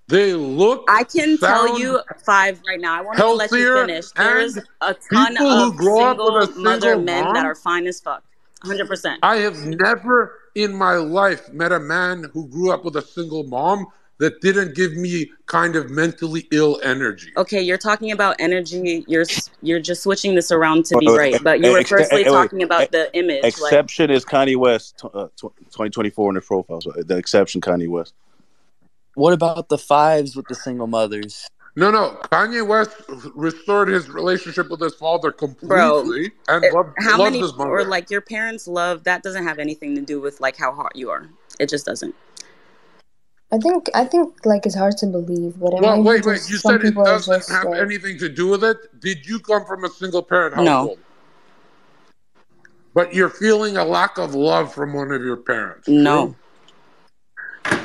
They look. I can tell you 5 right now. I want to let you finish. There's a ton of single mother men that are fine as fuck. 100%. I have never in my life met a man who grew up with a single mom that didn't give me kind of mentally ill energy. Okay, you're talking about energy. You're just switching this around to be right, but you were firstly talking about the image. Exception is Kanye West, 2024 in the profile. So the exception, Kanye West. What about the 5s with the single mothers? No. Kanye West restored his relationship with his father completely and loves his mother. Or like your parents' love, that doesn't have anything to do with like how hot you are. It just doesn't. I think like it's hard to believe, but it Well, might be wait. just You some said it people are doesn't just have like. anything to do with it. Did you come from a single parent No. household? But you're feeling a lack of love from one of your parents. No. True?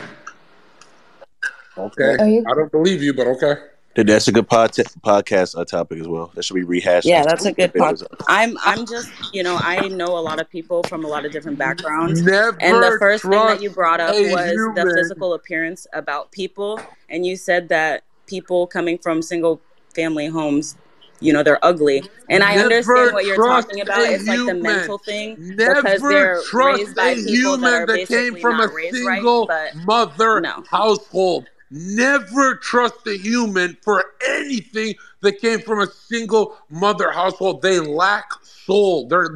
Okay. I don't believe you, but okay. That's a good podcast topic as well. That should be rehashed. Yeah, that's a good part. I'm just, I know a lot of people from a lot of different backgrounds. And the Never first thing that you trust brought up a was the human. physical appearance about people. And you said that people coming from single family homes, they're ugly. And I understand Never what you're trust talking about. a It's like the human. mental thing because Never they're trust raised by a people that human are that came basically from a not raised right. single But mother no. household. Never trust a human for anything that came from a single mother household. They lack soul. They're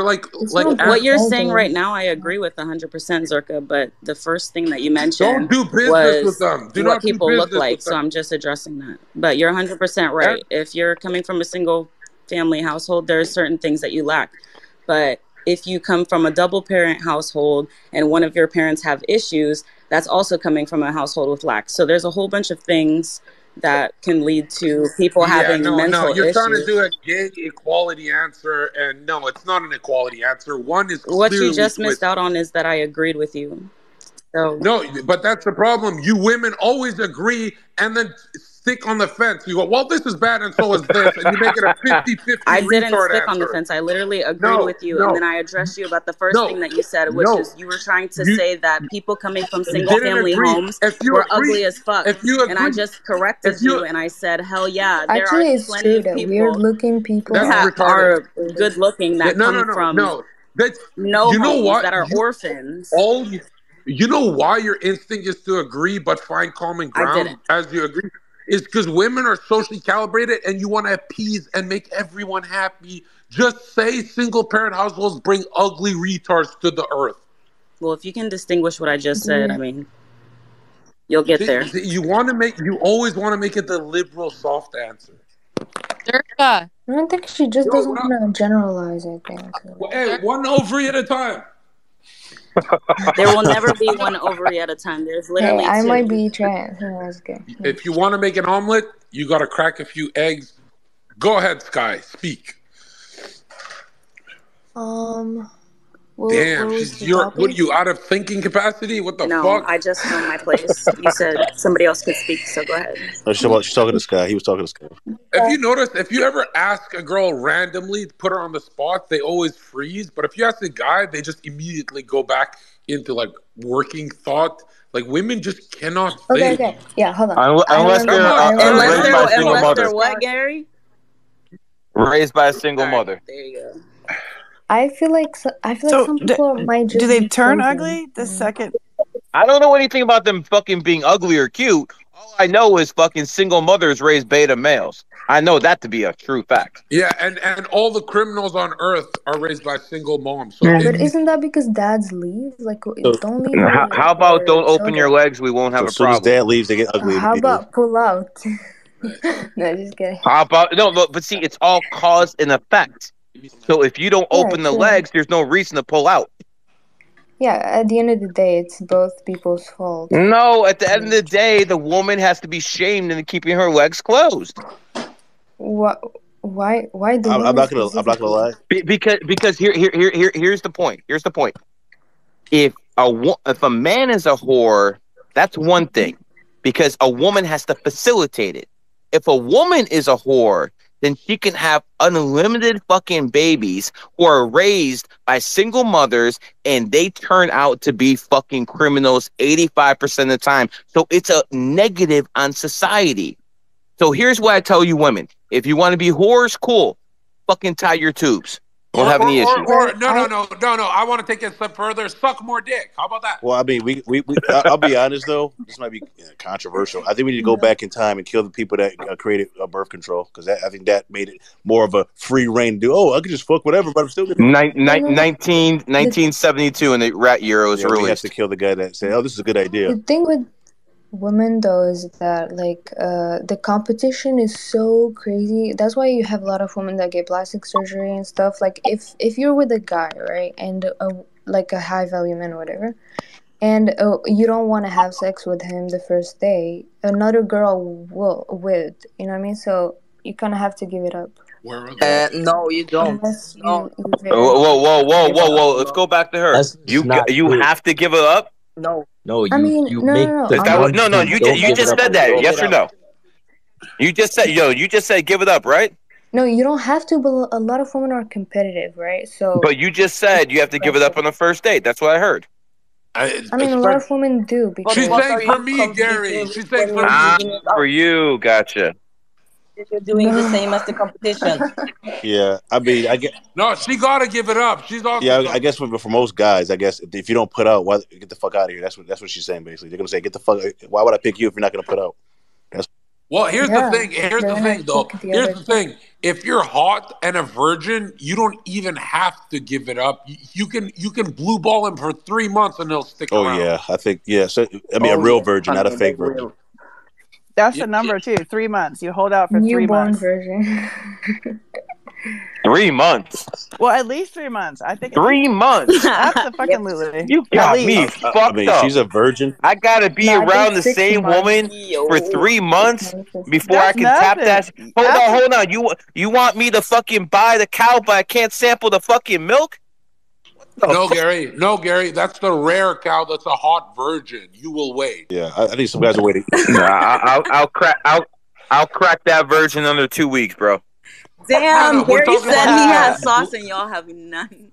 like What you're saying right now, I agree with 100%, Zherka. But the first thing that you mentioned don't do business with was them. Do what not do people look business like. with So them. I'm just addressing that. But you're 100% right. If you're coming from a single family household, there are certain things that you lack. But if you come from a double parent household and one of your parents have issues, that's also coming from a household with lack. So there's a whole bunch of things that can lead to people having No. mental You're trying to issues. do a gay equality answer, and no, it's not an equality answer. One is What you clearly just missed twisted. out on is that I agreed with you. So No, but that's the problem. You women always agree and then stick on the fence. You go, well, this is bad and so is this. And you make it a 50-50 I didn't retard stick on the answer. fence. I literally agreed with you. And then I addressed you about the first thing that you said, which is you were trying to say that people coming from You single didn't family agree. homes If you were agree, ugly as fuck. And I just corrected you and I said, hell yeah, there are Actually, it's plenty true of that people weird-looking people that's are that retarded. are good looking that come from That's, no you know homes what? that are orphans. You know why your instinct is to agree but find common I ground didn't. as you agree? Is because women are socially calibrated and you want to appease and make everyone happy. Just say single parent households bring ugly retards to the earth. Well, if you can distinguish what I just said, I mean, you'll get there. You always want to make it the liberal soft answer. Zherka. I don't think she just doesn't want to generalize. I think. Hey, one ovary at a time. There will never be one ovary at a time. There's Hey, literally I two. might be trans. That's good. If you want to make an omelet, you got to crack a few eggs. Go ahead, Sky. Speak. Damn, what are you out of thinking capacity? What the fuck? I just found my place. You said somebody else could speak, so go ahead. No, she's talking to Sky. He was talking to Sky. If you notice, if you ever ask a girl randomly, put her on the spot, they always freeze. But if you ask a guy, they just immediately go back into like working thought. Like women just cannot think. Okay. Yeah, hold on. Unless they're raised by a single mother. They're what, Gary? Raised by a single mother. There you go. I feel like some people might just. Do they be turn frozen. ugly the second? I don't know anything about them fucking being ugly or cute. All I know is fucking single mothers raise beta males. I know that to be a true fact. Yeah, and all the criminals on earth are raised by single moms. So But isn't that because dads leave? Like, don't leave. How about don't open your legs? We won't have a as soon as problem. dad leaves, they get ugly. How about pull out? No, just kidding. How about but see, it's all cause and effect. So if you don't open the true. legs, there's no reason to pull out. Yeah, at the end of the day, it's both people's fault. No, at the end of the day, the woman has to be shamed into keeping her legs closed. What? Why? The I'm not gonna lie. Because here's the point. Here's the point. If a man is a whore, that's one thing, because a woman has to facilitate it. If a woman is a whore, then she can have unlimited fucking babies who are raised by single mothers and they turn out to be fucking criminals 85% of the time. So it's a negative on society. So here's what I tell you women. If you want to be whores, cool. Fucking tie your tubes. Won't have any issues. No. I want to take it a step further. Suck more dick. How about that? Well, I mean, I'll be honest though. This might be controversial. I think we need to go back in time and kill the people that created birth control, because I think that made it more of a free reign to do. Oh, I could just fuck whatever, but I'm still gonna. 1972 in the rat year it was We have released. to kill the guy that said, "Oh, this is a good idea." The thing with women though is that the competition is so crazy. That's why you have a lot of women that get plastic surgery and stuff. Like if you're with a guy, right, and a high value man or whatever, and you don't want to have sex with him the first day, another girl would, you know what I mean? So you kind of have to give it up. No, you don't. Unless No. you very Whoa. Let's go back to her. That's not You true. have to give it up. No. No, I mean, you no, make no, no. the Is that what? ones No. who You don't give it just up said that. throw Yes it or out. no? You just said give it up, right? No, you don't have to, but a lot of women are competitive, right? So, But you just said you have to give it up on the first date. That's what I heard. I mean, a lot of women do But She's because what saying are for you me, Gary. competing She's with saying when for you're me. giving it For up? you, gotcha. You're doing the same as the competition. Yeah, I mean, I get. No, she gotta give it up. She's also Yeah, I guess for most guys, I guess if you don't put out, why get the fuck out of here? That's what she's saying basically. They're gonna say, get the fuck. Why would I pick you if you're not gonna put out? That's Well, here's the thing. Here's they're the gonna thing, though. pick the Here's other the thing. thing. If you're hot and a virgin, you don't even have to give it up. You can blue ball him for 3 months and he'll stick Oh around. yeah, I think yeah. So a Oh real yeah, virgin, not a honey, they fake virgin. will. That's the number too. 3 months. You hold out for 3 Newborn months. version. 3 months. Well, at least 3 months. I think 3 months. Absolutely, Lulu. You At got least. me I fucked mean, up. she's a virgin. I gotta be No, I think around the 6 same months. woman for 3 months before I That's can tap that. nothing. Hold on. You want me to fucking buy the cow, but I can't sample the fucking milk? No, Gary. That's the rare cow. That's a hot virgin. You will wait. Yeah, I think some guys are waiting. Nah, I'll crack that virgin under 2 weeks, bro. Damn, No, we're Gary talking said about he has sauce and y'all have none.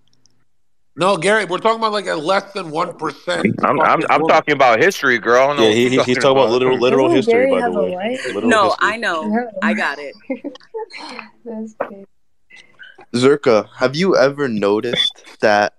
No, Gary, we're talking about like a less than 1%. I'm talking about history, girl. I don't know Yeah, what you're he's talking about literal Doesn't history, Gary by the have a way. wife? Literal No, history. I know. I got it. That's good. Zherka, have you ever noticed that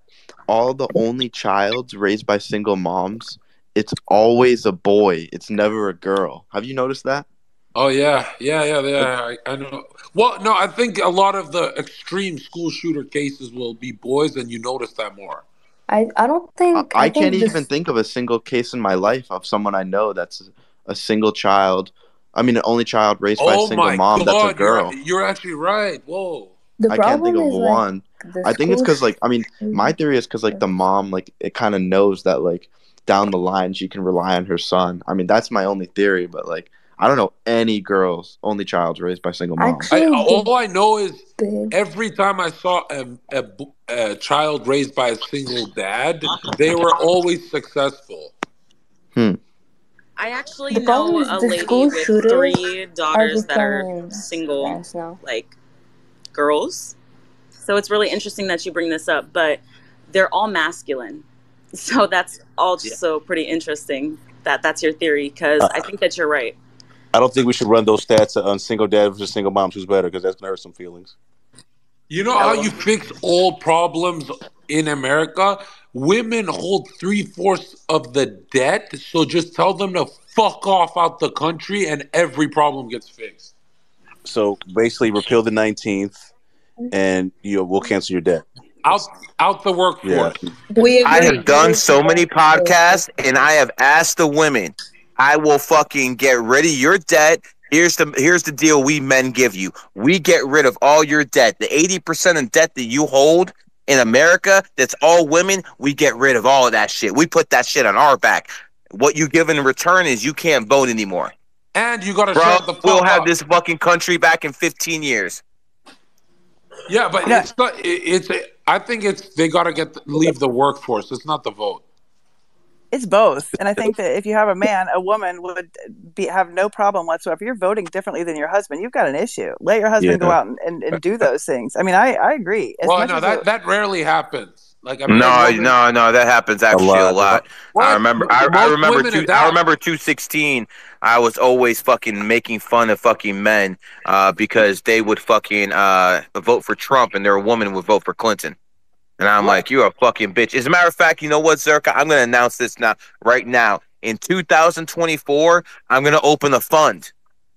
all the only childs raised by single moms, it's always a boy. It's never a girl. Have you noticed that? Oh yeah. I know. Well, no, I think a lot of the extreme school shooter cases will be boys, and you notice that more. I don't think I I think can't even this. think of a single case in my life of someone I know that's a single child. I mean, an only child raised by a Oh single my mom that's a God, girl. you're actually right. Whoa. The I can't think problem of is like one. the I think it's school. because, like, I mean, my theory is because, like, the mom, like, it kind of knows that, like, down the line she can rely on her son. I mean, that's my only theory, but, like, I don't know any girls, only child's raised by single moms. Actually, All I know is every time I saw a child raised by a single dad, they were always successful. I actually The problem know is a the lady school with shooters 3 are daughters that are becoming single, parents now. like girls. So it's really interesting that you bring this up, but they're all masculine. So that's also pretty interesting that that's your theory, because I think that you're right. I don't think we should run those stats on single dad versus single moms. Who's better? Because that's gonna hurt some feelings. You know how you fix all problems in America? Women hold 3/4 of the debt, so just tell them to fuck off out the country and every problem gets fixed. So basically, repeal the 19th, and we'll cancel your debt. Out the workforce. Yeah. I have done so many podcasts, and I have asked the women, I will fucking get rid of your debt. Here's the deal we men give you. We get rid of all your debt. The 80% of debt that you hold in America, that's all women, we get rid of all of that shit. We put that shit on our back. What you give in return is you can't vote anymore. And you gotta Bro, shut the fuck we'll up. have this fucking country back in 15 years. Yeah, but it's not. I think it's they gotta leave the workforce. It's not the vote. It's both, and I think that if you have a man, a woman would have no problem whatsoever. If you're voting differently than your husband, you've got an issue. Let your husband go out and do those things. I mean, I agree. Well, no, that rarely happens. Like I've No, that happens actually a lot. What? I remember. I Most remember. women I remember 216. I was always fucking making fun of fucking men, because they would fucking vote for Trump, and their woman would vote for Clinton. And I'm like, you're a fucking bitch. As a matter of fact, you know what, Zherka? I'm gonna announce this right now. In 2024, I'm gonna open a fund.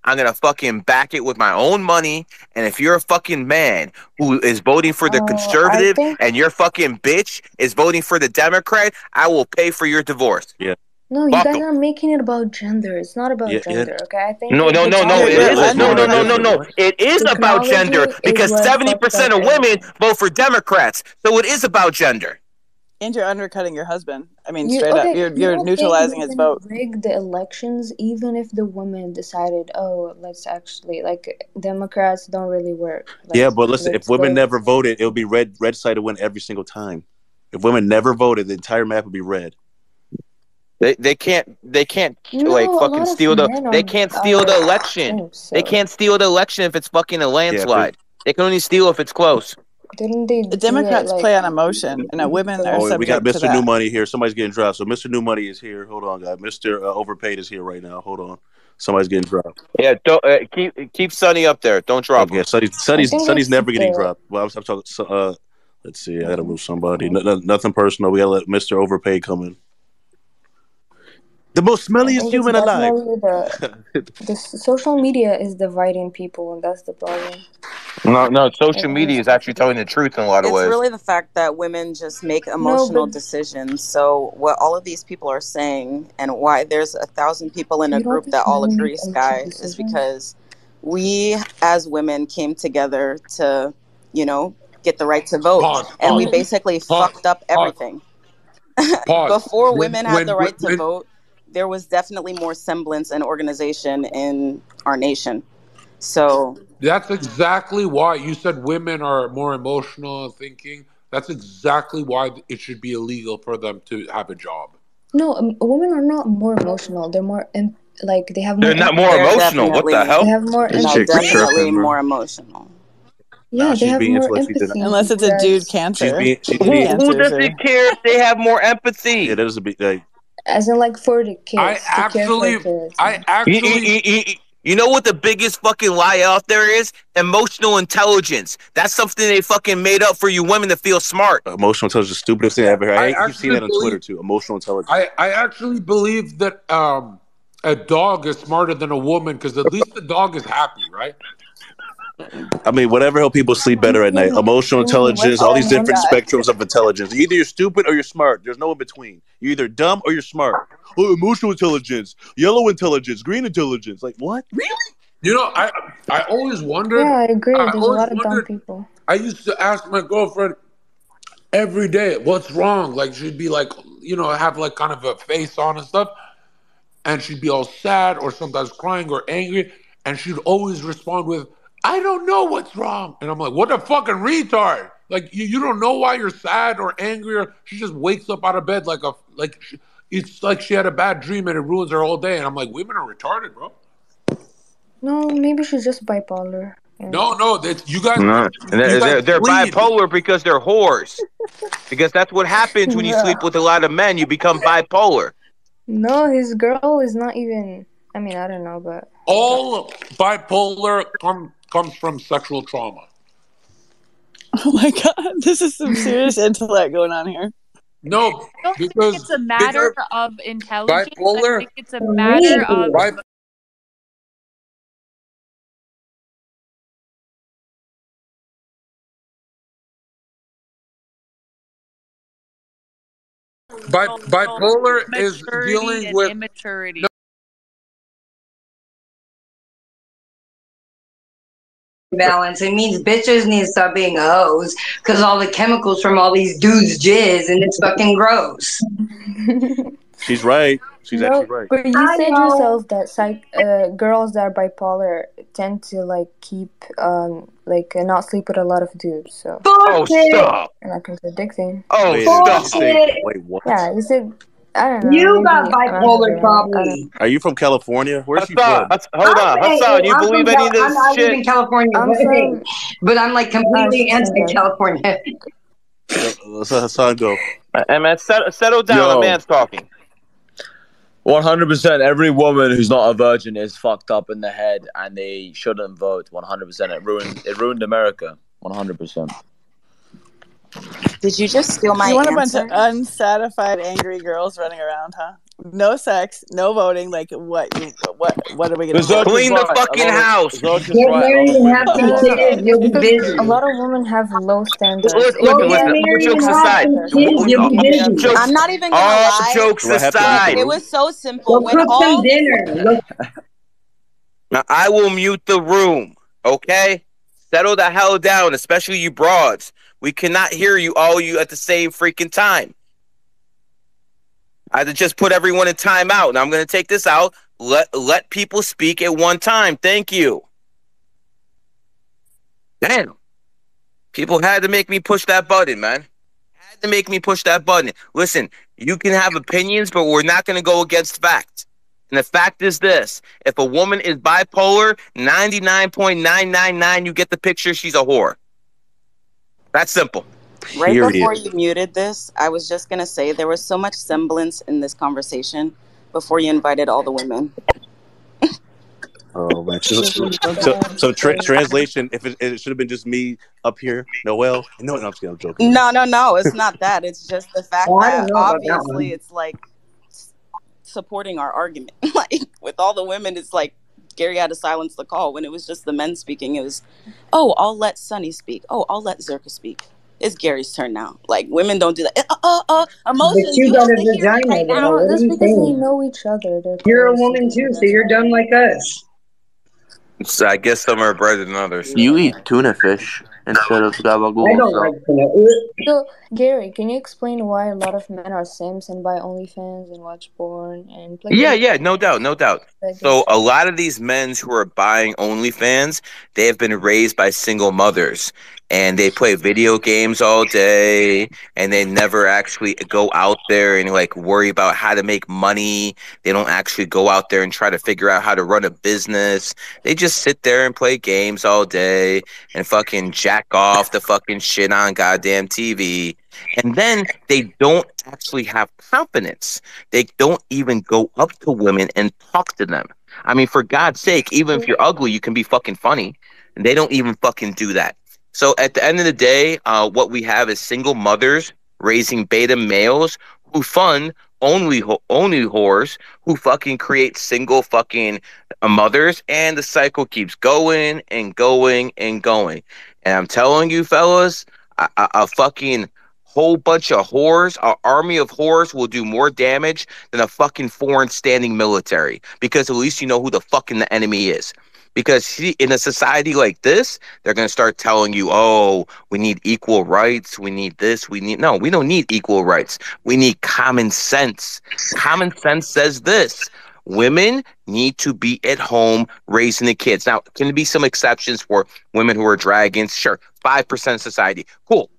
I'm gonna fucking back it with my own money. And if you're a fucking man who is voting for the conservative and your fucking bitch is voting for the Democrat, I will pay for your divorce. Yeah. No, you guys are making it about gender. It's not about gender, okay? I think No. It is about gender because 70% of women vote for Democrats. So it is about gender. And you're undercutting your husband. I mean, You straight up. okay? You're You don't think neutralizing they're his gonna vote. rig the elections even if the women decided, oh, let's actually like Democrats don't really work. Yeah, but listen, if Let's women go. never voted, it would be red side to win every single time. If women never voted, the entire map would be red. They can't No, like a fucking lot of steal the men they can't steal the election. They can't steal the election if it's fucking a Yeah, if landslide. They can only steal if it's close. Didn't they The do it Democrats like play on emotion, and women are Oh, we got subject to Mr. New that. Money here. Somebody's getting dropped. So Mr. New Money is here. Hold on, guys. Mr. Overpaid is here right now. Hold on. Somebody's getting dropped. Yeah, don't keep Sonny up there. Don't drop Okay, him. Sonny's never getting dropped. Well, I'm talking. Let's see. I gotta move somebody. Nothing personal. We gotta let Mr. Overpaid come in. The most I smelliest think it's human alive. definitely the social media is dividing people, and that's the problem. No, social It media has is actually telling the truth in a lot of It's ways. really the fact that women just make No, emotional but decisions. So what all of these people are saying and why there's 1,000 people in a you don't group think that all men make agree, emotional Sky, is decisions? because we as women came together to, get the right to vote. And we basically fucked up everything. Before women had the right to vote, there was definitely more semblance and organization in our nation. So That's exactly why you said women are more emotional thinking. That's exactly why it should be illegal for them to have a job. No, women are not more emotional. They're more like they have more They're not more empathy. they're emotional. What the They hell? have more This chick empathy. definitely tripping, bro. more emotional. Yeah, Nah, they she's have being more intellectually empathy. Unless it's a dude Whereas, cancer. She's Dude being. Who cancers does are. it care if they have more Yeah, empathy? that is a big. Like, as in like for the I kids, to care for actually, kids. I You, actually, you, you, you know what the biggest fucking lie out there is? Emotional intelligence. That's something they fucking made up for you women to feel smart. emotional intelligence is the stupidest thing I ever heard. I I keep seeing actually that on believe, Twitter too. Emotional intelligence. I actually believe that a dog is smarter than a woman because at least the dog is happy, right? I mean, whatever help people sleep better at night. Emotional intelligence, all these different spectrums of intelligence. Either you're stupid or you're smart. There's no in between. You're either dumb or you're smart. Oh, emotional intelligence, yellow intelligence, green intelligence. Like what? Really? I always wondered. Yeah, I agree. I There's a always lot of dumb wondered. people. I used to ask my girlfriend every day, "What's wrong?" Like she'd be like, have like kind of a face on and stuff, and she'd be all sad or sometimes crying or angry, and she'd always respond with, "I don't know what's wrong," and I'm like, "What a fucking retard!" Like you don't know why you're sad or angry, or she just wakes up out of bed it's like she had a bad dream and it ruins her whole day, and I'm like, women are retarded, bro. No, maybe she's just bipolar. No, that's you guys. No. And You guys they're bleed. bipolar because they're whores. Because that's what happens when you Bro. sleep with a lot of men. You become bipolar. No, his girl is not even. I mean, I don't know, but All bipolar comes from sexual trauma. Oh my god, this is some serious intellect going on here. No, I don't think because it's a matter of intelligence. I bipolar. think it's a matter of Bipolar is maturity dealing and with immaturity. Balance. It means bitches need to stop being hoes because all the chemicals from all these dudes jizz and it's fucking gross. She's right. She's actually no. right. But you I said know. yourself that girls that are bipolar tend to like keep not sleep with a lot of dudes. So Oh, Bullshit. stop. you're not contradicting. Oh, Wait, stop. Bullshit. what? Yeah, you said. I don't know. You got Maybe I'm bipolar wrong. I don't probably. Are you from California? Where's she Hassan, from? hold on. Hassan, you I'm believe from any of this I live shit? in California, I'm from. but I'm like completely She's from there. anti-California. Let's let Hassan go. And man, settle down. A Yo, man's talking. 100%. Every woman who's not a virgin is fucked up in the head, and they shouldn't vote. 100%. It ruined America. 100%. Did you just steal my You want a bunch of answer? unsatisfied, angry girls running around, huh? No sex, no voting. Like what? What are we gonna do? Clean the fucking house. Zherka's Get right. A lot married of and women have don't some want sex. kids. You'll be Because a busy. lot of women have low standards. Listen, Go listen, get listen. All married jokes and have aside. some kids. You'll be All busy. jokes, I'm not even gonna all lie. jokes Do I have to leave the aside. It room? was so simple. Go When cook some all dinner. Now, I will mute the room, okay? Settle the hell down, especially you broads. We cannot hear you all you at the same freaking time. I had to just put everyone in timeout, and I'm going to take this out. Let people speak at one time. Thank you. Damn. People had to make me push that button, man. Had to make me push that button. Listen, you can have opinions, but we're not going to go against fact. And the fact is this: if a woman is bipolar, 99.999, you get the picture, she's a whore. That's simple. Right before you muted this, I was just gonna say there was so much semblance in this conversation before you invited all the women. Oh man! So translation. If it should have been just me up here, Noel. No, I'm just kidding. I'm joking. No, it's not that. It's just the fact Oh, I that don't know about that obviously one. it's like supporting our argument. Like with all the women, it's like Gary had to silence the call. When it was just the men speaking, it was, oh, I'll let Sonny speak. Oh, I'll let Zherka speak. It's Gary's turn now. Like women don't do that. But Emotions. you You got have a to hear it vagina, right though. now. What are That's you because they saying? know each other. They're You're a close woman together. too, so That's you're why. done like us. So I guess some are better than others. You eat tuna fish instead of I gabagool, don't so. like tuna. So, Gary, can you explain why a lot of men are simps and buy OnlyFans and watch porn and play video Yeah, games? no doubt, no doubt. That good So a stuff. lot of these men who are buying OnlyFans, they have been raised by single mothers, and they play video games all day, and they never actually go out there and like worry about how to make money. They don't actually go out there and try to figure out how to run a business. They just sit there and play games all day and fucking jack off the fucking shit on goddamn TV. And then they don't actually have confidence. They don't even go up to women and talk to them. I mean, for God's sake, even if you're ugly, you can be fucking funny. And they don't even fucking do that. So at the end of the day, what we have is single mothers raising beta males who fund only whores who fucking create single fucking mothers, and the cycle keeps going and going and going. And I'm telling you, fellas, a fucking whole bunch of whores, an army of whores will do more damage than a fucking foreign standing military, because at least you know who the fucking the enemy is. Because in a society like this, they're going to start telling you, oh, we need equal rights. We need this. No, we don't need equal rights. We need common sense. Common sense says this: women need to be at home raising the kids. Now, can there be some exceptions for women who are dragons? Sure. 5% of society. Cool.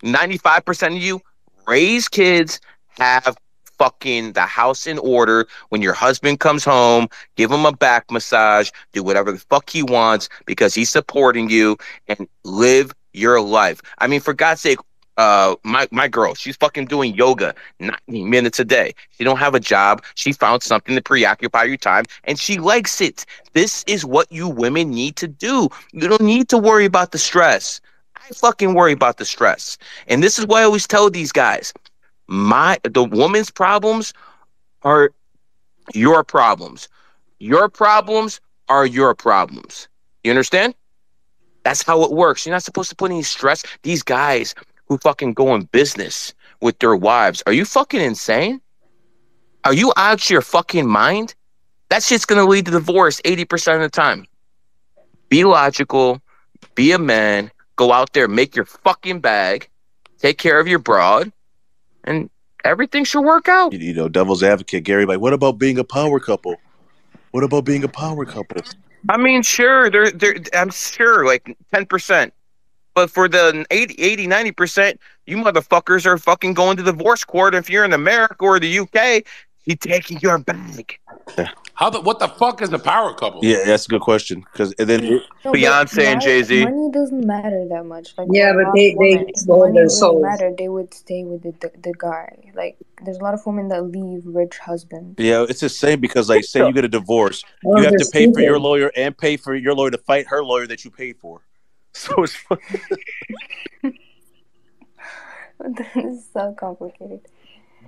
95% of you raise kids, have fucking the house in order. When your husband comes home, give him a back massage, do whatever the fuck he wants because he's supporting you, and live your life. I mean, for God's sake, my girl, she's fucking doing yoga 90 minutes a day. She don't have a job. She found something to preoccupy your time, and she likes it. This is what you women need to do. You don't need to worry about the stress. I fucking worry about the stress. And this is why I always tell these guys, the woman's problems are your problems. Your problems are your problems. You understand? That's how it works. You're not supposed to put any stress. These guys who fucking go in business with their wives, are you fucking insane? Are you out your fucking mind? That shit's gonna lead to divorce 80% of the time. Be logical, be a man, go out there, make your fucking bag, take care of your broad, and everything should work out. You know, devil's advocate, Gary. Like, what about being a power couple? What about being a power couple? I mean, sure, I'm sure, like 10%. But for the 80, 90%, you motherfuckers are fucking going to divorce court. If you're in America or the UK, he's taking your bag. What the fuck is a power couple? Yeah, that's a good question. Because then No, but Beyonce and why Jay-Z. money doesn't matter that much. Like Yeah, for a but lot of they women, if sold money their really souls. mattered, they would stay with the guy. Like there's a lot of women that leave rich husbands. yeah, it's the same because, like, say you get a divorce, Oh, you have they're to pay for your stupid. lawyer and pay for your lawyer to fight her lawyer that you paid for. So it's This is so complicated.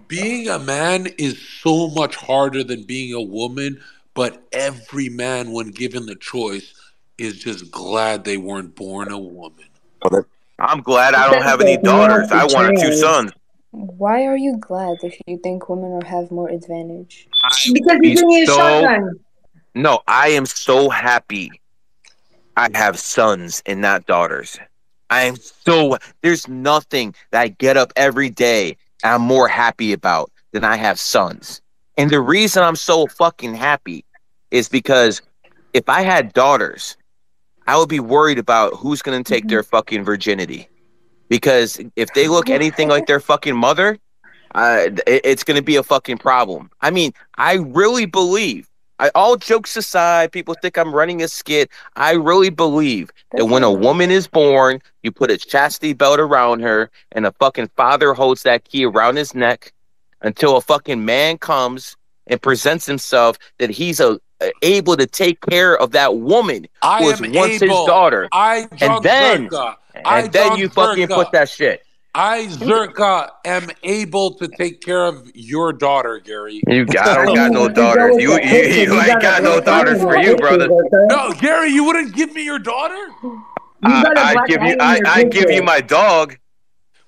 Being a man is so much harder than being a woman, but every man, when given the choice, is just glad they weren't born a woman. I'm glad I don't That's have any like daughters. not I the wanted two chance. sons. Why are you glad if you think women have more advantage? I Because would you be can use so shotgun. no. I am so happy I have sons and not daughters. I am so. There's nothing that I get up every day I'm more happy about than I have sons. And the reason I'm so fucking happy is because if I had daughters, I would be worried about who's going to take their fucking virginity. Because if they look anything like their fucking mother, it's going to be a fucking problem. I mean, I really believe, all jokes aside, people think I'm running a skit. I really believe that when a woman is born, you put a chastity belt around her and a fucking father holds that key around his neck until a fucking man comes and presents himself that he's able to take care of that woman I who was am once his able. daughter. John Zherka. Then you fucking put that shit. Zherka, am able to take care of your daughter, Gary. I don't got no daughters. You ain't got no daughters for you, brother. No, Gary, you wouldn't give me your daughter? I'd give you my dog.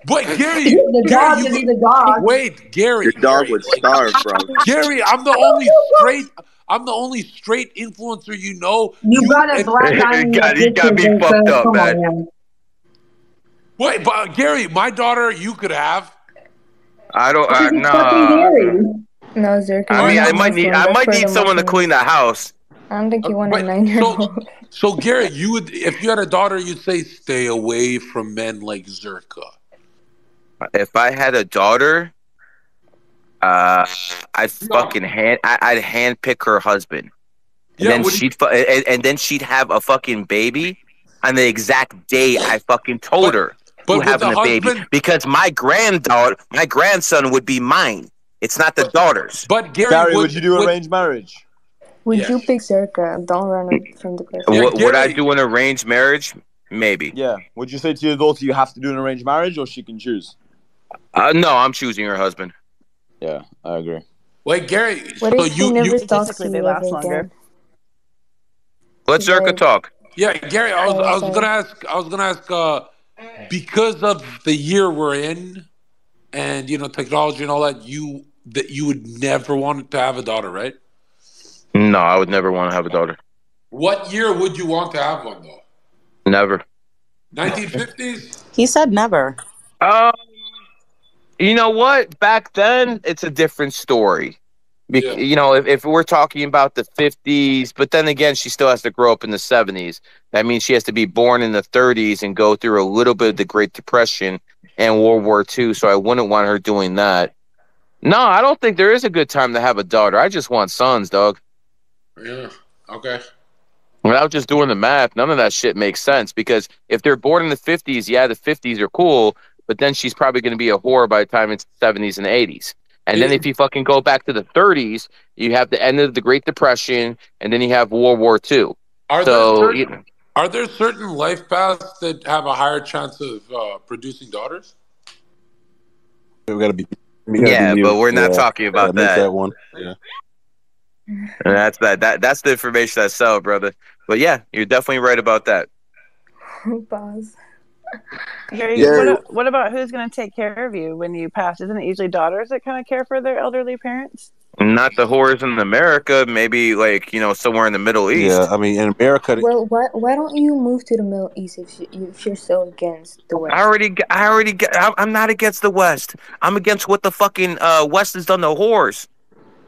Wait, Gary. The dog can be the dog. Wait, Gary. Your dog would starve, bro. Gary, I'm the only straight influencer you know. You got a black eye in your You got me picture, fucked up, come man. on, man. Wait, but Gary, my daughter, you could have. I don't. No, Zherka. I mean, I might need someone to clean the house. I don't think you want a 9-year-old. So Gary, you would, if you had a daughter, you'd say, "Stay away from men like Zherka." If I had a daughter, I'd handpick her husband, and then she'd have a fucking baby on the exact day I fucking told her who having a baby, because my grandson would be mine. It's not the daughter's. But Gary, would you do arranged marriage? Would you pick Zherka? Don't run it from the person. Would I do an arranged marriage? Maybe. Yeah. Would you say to your daughter you have to do an arranged marriage, or she can choose? No, I'm choosing her husband. Yeah, I agree. Wait, Gary. What if he never talks to you ever again? Let Zherka talk. Yeah, Gary. I was gonna ask. Because of the year we're in, and technology and all that, you would never want to have a daughter, right? No, I would never want to have a daughter. What year would you want to have one though? Never. 1950s. He said never. You know what? Back then, it's a different story. If we're talking about the 50s, but then again, she still has to grow up in the 70s. That means she has to be born in the 30s and go through a little bit of the Great Depression and World War II. So I wouldn't want her doing that. No, I don't think there is a good time to have a daughter. I just want sons, dog. Yeah. Okay. Without just doing the math, none of that shit makes sense, because if they're born in the 50s, yeah, the 50s are cool, but then she's probably going to be a whore by the time it's the 70s and 80s. And then if you fucking go back to the 30s, you have the end of the Great Depression, and then you have World War II. Are there certain life paths that have a higher chance of producing daughters? We gotta be. But we're not talking about make that. that one. Yeah. And that's the information I sell, brother. But yeah, you're definitely right about that. Pause. Gary, what about who's going to take care of you when you pass? Isn't it usually daughters that kind of care for their elderly parents? Not the whores in America. Maybe somewhere in the Middle East. Yeah, I mean in America. Well, why don't you move to the Middle East if you're so against the West? I'm not against the West. I'm against what the fucking West has done to whores.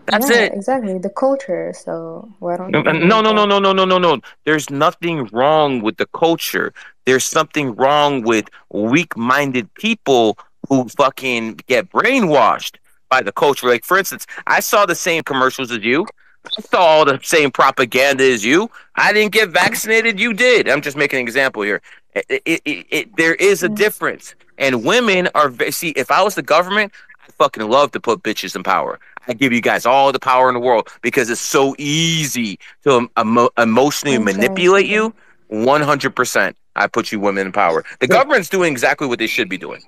That's it. Exactly, the culture. So why don't you? No. There's nothing wrong with the culture. There's something wrong with weak-minded people who fucking get brainwashed by the culture. Like, for instance, I saw the same commercials as you. I saw all the same propaganda as you. I didn't get vaccinated. You did. I'm just making an example here. There is a difference. And women are... See, if I was the government, I'd fucking love to put bitches in power. I give you guys all the power in the world because it's so easy to emotionally manipulate you. 100%. I put you women in power. The government's doing exactly what they should be doing.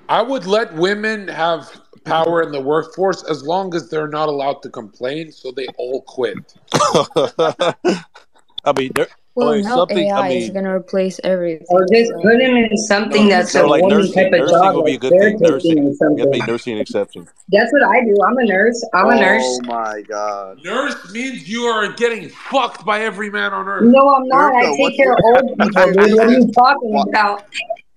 I would let women have power in the workforce as long as they're not allowed to complain, so they all quit. I mean, now AI is going to replace everything. Or just put him in something that's a like woman nursing. type of Nursing job. will be a good thing. Nursing. We have to make nursing an exception. That's what I do. I'm a nurse. I'm a nurse. Oh my god. Nurse means you are getting fucked by every man on earth. No, I'm not. I take care of old people, dude. What are you talking about?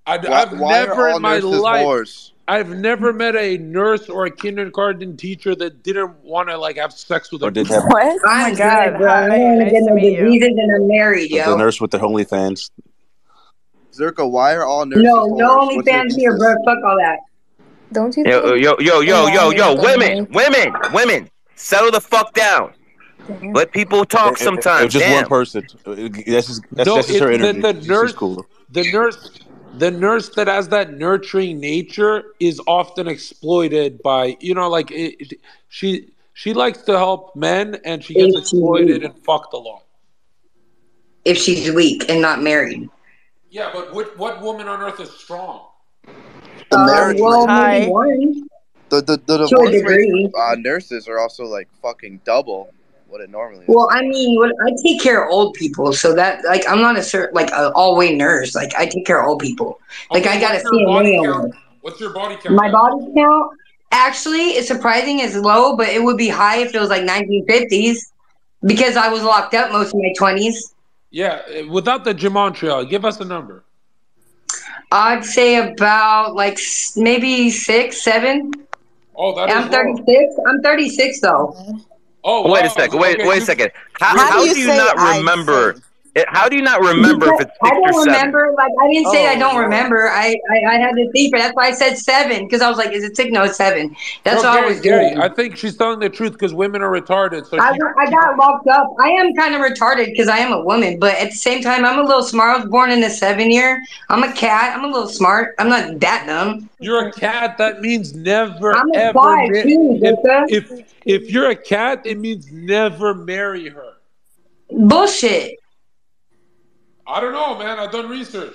I've never in my life. I've never met a nurse or a kindergarten teacher that didn't want to like have sex with Or a didn't have What? Oh my I'm God. good, bro. I Hi. don't want to Nice get to no meet you. diseases and I'm married, the yo. nurse with the OnlyFans. Zherka, why are all nurses No, no whores? What's your OnlyFans here, bro. thesis? Fuck all that. Don't you Yo, think yo, yo, yo, yo, AI is yo, gonna women, settle the fuck down. make? Let people talk It was sometimes. just one Damn. person. That's No, just her it's energy. the She's nurse, cool. the nurse that has that nurturing nature is often exploited by like she likes to help men and she gets If she's exploited weak. and fucked a lot. If she's weak and not married. Yeah, but what woman on earth is strong? The marriage Well, rate. maybe Hi. one The to a divorce rates degree. for nurses are also like fucking double what it normally Well, is. I mean, I take care of old people, so that like I'm not a all-way nurse. Like I take care of old people. Like Okay, I got a what's your body CNA count? on What's your body count my then? body count. Actually, it's surprising it's low, but it would be high if it was like 1950s because I was locked up most of my 20s. Yeah, without the gematria, give us a number. I'd say about like maybe 6, 7. Oh, that And is I'm low. 36. I'm 36 though. Oh Wait a wow. second. Okay, Wait a second. How How do how you do you say not I'd say? remember? How do you not remember if Because it's I 6 or don't 7? remember. Like I didn't say I Oh don't Lord. remember. I had to think, but that's why I said 7 because I was like, is it 6? No, it's 7. That's No, what I was Gary, I doing. think she's telling the truth because women are retarded. So I got locked up. I am kind of retarded because I am a woman, but at the same time, I'm a little smart. I was born in the 7 year. I'm a cat. I'm a little smart. I'm not that dumb. you're a cat. That means never I'm a ever. 5 too, Zherka. If you're a cat, it means never marry her. Bullshit. I don't know, man. I've done research.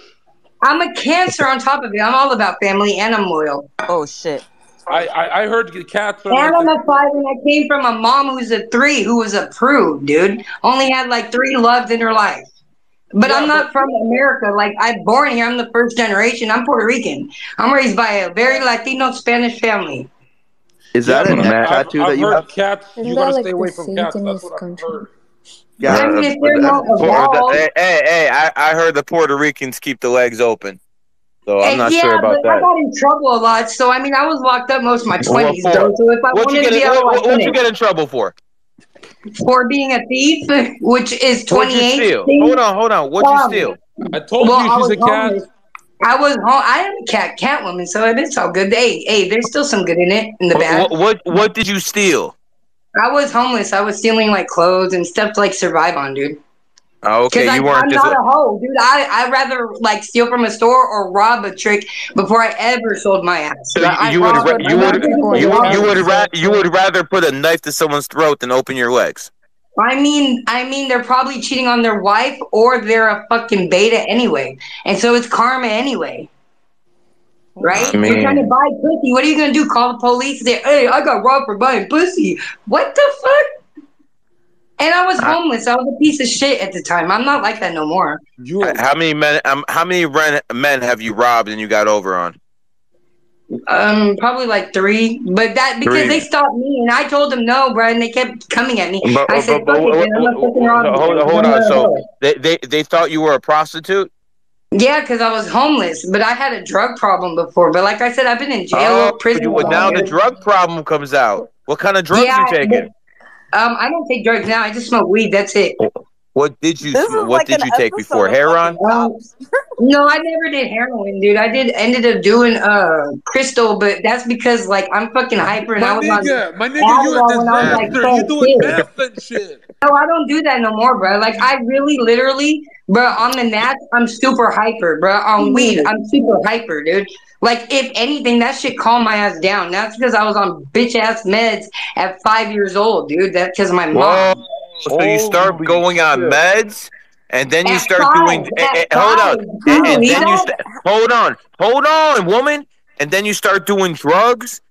I'm a Cancer on top of it. I'm all about family and I'm loyal. Oh shit. I heard cats are And like I'm the. a 5 and I came from a mom who's a 3 who was approved, dude. Only had like 3 loves in her life. But Yeah, I'm but not from America. Like I'm born here. I'm the first generation. I'm Puerto Rican. I'm raised by a very Latino Spanish family. Is yeah, that a but neck Man, tattoo I've that you heard have? cats. Isn't You that gotta stay like the away from cats. That's Satanist what I've heard. country? I mean, if they're not evolved, I heard the Puerto Ricans keep the legs open, so I'm not yeah, sure but about I that. got in trouble a lot. So I mean, I was locked up most of my What 20s, for? though. So if I What you wanted to get? be a hoe, I What you couldn't. get in trouble for? For being a thief, which is What'd you 28. steal? Hold on. What'd you steal? I told Well, you I she's was a cat. homeless. I was home. I am a catwoman, so it's all good. Hey, there's still some good in it, in the bad. What did you steal? I was homeless. I was stealing like clothes and stuff to like survive on, dude. Oh, Because okay, you weren't I'm just. not a hoe, dude. I rather like steal from a store or rob a trick before I ever sold my ass. So I you would robbed. That's what you I'm not would many looking people for in you the would robbery. county you say would too. rather put a knife to someone's throat than open your legs. I mean, they're probably cheating on their wife or they're a fucking beta anyway, and so it's karma anyway. Right? I You're trying to mean, buy pussy. What are you gonna do? Call the police and say, "Hey, I got robbed for buying pussy." What the fuck? And I was I, homeless. I was a piece of shit at the time. I'm not like that no more. how many men have you robbed and you got over on? Probably like 3, but that because they 3. stopped me and I told them no, bro, and they kept coming at me. But, I said, "Fuck it, then I'm gonna fucking rob you then, 'cause hold I'm on. not a So hoe." they thought you were a prostitute? Yeah, because I was homeless, but I had a drug problem before. But like I said, I've been in Oh, jail, prison a lot, now the dude. drug problem comes out. What kind of drugs Yeah, you but taking? I don't take drugs now. I just smoke weed. That's it. This is What like did an you take episode before? of Heroin? fucking cops. No, I never did heroin, dude. Ended up doing crystal, but that's because like I'm fucking hyper and I was on My nigga, you a Adderall when I was like disaster. You 12 doing kids. meth and shit. No, I don't do that no more, bro. Like I really, literally, bro, on the nats, I'm super hyper, bro. On weed, I'm super hyper, dude. Like if anything, that shit calmed my ass down. That's because I was on bitch ass meds at 5 years old, dude. That's because of my Whoa! mom. So you start Holy going on shit. meds, and then you At start doing. 5, at Hold on, 5, do you and believe then you that? hold on, woman, and then you start doing drugs,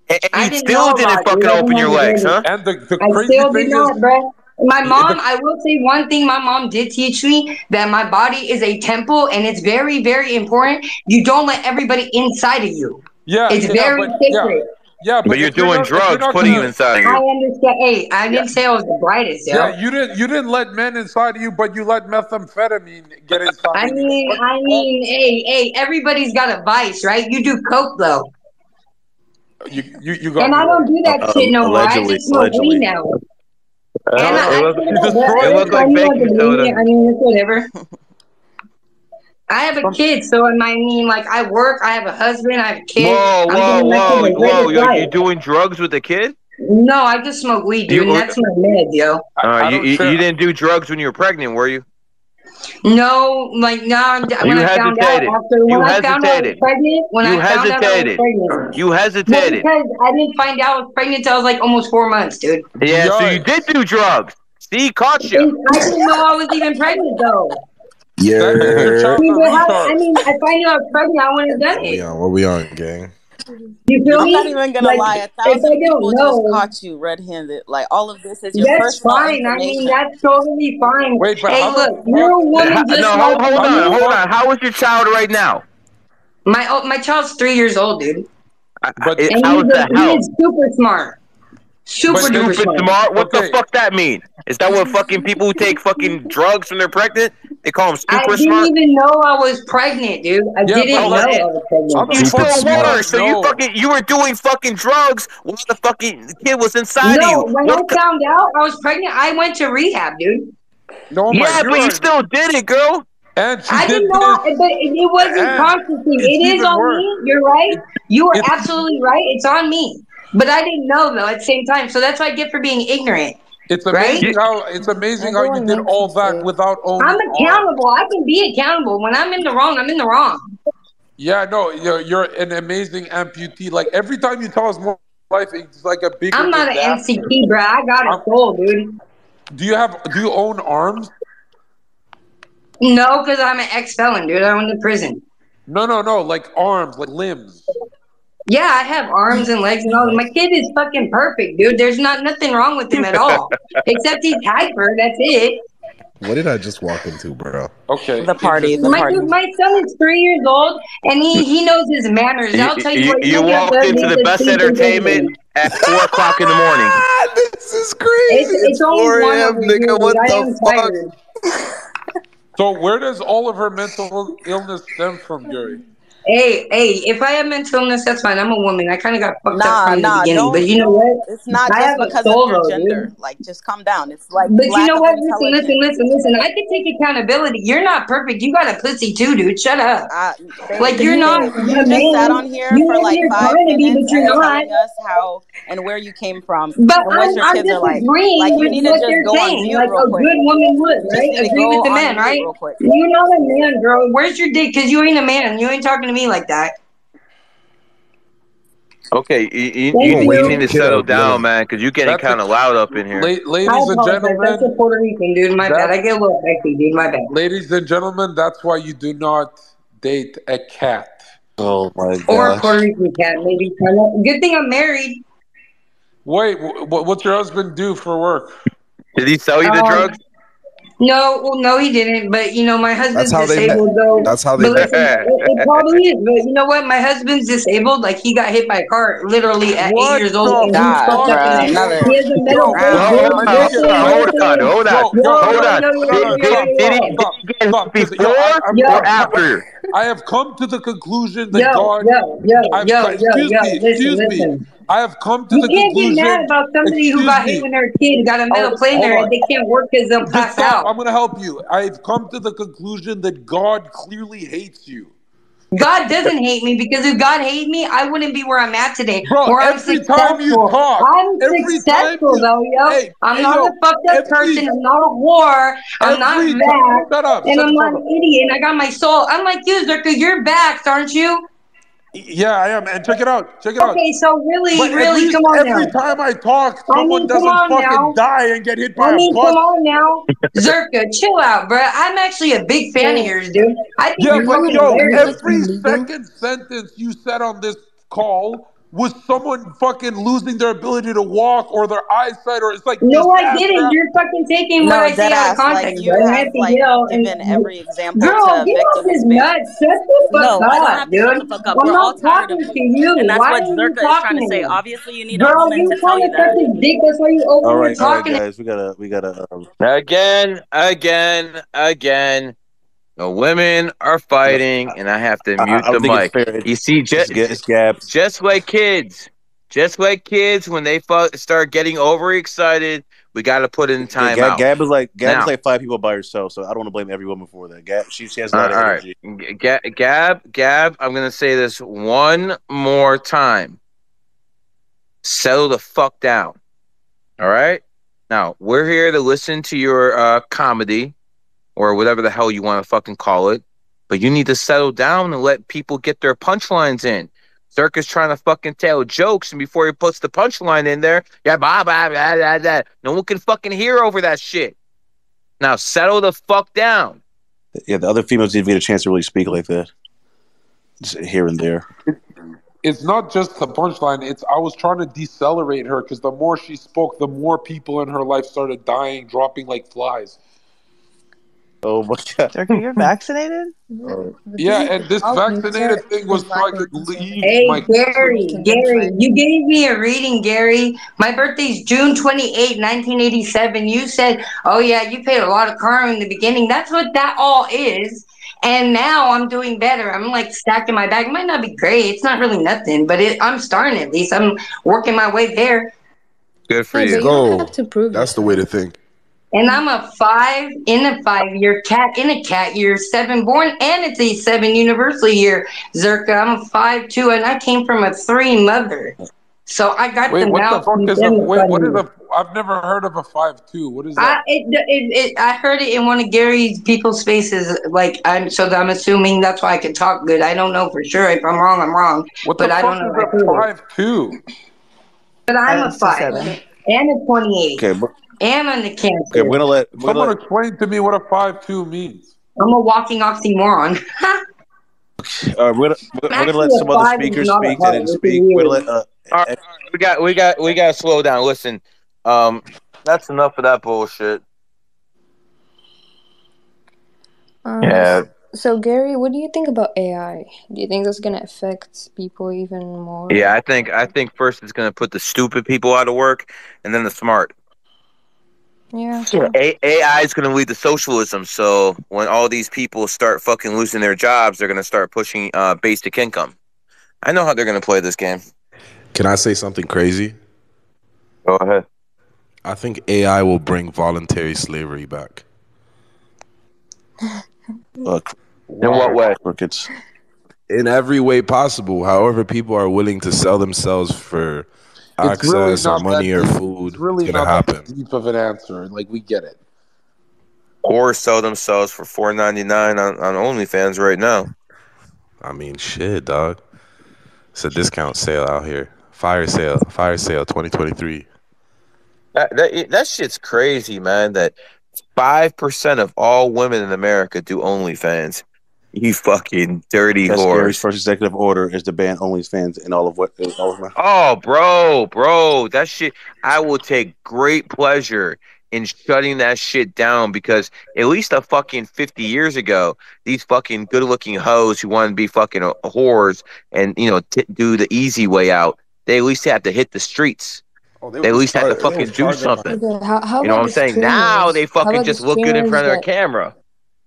and I you didn't know still a didn't lot, dude. fucking I didn't open have your the legs, money. huh? And the I crazy still did thing is, not, bro. My mom, the, I will say one thing my mom did teach me that my body is a temple and it's very, very important. You don't let everybody inside of you. yeah, It's very but yeah, sacred. Yeah, But but you're if you're doing not, if you're drugs, not putting them gonna, inside of I you. understand. Hey, I yeah, didn't say I was the brightest, yeah, yo. you didn't let men inside of you, but you let methamphetamine get inside I of you. mean, I mean, hey, everybody's got a vice, right? You do coke though, You got and me I don't right. do that shit no more. I Allegedly, just smoke weed allegedly. now, No, and no, It I look swear to you God, bro, it I destroyed. look just like find you out to baking believe me. soda. I mean, it's whatever. I have a Some, kid, so I mean, like, I work, I have a husband, I have a kid. Whoa, I'm whoa, giving my kid whoa, the whoa! greatest You life. doing drugs with the kid? No, I just smoke weed, dude, and You that's my med, yo. I you don't you share. didn't do drugs when you were pregnant, were you? No, like, no, when You I found out hesitated. after, when You I found out I was hesitated. pregnant, when You I found out I was hesitated. pregnant. You Well, hesitated. because I didn't find out I was pregnant till I was like almost 4 months, dude. Yeah, so you did Yikes! do drugs. See, caught you. And I didn't know I was even pregnant though. That means your I child's mean, a but how? I retard. mean, if I knew I was pregnant, I wouldn't have done What we it. on? What we on, gang? You feel I'm not me? even gonna Like, lie. if I 1,000 don't people just know, caught you red-handed. Like all of this is your that's personal fine. I mean, information. that's totally fine. Wait, but Hey, how the look, you're fuck? a woman No, just like hold How the on, me. hold fuck? on. How is your child right now? My child's 3 years old, dude, But and How is the he health? is super smart, super but then duper Stupid smart. smart? What the okay. fuck that mean? Is that what fucking people who take fucking drugs when they're pregnant? They call them I super didn't smart? even know I was pregnant, dude. I Yeah, but didn't know Oh, I like, was how pregnant. the you Stupid fuck still do you were. smart. not So you know? fucking you were doing fucking drugs while the fucking kid was inside of you. No, when I What the? found out I was pregnant, I went to rehab, dude. No, my, Yeah, but you you're right. still did it, girl. And she I didn't did know, this, but it wasn't and conscious. it's It is even on worse. me. You're right. It, You are it's absolutely right. It's on me. But I didn't know though at the same time. So that's what I get for being ignorant, it's right? amazing how you Everyone did makes all that mistakes. without I'm owning arms. accountable. I can be accountable. When I'm in the wrong, I'm in the wrong. Yeah, no, you're an amazing amputee. Like every time you tell us more life, it's like a bigger I'm not an disaster. NCT, bro. I got a Um, soul, dude. do you own arms? No, because I'm an ex-felon, dude. I went to prison. No, like arms, like limbs. Yeah, I have arms and legs and all. My kid is fucking perfect, dude. There's nothing wrong with him at all. Except he's hyper. That's it. What did I just walk into, bro? Okay, The party, the interesting. My party. dude, my son is 3 years old, and he knows his manners. You, I'll tell you you, what, he you don't get up walked there and into he the says, best "Please don't do entertainment anything." at 4 o'clock in the morning. This is crazy. It's It's only 4 one a.m., over here, nigga. dude. What I the am fuck? tired. So where does all of her mental illness stem from, Gary? Hey, if I have mental illness, that's fine. I'm a woman. I kind of got fucked up Nah, from the nah, beginning. But you know don't. what? It's not I just have a because of soul, your though, dude. gender. Like, just calm down. It's like But you lack know of what? Listen. intelligence. I can take accountability. You're not perfect. You got a pussy too, dude. Shut up. Like Babe, you're not babe, you a just sat man. on here You for over like here five trying to be, minutes but you're and not. telling us how and where you came from But and what your I'm kids are just like. agreeing Like, you with need to what just they're go on saying, mute like real a quick. good woman would, You just right? need to Agree with go the on man, mute right? real quick. You're not a man, girl. Where's your dick? Because you ain't a man. You ain't talking to me like that. Okay, Thank you need you. to settle down, man, because you're getting That's kind of a loud up in here. I ladies and apologize. That's a gentlemen. Puerto Rican, dude. My bad. That I get a little sexy, dude. My bad. ladies and gentlemen, that's why you do not date a cat. Oh my Or a Puerto gosh. Rican cat, maybe. Good thing I'm married. Wait, what's your husband do for work? Did he sell you the drugs? No, well, no, he didn't. But you know, my That's husband's how they met. disabled though. That's how they But met. listen, it probably is. But you know what? My husband's disabled. Like he got hit by a car literally at 8 What years old, the and he's God, fucked fuck up in bro. the. is going Another He on? has a metal Yo, plate. Well, round. hold Broke, on, broke hold in, on, broke hold on, in. hold on, Yo, hold yo, on. yo, yo, yo, yo, Did, yo, did he yo. did he get hit Because yo, before or Yo, after? I have come to the conclusion that yo, God. yo, yo, yo, yo, Excuse yo. me, Listen, excuse me. listen. I have come to You the can't get mad conclusion. about somebody who Excuse got hit me. when they're a kid, got a metal Oh, plate in hold their head. on. They can't work because they'll Just pass stop. I'm out. going to help you. I've come to the conclusion that God clearly hates you. God doesn't hate me because if God hated me, I wouldn't be where I'm at today, Bro, where I'm every time you successful. talk, I'm every time successful you, though, yo. hey, I'm hey, not a yo, fucked up person. I'm not a whore. I'm not every time, vaxxed. shut up, And shut I'm the not fuck an up. idiot. And I got my soul. Unlike you, Zherka, you're vaxxed, aren't you? Yeah, I am. And check it out. Check it out. Okay, so But really, at really, least come on every now. time I talk, I someone mean, come doesn't on fucking now. die and get hit I by a mean, come bus. on now. Zherka, chill out, bro. I'm actually a big fan of Wait, yours, dude. I think Yeah, you're but fucking isn't yo, weed hilarious. like every illegal? second sentence you said on this call was someone fucking losing their ability to walk or their eyesight, or it's like No, I disaster. didn't. You're fucking taking what No, I say dead out of ass. Like context, you bro. have Nancy like Hill and given every example girl, to get off victim this expansion. nut. Shut the fuck No, I don't up, have to shut the dude. fuck up. I'm We're not all tired of talking to you. you. And that's Why what are you Zerka is trying talking to to say. me? Obviously, you need a Girl, woman you to tell trying you to suck that. his dick. That's why you over All here right, talking. guys. We gotta. Again. The women are No, fighting, and I have to I mute the don't think it's mic. fair. You see, It's Gabs. just like kids, when they start getting overexcited, we got to put in timeout. Gab is Now, like 5 people by herself, so I don't want to blame every woman for that. Gab, she has a all lot of right, energy. Gab, I'm gonna say this one more time. Settle the fuck down. All right. Now we're here to listen to your comedy or whatever the hell you want to fucking call it. But you need to settle down and let people get their punchlines in. Zherka's trying to fucking tell jokes, and before he puts the punchline in there, yeah, blah, blah, blah, blah, blah. No one can fucking hear over that shit. Now settle the fuck down. Yeah, the other females didn't get a chance to really speak like that. Just here and there. It's not just the punchline. It's I was trying to decelerate her because the more she spoke, the more people in her life started dying, dropping like flies. Oh my god! Zherka, you're vaccinated? Yeah, and this vaccinated thing was so I could leave Hey, my country. Gary, you gave me a reading, Gary. My birthday's June 28, 1987. You said, oh, yeah, you paid a lot of karma in the beginning. That's what that all is. And now I'm doing better. I'm like stacking my bag. It might not be great. It's not really nothing, but I'm starting at least. I'm working my way there. Good for Hey, you. but you don't have to prove That's the yourself. way to think. And I'm a 5 in a 5-year, cat in a cat year, 7 born, and it's a 7 universal year. Zherka, I'm a 5 too, and I came from a 3 mother. So I got Wait, the what the mouth fuck deep is and the what is funny. a? I've never heard of a 5'2". What is that? I heard it in one of Gary's people's spaces. Like I'm assuming that's why I can talk good. I don't know for sure. If I'm wrong, I'm wrong. What the But I don't fuck know. is I heard it. a 5'2"? But I'm a That's a 5 7. and a 28, Okay, and I'm the we're Cancer. Someone explain to me what a 5'2" means. I'm a walking oxymoron. we're I'm gonna actually let some a other 5 and speakers not a speak. They heart, didn't which is speak. We're weird. gonna let All right, we got to slow down. Listen, that's enough of that bullshit. Yeah. So Gary, what do you think about AI? Do you think that's gonna affect people even more? Yeah, I think first it's gonna put the stupid people out of work, and then the smart. Yeah. AI is going to lead to socialism. So when all these people start fucking losing their jobs, they're going to start pushing basic income. I know how they're going to play this game. Can I say something crazy? Go ahead. I think AI will bring voluntary slavery back. In what way? Crickets. In every way possible. However, people are willing to sell themselves for It's really access or not that money or deep. food. It's really It's gonna not happen. that deep of an answer. Like we get it. Or sell themselves for $4.99 on OnlyFans right now. I mean, shit, dog. It's a discount sale out here. Fire sale 2023. That shit's crazy, man. That 5% of all women in America do OnlyFans. You fucking dirty That's Gary's whores. first executive order is to ban OnlyFans in all of Oh, bro, that shit. I will take great pleasure in shutting that shit down because at least a fucking 50 years ago, these fucking good-looking hoes who want to be fucking whores and do the easy way out, they at least had to hit the streets. Oh, They at least had to fucking do something. Okay, how You know what about I'm the saying? Now streamers? they How fucking about the just look good in streamers front of their that? camera.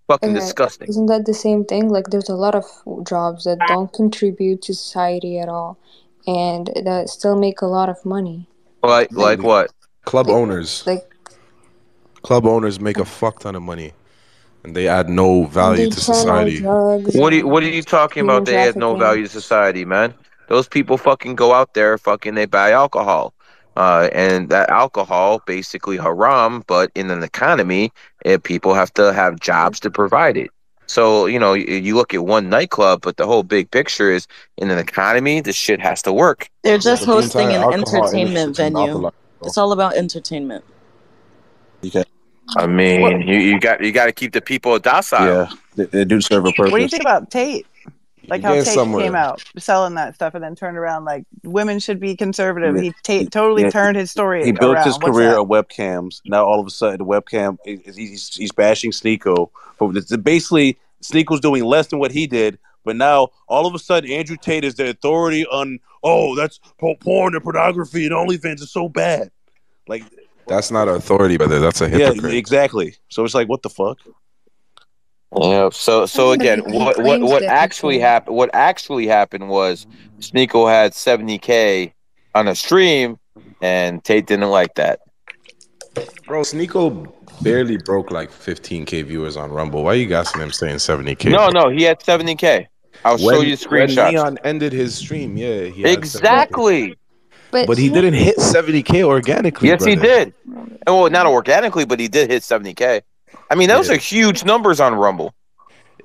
Fucking Okay, disgusting. isn't that the same thing? Like, there's a lot of jobs that don't contribute to society at all, and that still make a lot of money. Like what? Club owners. Like Club owners make a fuck ton of money, and they add no value they to channel society. drugs What and are you talking human about? They add no trafficking. value to society, man. Those people fucking go out there, fucking they buy alcohol, and that alcohol basically haram. But in an economy, people have to have jobs to provide it. So you look at one nightclub, but the whole big picture is in an economy, this shit has to work. They're Yeah, just but the hosting entire an alcohol industry entertainment is venue. monopolized. It's all about entertainment. I mean, you got to keep the people docile. Yeah, they do serve a What do you purpose. think about Tate? Like You're how getting Tate somewhere. came out selling that stuff and then turned around like women should be conservative. Yeah. Tate totally Yeah. turned his story He built his around. What's career that? on webcams. Now all of a sudden, the webcam he's bashing Sneeko. Basically, Sneeko's doing less than what he did. But now all of a sudden, Andrew Tate is the authority on. Oh, that's porn and pornography and OnlyFans is so bad. Like That's not authority, brother. That's a yeah, hypocrite. exactly. So it's like, what the fuck? Yeah. So again, what actually happened? What actually happened was Sneeko had 70K on a stream, and Tate didn't like that. Bro, Sneeko barely broke like 15K viewers on Rumble. Why are you gassing him saying 70K? No, he had 70K. I'll show you the When screenshots. Neon ended his stream, yeah, he had Exactly. 70K. But he didn't hit 70K organically. Yes, he brother. did. Well, not organically, but he did hit 70K. I mean, those are huge numbers on Rumble.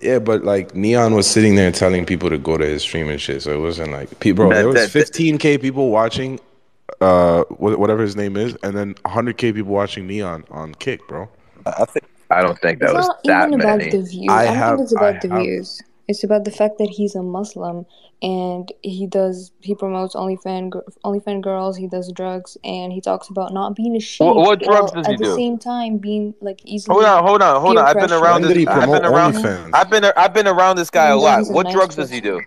Yeah, but like Neon was sitting there telling people to go to his stream and shit, so it wasn't like, bro, there was 15K people watching, whatever his name is, and then 100K people watching Neon on Kick, bro. I don't think that It's was not that even about many. the views. I don't think it's about the views. It's about the fact that he's a Muslim and he promotes OnlyFans girls. He does drugs and he talks about not being ashamed. What drugs while does he at the do? same time being like easily. Hold on. I've been around When did he this. promote OnlyFans? I've been around this guy a Yeah, lot. he's a What nice drugs does he do?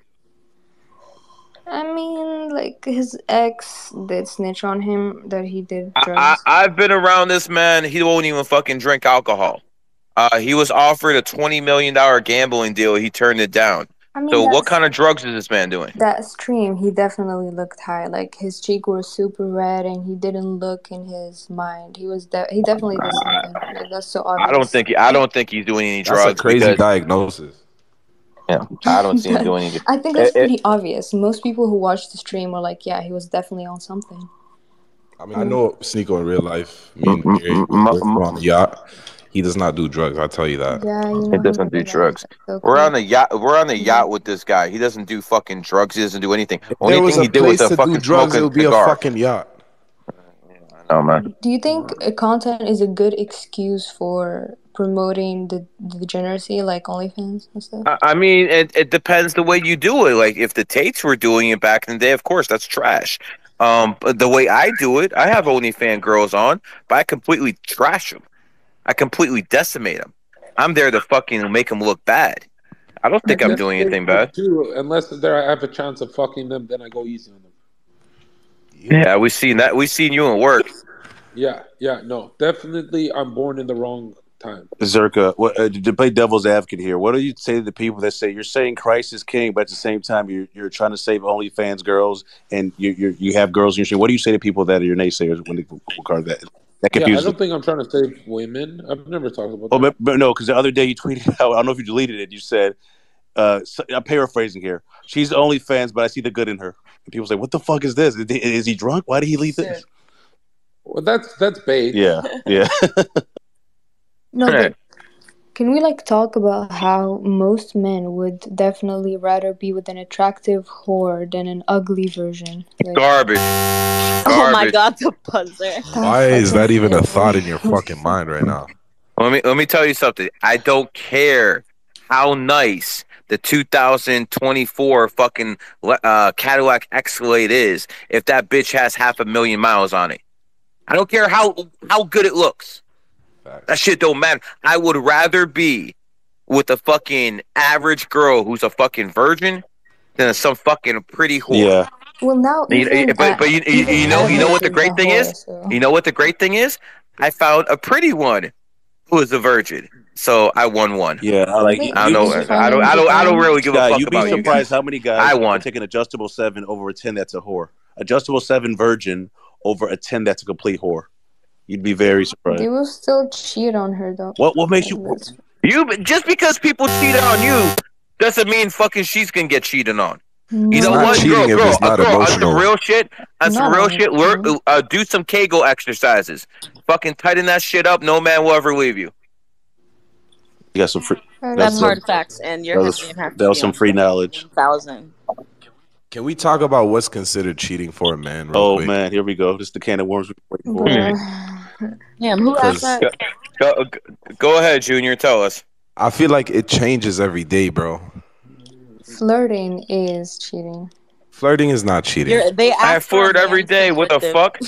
I mean, like his ex did snitch on him that he did drugs. I've been around this man. He won't even fucking drink alcohol. He was offered a $20 million gambling deal. He turned it down. I mean, So what kind of drugs is this man doing? That stream, he definitely looked high. Like his cheek was super red, and he didn't look in his mind. He definitely did something. Like that's so obvious. I don't think he's doing any drugs. That's a crazy because, diagnosis. Yeah, I don't see him doing anything. I think that's pretty obvious. Most people who watched the stream were like, "Yeah, he was definitely on something." I mean, I know Sneeko in real life. Me and Gary work on the yacht. He does not do drugs. I'll tell you that. Yeah, you know He doesn't do drugs. We're on the yacht. We're on the yacht with this guy. He doesn't do fucking drugs. He doesn't do anything. If Only there was thing he a did was place a to do fucking drugs, it smoking would be cigar. a fucking yacht. No, man. Do you think content is a good excuse for promoting the degeneracy, like OnlyFans and stuff? I mean, it depends the way you do it. Like if the Tates were doing it back in the day, of course that's trash. But the way I do it, I have OnlyFans girls on, but I completely trash them. I completely decimate them. I'm there to fucking make them look bad. I don't think I'm doing anything bad. Too, unless there I have a chance of fucking them, then I go easy on them. Yeah, we've seen that. We've seen you in work. Yeah, no, definitely. I'm born in the wrong time. Zherka, to play devil's advocate here, what do you say to the people that say you're saying Christ is king, but at the same time you're trying to save OnlyFans girls and you have girls in your stream? What do you say to people that are your naysayers when they regard that? That Yeah, I confuses don't think I'm trying to save women. I've never talked about Oh, that. but no, because the other day you tweeted out, I don't know if you deleted it, you said, I'm paraphrasing here, she's OnlyFans, but I see the good in her. And people say, what the fuck is this? Is he drunk? Why did he leave this? Well, that's bait. Yeah. No, but can we like talk about how most men would definitely rather be with an attractive whore than an ugly version? Like, Garbage. Oh my god, the buzzer. Why is that even a thought in your fucking mind right now? Let me tell you something. I don't care how nice the 2024 fucking Cadillac Escalade is if that bitch has 500,000 miles on it. I don't care how good it looks. That shit don't matter. I would rather be with a fucking average girl who's a fucking virgin than some fucking pretty whore. Yeah. well, now You know what the great thing is? You know what the great thing is? I found a pretty one who is a virgin. So I won one. Yeah, I don't really give a fuck you'd be about surprised you. how many guys I won. would take an adjustable 7 over a 10 that's a whore. Adjustable 7 virgin over a 10 that's a complete whore. You'd be very surprised. They will still cheat on her though. What makes you? Just because people cheated on you doesn't mean fucking she's gonna get cheated on. You know not what, cheating if it's not on emotional. some real shit, do some Kegel exercises. Fucking tighten that shit up. No man will ever leave you. You got some free. That's hard facts, and your husband have to That was be some on free knowledge. 1,000. Can we talk about what's considered cheating for a man? Real quick? Man, here we go. This is the can of worms we're waiting for. Damn, who asked that? Go ahead, Junior. Tell us. I feel like it changes every day, bro. Flirting is cheating. Flirting is not cheating. They I ask for a flirt every man day. What the fuck?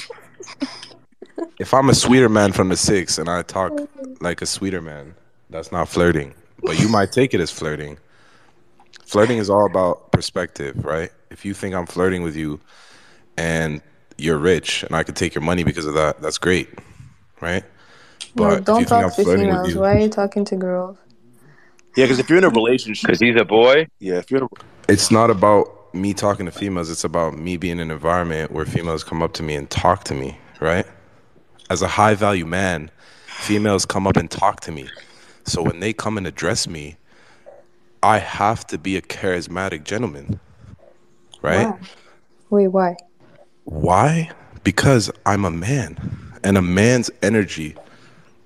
If I'm a sweeter man from the 6 and I talk like a sweeter man, that's not flirting. But you might take it as flirting. Flirting is all about perspective, right? If you think I'm flirting with you and you're rich and I could take your money because of that, that's great, right? No, But if you don't think I'm talk to flirting with females. you, Why are you talking to girls? Yeah, because if you're in a relationship, because he's a boy. Yeah, if you're in a it's not about me talking to females. It's about me being in an environment where females come up to me and talk to me, right? As a high value man, females come up and talk to me. So when they come and address me, I have to be a charismatic gentleman, right? Why? Wait, why? Why? Because I'm a man, and a man's energy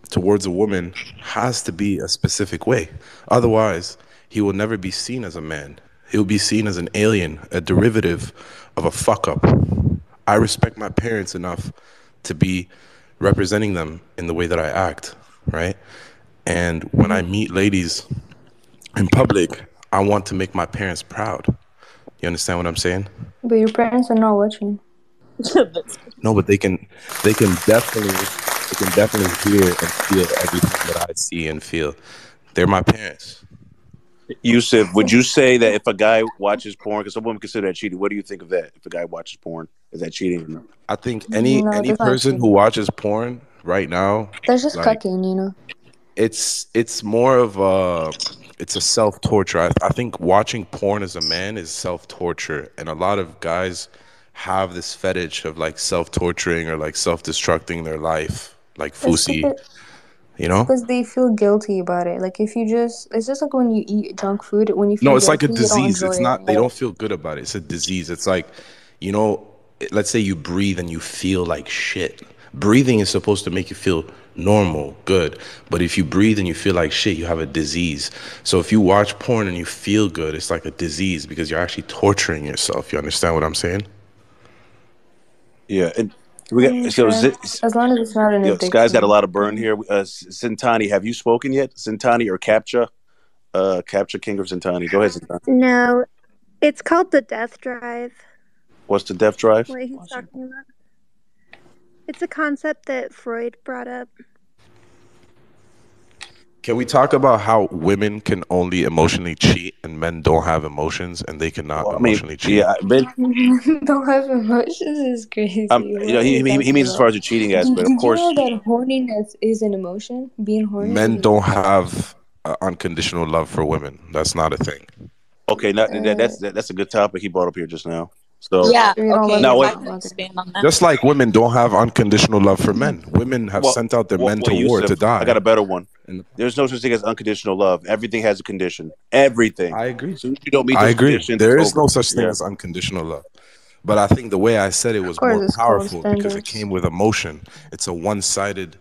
towards a woman has to be a specific way. Otherwise, he will never be seen as a man. He'll be seen as an alien, a derivative of a fuck up. I respect my parents enough to be representing them in the way that I act, right? And when I meet ladies in public, I want to make my parents proud. You understand what I'm saying? But your parents are not watching. No, but they can definitely hear and feel everything that I see and feel. They're my parents. Yusuf, would you say that if a guy watches porn, because some women consider that cheating, what do you think of that? If a guy watches porn, is that cheating or not? I think any No, that's not person who cheating. watches porn right now, That's just like cucking, you know. it's more of it's a self-torture. I think watching porn as a man is self-torture, and a lot of guys have this fetish of like self-torturing or like self-destructing their life, like It's Fusi, you know? because they feel guilty about it. Like if you it's just like when you eat junk food. When you No, feel it's like a guilty, you don't disease. enjoy It's it. not, they don't feel good about it. It's a disease. It's like, you know, let's say you breathe and you feel like shit. Breathing is supposed to make you feel normal, good. But if you breathe and you feel like shit, you have a disease. So if you watch porn and you feel good, it's like a disease because you're actually torturing yourself. You understand what I'm saying? Yeah, and we got so Sure. As long as it's not an Sky's got a addiction. lot of burn here. Sintani, have you spoken yet? Sintani or Captcha? Captcha King of Sintani. Go ahead, Sintani. No, it's called the death drive. What's the death drive? What he's talking about. It's a concept that Freud brought up. Can we talk about how women can only emotionally cheat and men don't have emotions and they cannot emotionally cheat? Yeah, Ben. Don't have emotions is crazy. You know, he means as far as the cheating aspect. Of Did you course, know that horniness is an emotion? Being horny. Men is don't have unconditional love for women. That's not a thing. Okay, that's a good topic he brought up here just now. So Yeah, okay. Now, If wait. I can expand on that. Just like women don't have unconditional love for men. Women have sent out their men to war Yusuf, to die. I got a better one. There's no such thing as unconditional love. Everything has a condition. Everything. I agree. So if you don't meet I those agree. conditions, There it's is no over. such thing Yeah. as unconditional love. But I think the way I said it was course, more it's called powerful because it standards. came with emotion. It's a one-sided.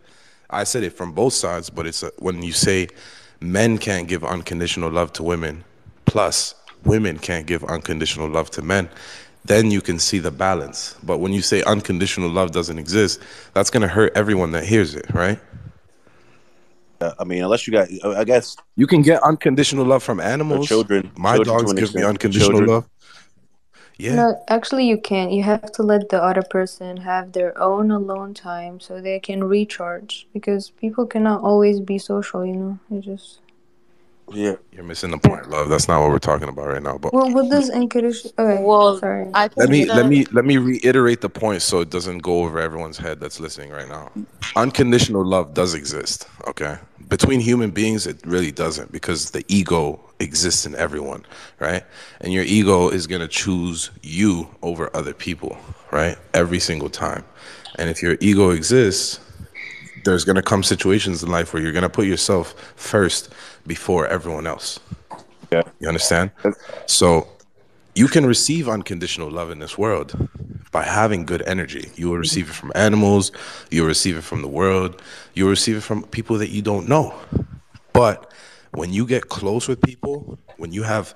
I said it from both sides, but when you say men can't give unconditional love to women, plus women can't give unconditional love to men, then you can see the balance. But when you say unconditional love doesn't exist, that's going to hurt everyone that hears it, right? I mean, unless you got, I guess you can get unconditional love from animals. Children. My Children to dogs an give me extent. unconditional Children. love. Yeah. No, actually, you can't. You have to let the other person have their own alone time so they can recharge. Because people cannot always be social, you know. You just. Yeah. You're missing the point, love. That's not what we're talking about right now. But Well, what does unconditional? Okay, Well, sorry. I let think me reiterate the point so it doesn't go over everyone's head that's listening right now. Unconditional love does exist, okay? Between human beings, it really doesn't because the ego exists in everyone, right? And your ego is gonna choose you over other people, right? Every single time. And if your ego exists, there's gonna come situations in life where you're gonna put yourself first before everyone else. Yeah. You understand? So you can receive unconditional love in this world by having good energy. You will receive it from animals, you'll receive it from the world, you'll receive it from people that you don't know. But when you get close with people, when you have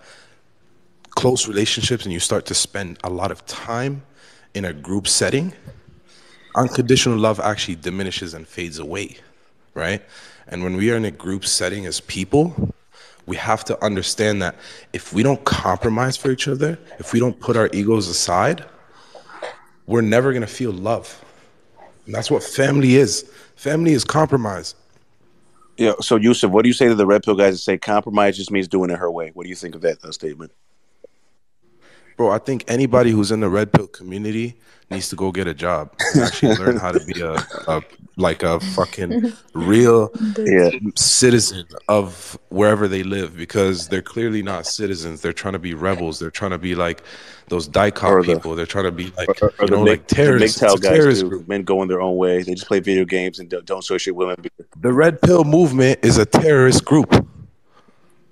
close relationships and you start to spend a lot of time in a group setting, unconditional love actually diminishes and fades away, right? And when we are in a group setting as people, We have to understand that if we don't compromise for each other, if we don't put our egos aside, we're never going to feel love. And that's what family is. Family is compromise. Yeah. So Yusuf, what do you say to the red pill guys that say compromise just means doing it her way? What do you think of that statement? Bro, I think anybody who's in the red pill community needs to go get a job and actually learn how to be a fucking real citizen of wherever they live, because they're clearly not citizens. They're trying to be rebels. They're trying to be like those DICOT people. They're trying to be like, like terrorists. The MGTOW It's a guys terrorist too. group. Men going their own way. They just play video games and don't associate women. The red pill movement is a terrorist group.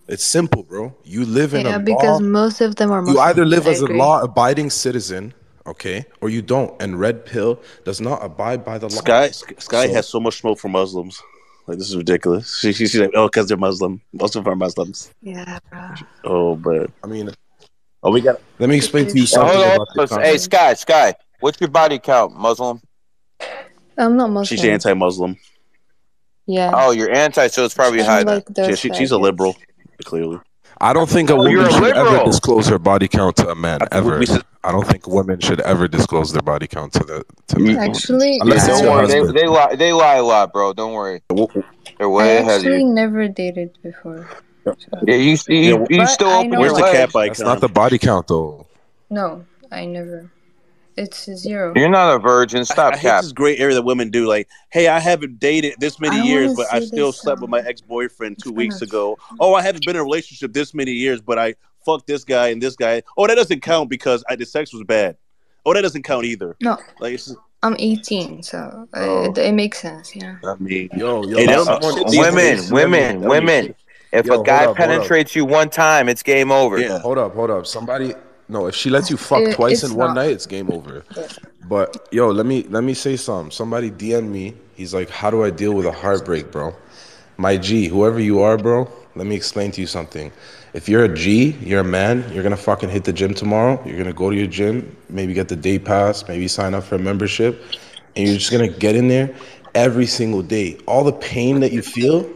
It's simple, bro. You live in a because law. most of them are Muslims. You either live I as a agree. law-abiding citizen, okay, or you don't. And red pill does not abide by the law. Sky has so much smoke for Muslims. Like, this is ridiculous. She's like, oh, because they're Muslim. Most of them are Muslims. Yeah, bro. Oh, but I mean, we got. Let me explain to you something Hold about on. Hey, Sky, what's your body count, Muslim? I'm not Muslim. She's anti-Muslim. Yeah. Oh, you're anti, so it's probably high. Like then. She's a liberal, clearly. I don't think a woman you're a should ever liberal. disclose her body count to a man, ever. I don't think women should ever disclose their body count to men. Actually, Unless it's Don't your worry, husband. they lie a lot, bro. Don't worry. They're way I ahead of actually you. never dated before. Yeah, you still But I open know your like- legs. That's not the body count, though. No, I never. It's 0. You're not a virgin. Stop I hate cap. this gray area that women do. Like, hey, I haven't dated this many I years, wanna but I see still this, slept with my ex-boyfriend 2 weeks ago. Oh, I haven't been in a relationship this many years, but I fucked this guy and this guy. Oh, that doesn't count because the sex was bad. Oh, that doesn't count either. No, Like, it's just, I'm 18, so it makes sense. Yeah. I mean, yo, hey, they don't know shit these days. Women. If Yo, a guy hold up. penetrates you one time, it's game over. Yeah. Hold up. Somebody, no, if she lets you fuck twice in one night, it's game over. But yo, let me say something. Somebody DM me. He's like, how do I deal with a heartbreak, bro? My G, whoever you are, bro, let me explain to you something. If you're a G, you're a man, you're gonna fucking hit the gym tomorrow. You're gonna go to your gym, maybe get the day pass, maybe sign up for a membership, and you're just gonna get in there every single day. All the pain that you feel,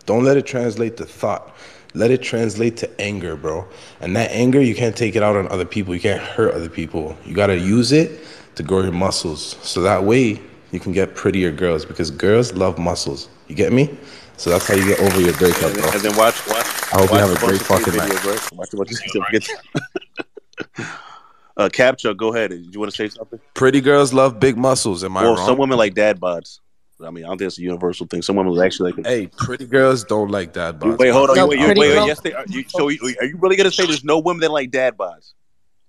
don't let it translate to thought. Let it translate to anger, bro. And that anger, you can't take it out on other people. You can't hurt other people. You gotta use it to grow your muscles. So that way, you can get prettier girls, because girls love muscles. You get me? So that's how you get over your breakup, bro. And then watch. I hope you have a great fucking night. Right? Watch what you get. Capture, go ahead. Did you want to say something? Pretty girls love big muscles. Am I wrong? Some women like dad bods. I mean, I don't think it's a universal thing. Some women actually like. Hey, pretty girls don't like dad bods. Wait, hold on. No, Wait. Yes, they are. So, are you really gonna say there's no women that like dad bods?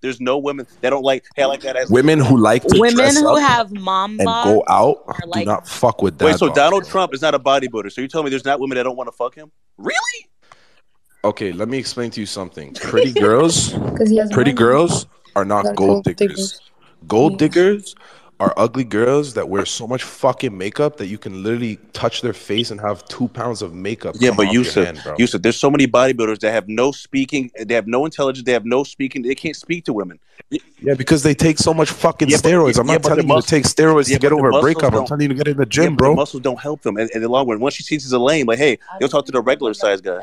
There's no women that don't like. Hey, I like that. As women who like to Women dress who up have mom and bods go out are do like, not fuck with dad Wait, so bods. Donald Trump is not a bodybuilder. So you telling me there's not women that don't want to fuck him? Really? Okay, let me explain to you something. Pretty girls, he has pretty money. girls are not They're gold gold diggers. diggers. Gold diggers are ugly girls that wear so much fucking makeup that you can literally touch their face and have 2 pounds of makeup Yeah, come but off your hand, bro. Yusuf, there's so many bodybuilders that have no speaking, they have no intelligence, they have no speaking, they can't speak to women. Yeah, because they take so much fucking Yeah, but- steroids. I'm yeah, not but telling their you to take steroids Yeah, to get but over their a breakup. muscles I'm don't- telling you to get in the Yeah, gym, but bro. the muscles don't help them. And in the long run, once she sees he's a lame, like, hey, they'll talk to the regular size guy.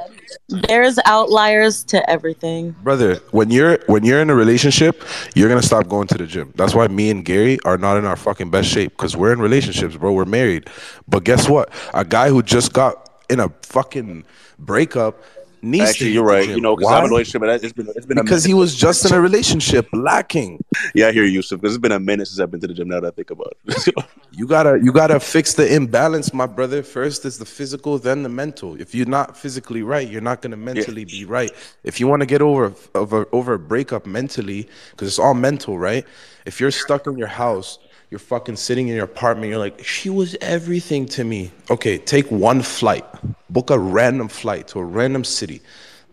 there's outliers to everything. Brother, when you're in a relationship, you're gonna stop going to the gym. That's why me and Gary are not in our fucking best shape, because we're in relationships, bro. We're married. But guess what? A guy who just got in a fucking breakup needs Actually, to you're hit the right. gym. You know, because Why? I'm in a relationship, but it's been Because a he minute. was just in a relationship lacking. Yeah, I hear you, Yusuf. Because it's been a minute since I've been to the gym. Now that I think about it. You gotta fix the imbalance, my brother. First is the physical, then the mental. If you're not physically right, you're not gonna mentally be right. If you want to get over a breakup mentally, because it's all mental, right? If you're stuck in your house, you're fucking sitting in your apartment, you're like, she was everything to me. Okay, take one flight, book a random flight to a random city.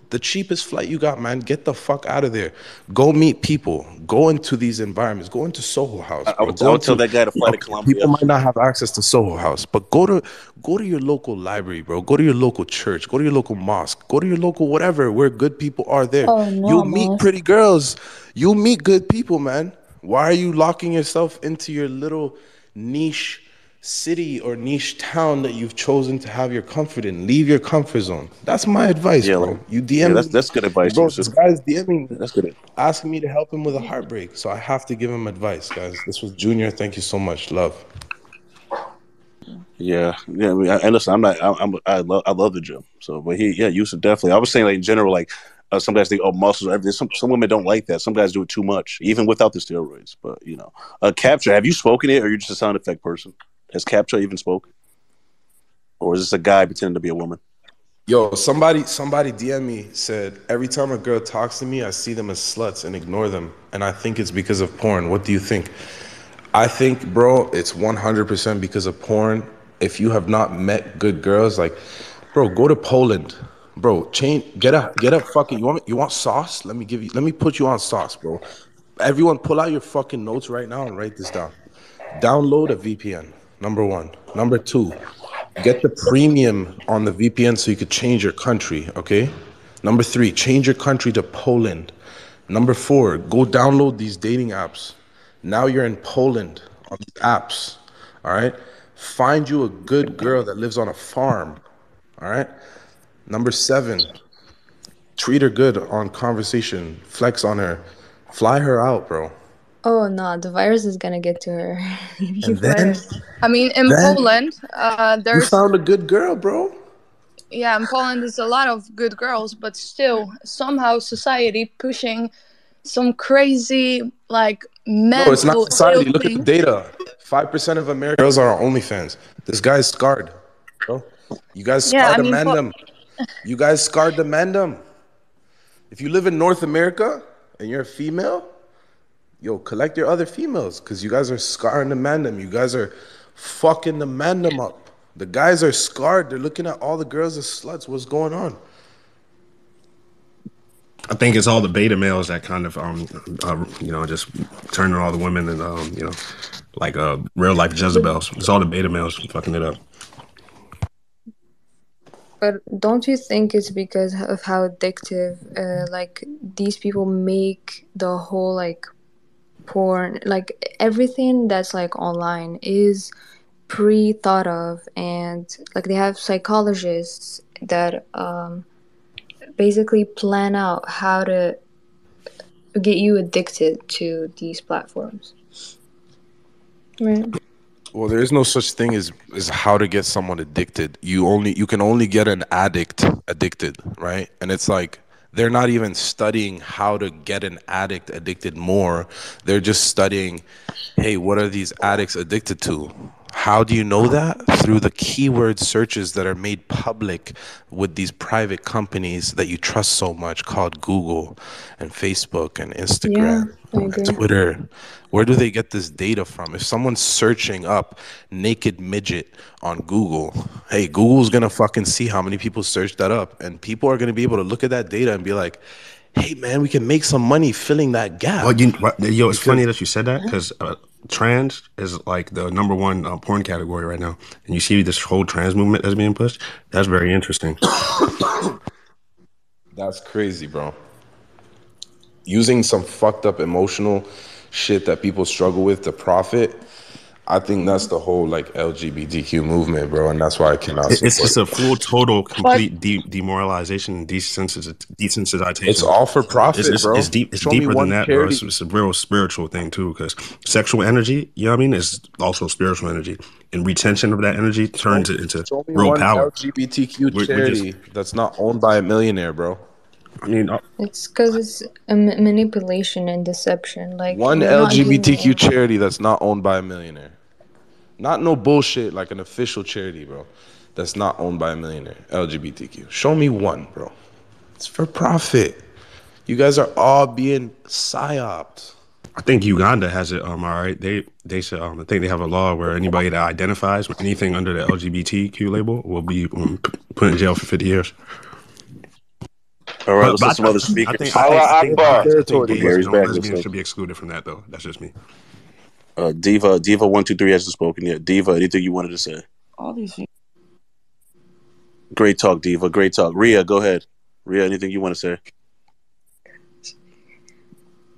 The cheapest flight you got, man. Get the fuck out of there. Go meet people. Go into these environments. Go into Soho House, bro. I would tell that guy to fly to Colombia. People might not have access to Soho House, but go to your local library, bro. Go to your local church. Go to your local mosque. Go to your local whatever, where good people are there. Oh, no, You'll meet man. pretty girls. You'll meet good people, man. Why are you locking yourself into your little niche city or niche town that you've chosen to have your comfort in. Leave your comfort zone. That's my advice, Yeah, bro. like, You yeah, DM me, that's good advice, bro. This Yusuf. guy's DMing me, That's good. asking me to help him with a heartbreak, so I have to give him advice, guys. This was Junior. Thank you so much. Love. Yeah, yeah. I mean, and listen, I love the gym. So, but Yusuf definitely. I was saying, like, in general, like, some guys think, oh, muscles are everything. Some women don't like that. Some guys do it too much, even without the steroids. But Capture. Have you spoken it, or you're just a sound effect person? Has Capture even spoken, or is this a guy pretending to be a woman? Yo, somebody DM me, said every time a girl talks to me, I see them as sluts and ignore them, and I think it's because of porn. What do you think? I think, bro, it's 100% because of porn. If you have not met good girls, like, bro, go to Poland, bro. Get a fucking. You want sauce? Let me put you on sauce, bro. Everyone, pull out your fucking notes right now and write this down. Download a VPN. Number one. Number two, get the premium on the VPN so you could change your country, okay? Number three, change your country to Poland. Number four, go download these dating apps. Now you're in Poland on these apps, all right? Find you a good girl that lives on a farm, all right? Number seven, treat her good on conversation, flex on her, fly her out, bro. Oh no, the virus is gonna get to her. And then I mean, in Poland, you there's found a good girl, bro. yeah, in Poland there's a lot of good girls, but still somehow society pushing some crazy like No, it's not mental ill society. Look at the thing. data. 5% of American girls are on OnlyFans. This guy's scarred, bro. You guys Yeah, scarred I the mean, mandem. You guys scarred the mandem. If you live in North America and you're a female, yo, collect your other females because you guys are scarring the mandem. You guys are fucking the mandem up. The guys are scarred. They're looking at all the girls as sluts. What's going on? I think it's all the beta males that kind of, just turning all the women and, like real life Jezebels. It's all the beta males fucking it up. But don't you think it's because of how addictive, like these people make the whole like porn, like everything that's like online is pre-thought of, and like they have psychologists that basically plan out how to get you addicted to these platforms. Right. Well, there is no such thing as how to get someone addicted. You can only get an addict addicted, right? And it's like they're not even studying how to get an addict addicted more. They're just studying, hey, what are these addicts addicted to? How do you know that? Through the keyword searches that are made public with these private companies that you trust so much, called Google and Facebook and Instagram and Twitter. Where do they get this data from? If someone's searching up naked midget on Google, hey, Google's gonna fucking see how many people searched that up, and people are gonna be able to look at that data and be like, hey man, we can make some money filling that gap. Well, it's funny that you said that because trans is like the number one porn category right now, and you see this whole trans movement that's being pushed. That's very interesting. That's crazy, bro. Using some fucked up emotional shit that people struggle with to profit. I think that's the whole like LGBTQ movement, bro, and that's why I cannot support it's just a full, total, complete demoralization and desensitization. It's all for profit, bro. It's deep. It's Show me deeper than one that, bro. charity. It's a real spiritual thing too, because sexual energy, you know what I mean, is also spiritual energy, and retention of that energy turns it into Show me real one power. LGBTQ charity that's not owned by a millionaire, bro. I mean, it's because it's a manipulation and deception. Like one you're not LGBTQ charity that's not owned by a millionaire. Not no bullshit like an official charity, bro. That's not owned by a millionaire. LGBTQ. Show me one, bro. It's for profit. You guys are all being psyoped. I think Uganda has it. All right, they said I think they have a law where anybody that identifies with anything under the LGBTQ label will be put in jail for 50 years. All right, let's let some other speakers. I think gays Gary's and back. lesbians should be excluded from that, though. That's just me. Diva 123 hasn't spoken yet. Diva, anything you wanted to say? All these things. Great talk, Diva. Great talk. Ria, go ahead. Ria, anything you want to say?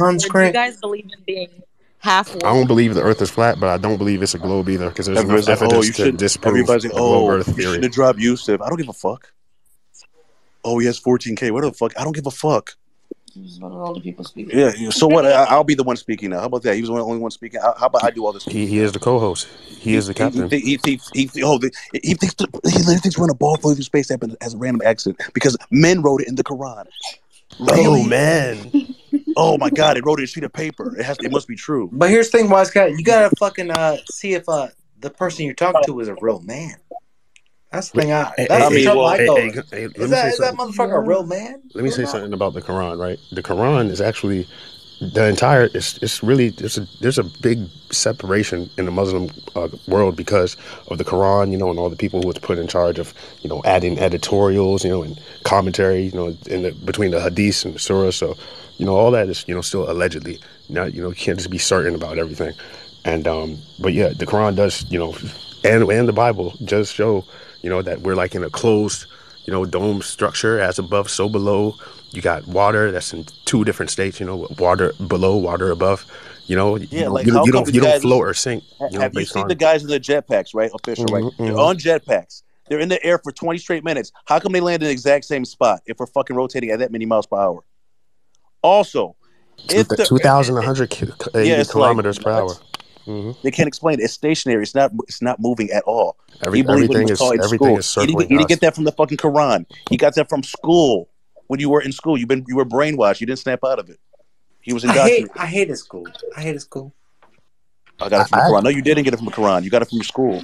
Or do you guys believe in being half I don't woke? believe the Earth is flat, but I don't believe it's a globe either because there's enough Everybody's like, oh, evidence you to should. disprove Everybody's like, the globe oh, Earth you theory. shouldn't have dropped Yusuf. I don't give a fuck. Oh, he has 14K. What the fuck? I don't give a fuck. What are all the people speaking? Yeah. So what? I'll be the one speaking now. How about that? He was the only one speaking. How about I do all this? He is the co-host. He is the captain. He literally thinks we're in a ball floating through space that has a random accident because men wrote it in the Quran. Really? Oh man. Oh my God! It wrote it in a sheet of paper. It must be true. But here's the thing, Wise Cat. You gotta fucking see if the person you're talking to is a real man. That's the thing. That's the trouble I go. Is that motherfucker a real man? Let me say something about the Quran. Right, the Quran is actually the entire. It's really there's a big separation in the Muslim world because of the Quran. You know, and all the people who was put in charge of adding editorials. And commentary. Between the hadiths and the surah. So. All that is, still allegedly. Not, you can't just be certain about everything. And, but yeah, the Quran does, and the Bible does show, that we're like in a closed, dome structure, as above, so below. You got water that's in two different states, water below, water above. You don't float or sink. Have you seen the guys in the jetpacks, right? Official, right? They're on jetpacks. They're in the air for 20 straight minutes. How come they land in the exact same spot if we're fucking rotating at that many miles per hour? Also, 2,100 kilometers per hour. Mm-hmm. They can't explain it. It's stationary. It's not moving at all. Everything is circling. He didn't get that from the fucking Quran. He got that from school. When you were in school, you were brainwashed. You didn't snap out of it. He was indoctrinated. I hated school. I got it from the Quran. No, you didn't get it from the Quran. You got it from your school.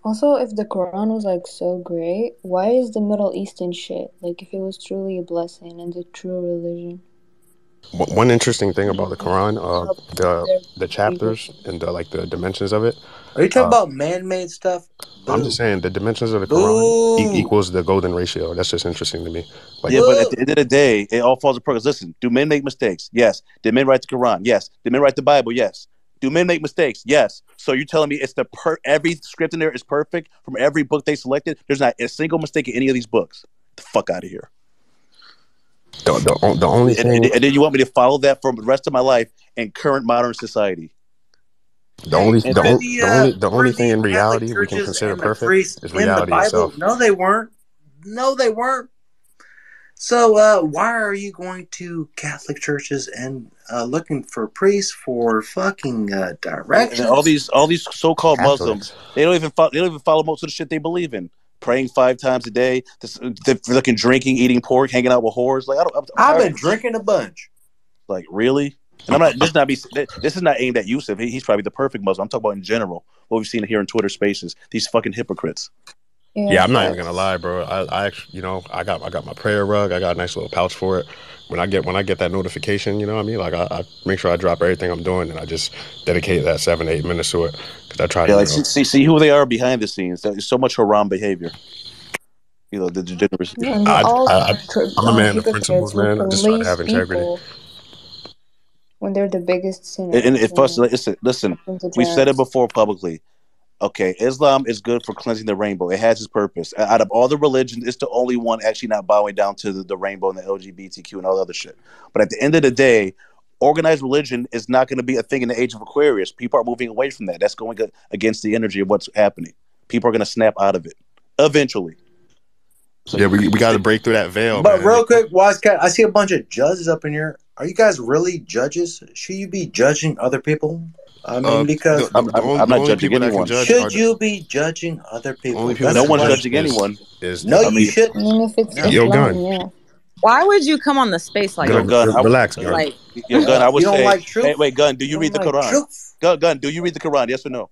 Also, if the Quran was like so great, why is the Middle Eastern shit? Like, if it was truly a blessing and the true religion. One interesting thing about the Quran, the chapters and the dimensions of it. Are you talking about man-made stuff? I'm just saying the dimensions of the Quran equals the golden ratio. That's just interesting to me. But at the end of the day, it all falls apart. Listen, do men make mistakes? Yes. Did men write the Quran? Yes. Did men write the Bible? Yes. Do men make mistakes? Yes. So you're telling me it's every script in there is perfect from every book they selected? There's not a single mistake in any of these books. Get the fuck out of here. The only thing, and then you want me to follow that for the rest of my life in current modern society? The only thing in reality we can consider perfect is reality itself. No, they weren't. So why are you going to Catholic churches and looking for priests for fucking directions? And all these so-called Muslims, they don't even follow most of the shit they believe in. Praying 5 times a day, they're looking, drinking, eating pork, hanging out with whores. Like I've been drinking a bunch. Like really? And I'm not. This is not aimed at Yusuf. He's probably the perfect Muslim. I'm talking about in general. What we've seen here in Twitter Spaces. These fucking hypocrites. Yeah, I'm not even gonna lie, bro. I actually, I got my prayer rug. I got a nice little pouch for it. When I get that notification, you know what I mean? Like I make sure I drop everything I'm doing and I just dedicate that 7 to 8 minutes to it because I try to. See who they are behind the scenes. There's so much haram behavior. The degeneracy. I'm a man of principles, man. I just try to have integrity. When they're the biggest sinners. And listen, we've said it before publicly. Okay, Islam is good for cleansing the rainbow. It has its purpose. Out of all the religions, it's the only one actually not bowing down to the rainbow and the LGBTQ and all the other shit. But at the end of the day, organized religion is not going to be a thing in the age of Aquarius. People are moving away from that. That's going against the energy of what's happening. People are going to snap out of it eventually. So yeah, we got to break through that veil. But man, real quick, Wise Cat, I see a bunch of judges up in here. Are you guys really judges? Should you be judging other people? I mean, because I'm not judging anyone. Should you be judging other people? No one's judging anyone. You shouldn't. I mean, if it's Gun. Yeah. Why would you come on the space like that? Gun, relax, Gun. Like, Gun, I would say. Like truth? Hey, wait, Gun, do you read the Quran? Gun, do you read the Quran? Yes or no?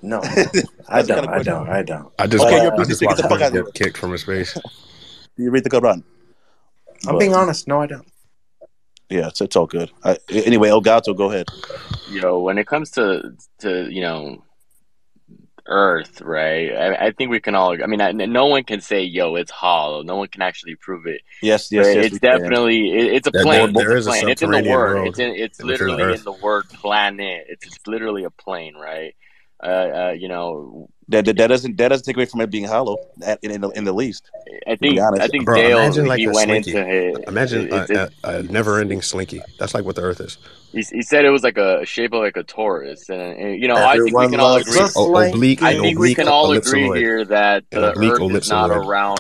No, I don't. I just watched him get kicked from his space. Do you read the Quran? I'm being honest. No, I don't. Yeah, it's all good. Anyway, Elgato, go ahead. Yo, when it comes to Earth, right? I think we can all. I mean, no one can say, "Yo, it's hollow." No one can actually prove it. Yes. It's definitely it's a plane. There is a plane. It's in the word. It's literally Earth. in the word planet. It's literally a plane, right? You know, that doesn't take away from it being hollow in the least. I To be think honest, I think Bro, Dale imagine like he a went slinky. into it. Imagine It's a never-ending slinky. That's like what the Earth is. he said it was like a shape of like a Taurus, and you know I think we Everyone can all loves agree. a slinky. I think we can all agree ellipsoid. here that An the oblique Earth is not ellipsoid. around.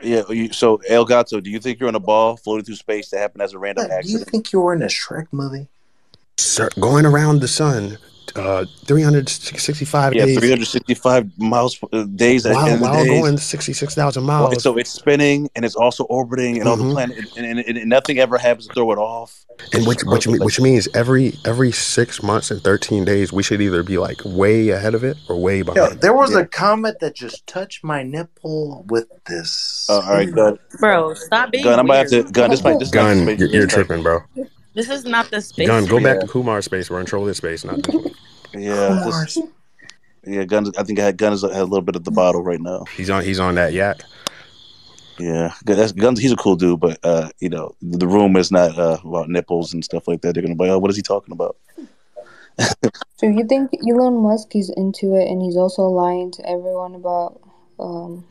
yeah. So El Gato, do you think you're on a ball floating through space that happened as a random Do you accident? think you were in a Shrek movie? Sir, going around the sun, 365 Yeah, days 365 miles days at the end of the while days. going 66,000 Well, miles. so it's spinning and it's also orbiting and all the planet and nothing ever happens to throw it off. And It's just perfect. which means every 6 months and 13 days we should either be like way ahead of it or way Yo, behind. there was a comet that just touched my nipple with this. All right, Gun. Bro, stop being Gun, I'm about weird. to Gun. This is not the Gun, space. you're tripping, bro. This is not the space Gun, go for back you. to Kumar space. We're in Troller space, not this one. Yeah, Gun. I think Gun has a little bit of the bottle right now. He's on that yak. Yeah, Guns. He's a cool dude, but you know, the room is not about nipples and stuff like that. They're gonna be, oh, what is he talking about? So you think Elon Musk is into it and he's also lying to everyone about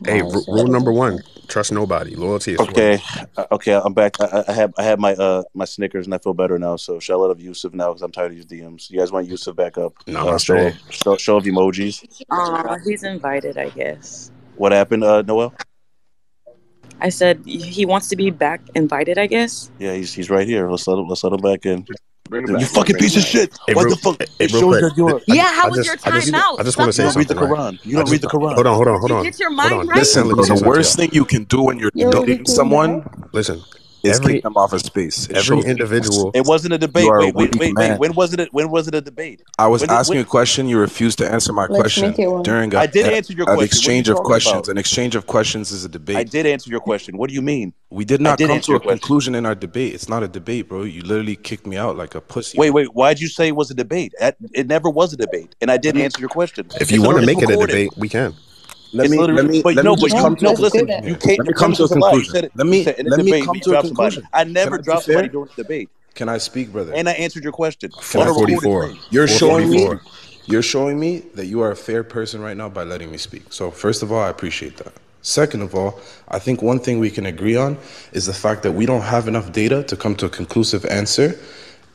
Hey, Mars rule or number whatever? 1: trust nobody. Loyalty is Okay, free. okay, I'm back. I have my Snickers and I feel better now. So shall I let Yusuf now because I'm tired of these DMs. You guys want Yusuf back up? Show of emojis. He's invited, I guess. What happened, Noel? I said he wants to be back invited, I guess. Yeah, he's right here. Let's let him back in. Bring him You back, fucking piece of shit! Hey, What real- the fuck? hey, It real shows quick. that you're. Yeah, how was your time out? I just want to say You don't read the something. Quran. You don't read the Quran. Hold on. Did you get your mind right? Listen, bro, the worst thing you can do when you're dating someone Listen, is kick them off of space. It every shows individual. It wasn't a debate. You are a Wait. weak man. When was it? When was it a debate? I was When asking a question. You refused to answer my Let's question make it one. during I did answer your an question. exchange What are of you talking questions. about? An exchange of questions is a debate. I did answer your question. What do you mean? We did I not did come answer to your a question. conclusion in our debate. It's not a debate, bro. You literally kicked me out like a pussy. Wait. Why'd you say it was a debate? It never was a debate, and I did answer your question. If you It's want to make it a recorded. debate, we can. Let me just come to a Listen. conclusion. You can't. Let me Your come premise to a is a lie. You conclusion. said you said in a Let me debate come you to a dropped somebody. conclusion. I never Can I be dropped fair? somebody during the debate, Can I speak, brother? and I answered your question. On a 444. recorded thing. You're showing me 444. you're showing me that you are a fair person right now by letting me speak. So first of all, I appreciate that. Second of all, I think one thing we can agree on is the fact that we don't have enough data to come to a conclusive answer,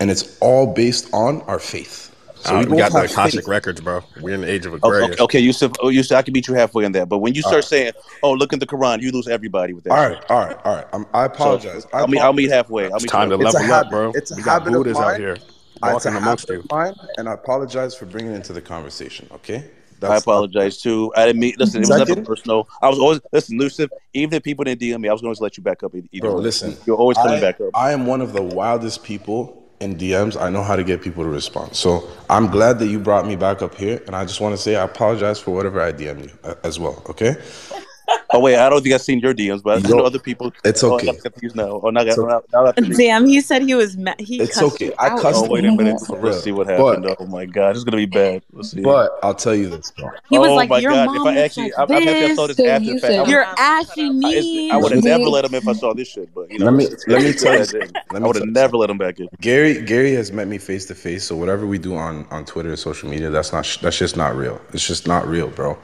and it's all based on our faith. So We got the have Akashic faith. records, bro. We're in the age of Aquarius. Okay, Yusuf, I can beat you halfway on that. But when you start saying, "Oh, look at the Quran," you lose everybody with that. All right. I apologize. So, I'll meet halfway. It's time to It's a level up, habit. bro. It's a We got habit of Buddhas out mine. here It's a walking amongst habit you. of mine, and I apologize for bringing it into the conversation. Okay. I apologize too. I didn't mean. Listen, it was nothing personal. I was always Yusuf. Even if people didn't DM me, I was going to let you back up. Bro, listen. You're always coming back up. I am one of the wildest people in DMs. I know how to get people to respond. So I'm glad that you brought me back up here, and I just want to say I apologize for whatever I DM'd you as well. Okay. Oh wait, I don't think I've seen your DMs, but I know other people. It's okay. I got confused now. Oh, now Damn, he said he was mad. He It's cussed okay. you I out. cussed Oh wait a minute. Let's see what happened. Oh my god, this is gonna be bad. Let's see. But I'll tell you this, bro. He was like, my "Your god! mom If I looks actually, like I'm happy I saw this. this after the fact. You're ashy me." I would have never let him if I saw this shit. But you know, let me tell you. I would have never let him back in. Gary has met me face to face. So whatever we do on Twitter or social media, that's just not real. It's just not real, bro.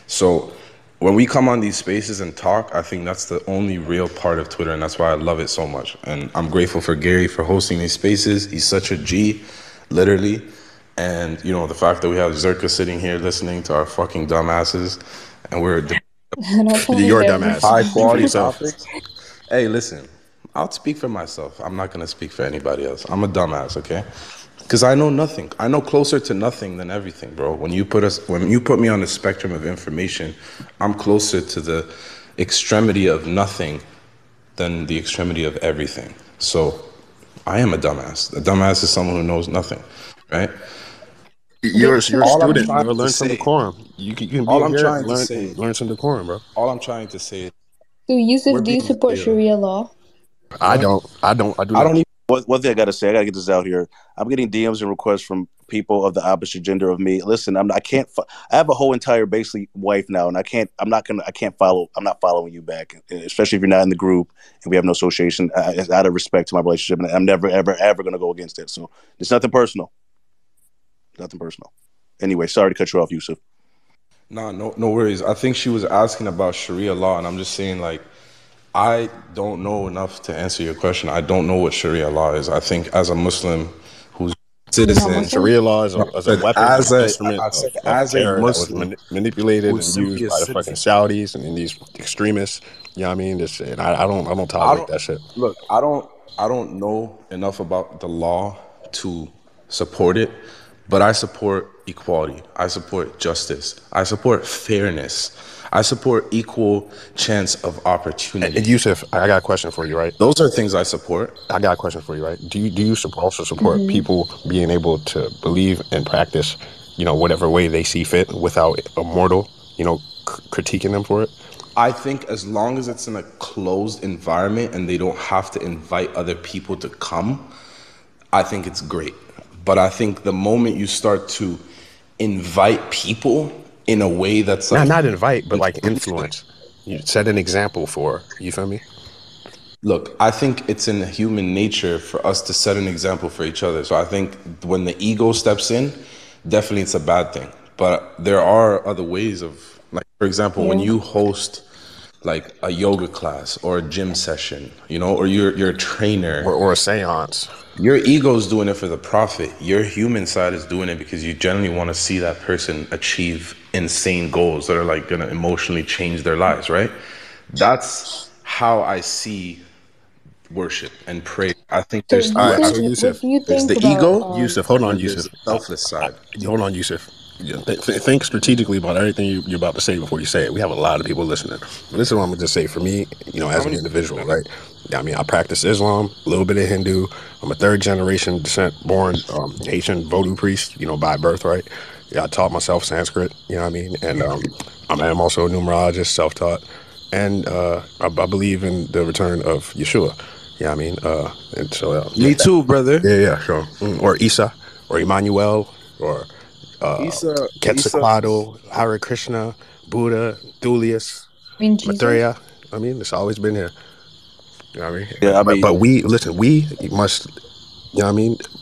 So when we come on these spaces and talk, I think that's the only real part of Twitter, and that's why I love it so much. And I'm grateful for Gary for hosting these spaces. He's such a G, literally. And, you know, the fact that we have Zherka sitting here listening to our fucking dumbasses, and we're You're a dumbass. high quality yourself. topics. Hey, listen, I'll speak for myself. I'm not going to speak for anybody else. I'm a dumbass, okay? Because I know nothing. I know closer to nothing than everything, bro. When you put me on the spectrum of information, I'm closer to the extremity of nothing than the extremity of everything. So I am a dumbass. A dumbass is someone who knows nothing, right? You're a student. trying Learn to some say- decorum. You can be all I'm here trying and to learn, say- and learn some decorum, bro. All I'm trying to say is So Yusuf, do you support Sharia law? I do not. One thing I gotta say, I gotta get this out here. I'm getting DMs and requests from people of the opposite gender of me. Listen, I have a whole entire basically wife now, and I can't follow. I'm not following you back, especially if you're not in the group and we have no association. It's out of respect to my relationship, and I'm never ever gonna go against it. So it's nothing personal. Nothing personal. Anyway, sorry to cut you off, Yusuf. No worries. I think she was asking about Sharia law, and I'm just saying, like, I don't know enough to answer your question. I don't know what Sharia law is. I think as a Muslim who's citizen, Sharia law is a weapon, as an a instrument I said of as a terror that was Muslim manipulated who's and simply used a by the fucking citizen. Saudis and these extremists. You know what I mean? And I don't I tolerate don't that shit. look. I don't know enough about the law to support it, but I support equality. I support justice. I support fairness. I support equal chance of opportunity. And Yusuf, I got a question for you, right? Those are things I support. I got a question for you, right? Do you also support people being able to believe and practice, whatever way they see fit without a mortal, critiquing them for it? I think as long as it's in a closed environment and they don't have to invite other people to come, I think it's great. But I think the moment you start to invite people in a way that's like not invite, but like influence. You set an example for, you feel me? Look, I think it's in human nature for us to set an example for each other. So I think when the ego steps in, definitely it's a bad thing. But there are other ways of, like, for example, when you host like a yoga class or a gym session, or you're a trainer or a seance. Your ego's doing it for the profit. Your human side is doing it because you generally want to see that person achieve insane goals that are like gonna emotionally change their lives, right? That's how I see worship and prayer. I think So there's do you think, so Yusuf, what do you there's think the about ego, Yusuf, hold on, and there's Yusuf. the selfless side. Hold on, Yusuf. Think strategically about everything you're about to say before you say it. We have a lot of people listening. But this is what I'm going to just say for me, as an individual, right? I mean, I practice Islam, a little bit of Hindu. I'm a third generation descent born Haitian Vodou priest, by birth, right? Yeah, I taught myself Sanskrit, you know what I mean? And I'm also a numerologist, self-taught. And I believe in the return of Yeshua. Yeah, I mean, and so Me too, brother. Yeah, sure. Or Isa, or Emmanuel, or Isa, Quetzalcoatl, Hare Krishna, Buddha, Thulius, Maitreya. I mean, it's always been here. You know what I mean? Yeah, But we must,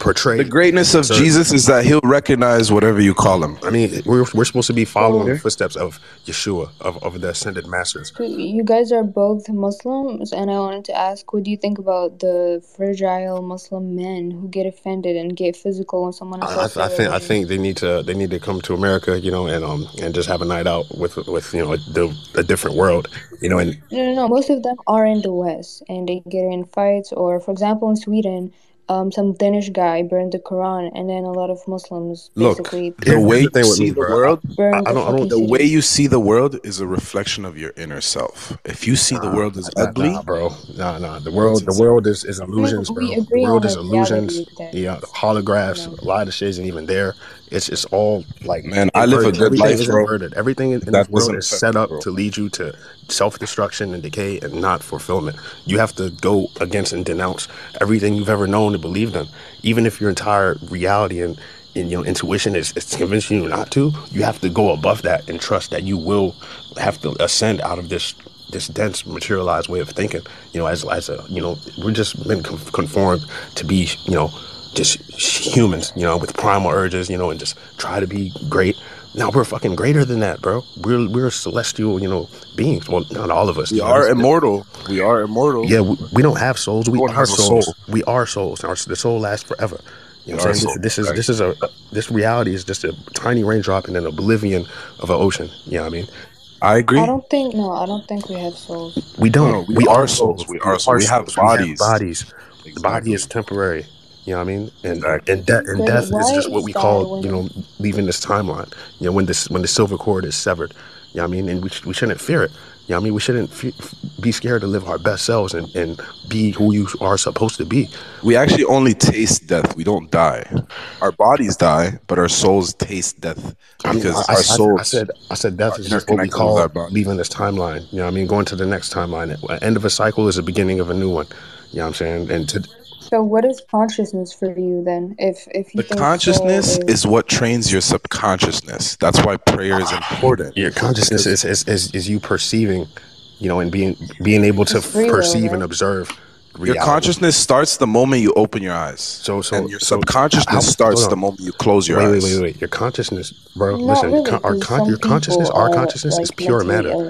portray the greatness of Jesus is that he'll recognize whatever you call him. I mean, we're supposed to be following the footsteps of Yeshua, of the ascended masters. So you guys are both Muslims, and I wanted to ask, what do you think about the fragile Muslim men who get offended and get physical when someone assaults their religion? I think they need to come to America, and just have a night out with a different world, and No. Most of them are in the West, and they get in fights. Or, for example, in Sweden, some Danish guy burned the Quran, and then a lot of Muslims basically the way you see the world, burned the fucking the city. way you see the world is a reflection of your inner self. If you see the world as ugly, bro, The world is illusions, bro. We The agree world on is a illusions. reality that, Yeah, holographs. A lot of shit isn't even there. It's all like, man, I live a good everything life, is bro. inverted. Everything in this That world doesn't is affect set me, up bro. to lead you to self-destruction and decay, and not fulfillment. You have to go against and denounce everything you've ever known and believed in, even if your entire reality and intuition is convincing you not to. You have to go above that and trust that you will have to ascend out of this dense materialized way of thinking. As a we're just been conformed to be just humans, with primal urges, and just try to be great. Now we're fucking greater than that, bro. We're celestial, beings. Well, not all of us. We are immortal. We are immortal. Yeah, we don't have souls. We Everyone are has a souls. soul. We are souls. The soul lasts forever. You know what I'm saying? This reality is just a tiny raindrop in an oblivion of an ocean. You know what I mean? I agree. I don't think we have souls. We don't. No, we are souls. souls. We are souls. We have We have bodies. bodies. The body Exactly. is temporary. You know what I mean? And But death is why just what we is that call, when leaving this timeline. When the silver cord is severed. You know what I mean? And we shouldn't fear it. You know what I mean? We shouldn't be scared to live our best selves and be who you are supposed to be. We actually only taste death. We don't die. Our bodies die, but our souls taste death because our souls. I said death is just what we call leaving this timeline. You know what I mean? Going to the next timeline. The end of a cycle is the beginning of a new one. You know what I'm saying? And So what is consciousness for you then? If you think consciousness soul is what trains your subconsciousness. That's why prayer is important. Your consciousness is you perceiving, and being able to It's free will, perceive and right? observe, Your consciousness starts the moment you open your eyes. And your subconsciousness starts the moment you close your eyes. Wait. Your consciousness, bro. Not listen, really, 'cause some your consciousness, people our are, consciousness is like, pure mentally matter. ill.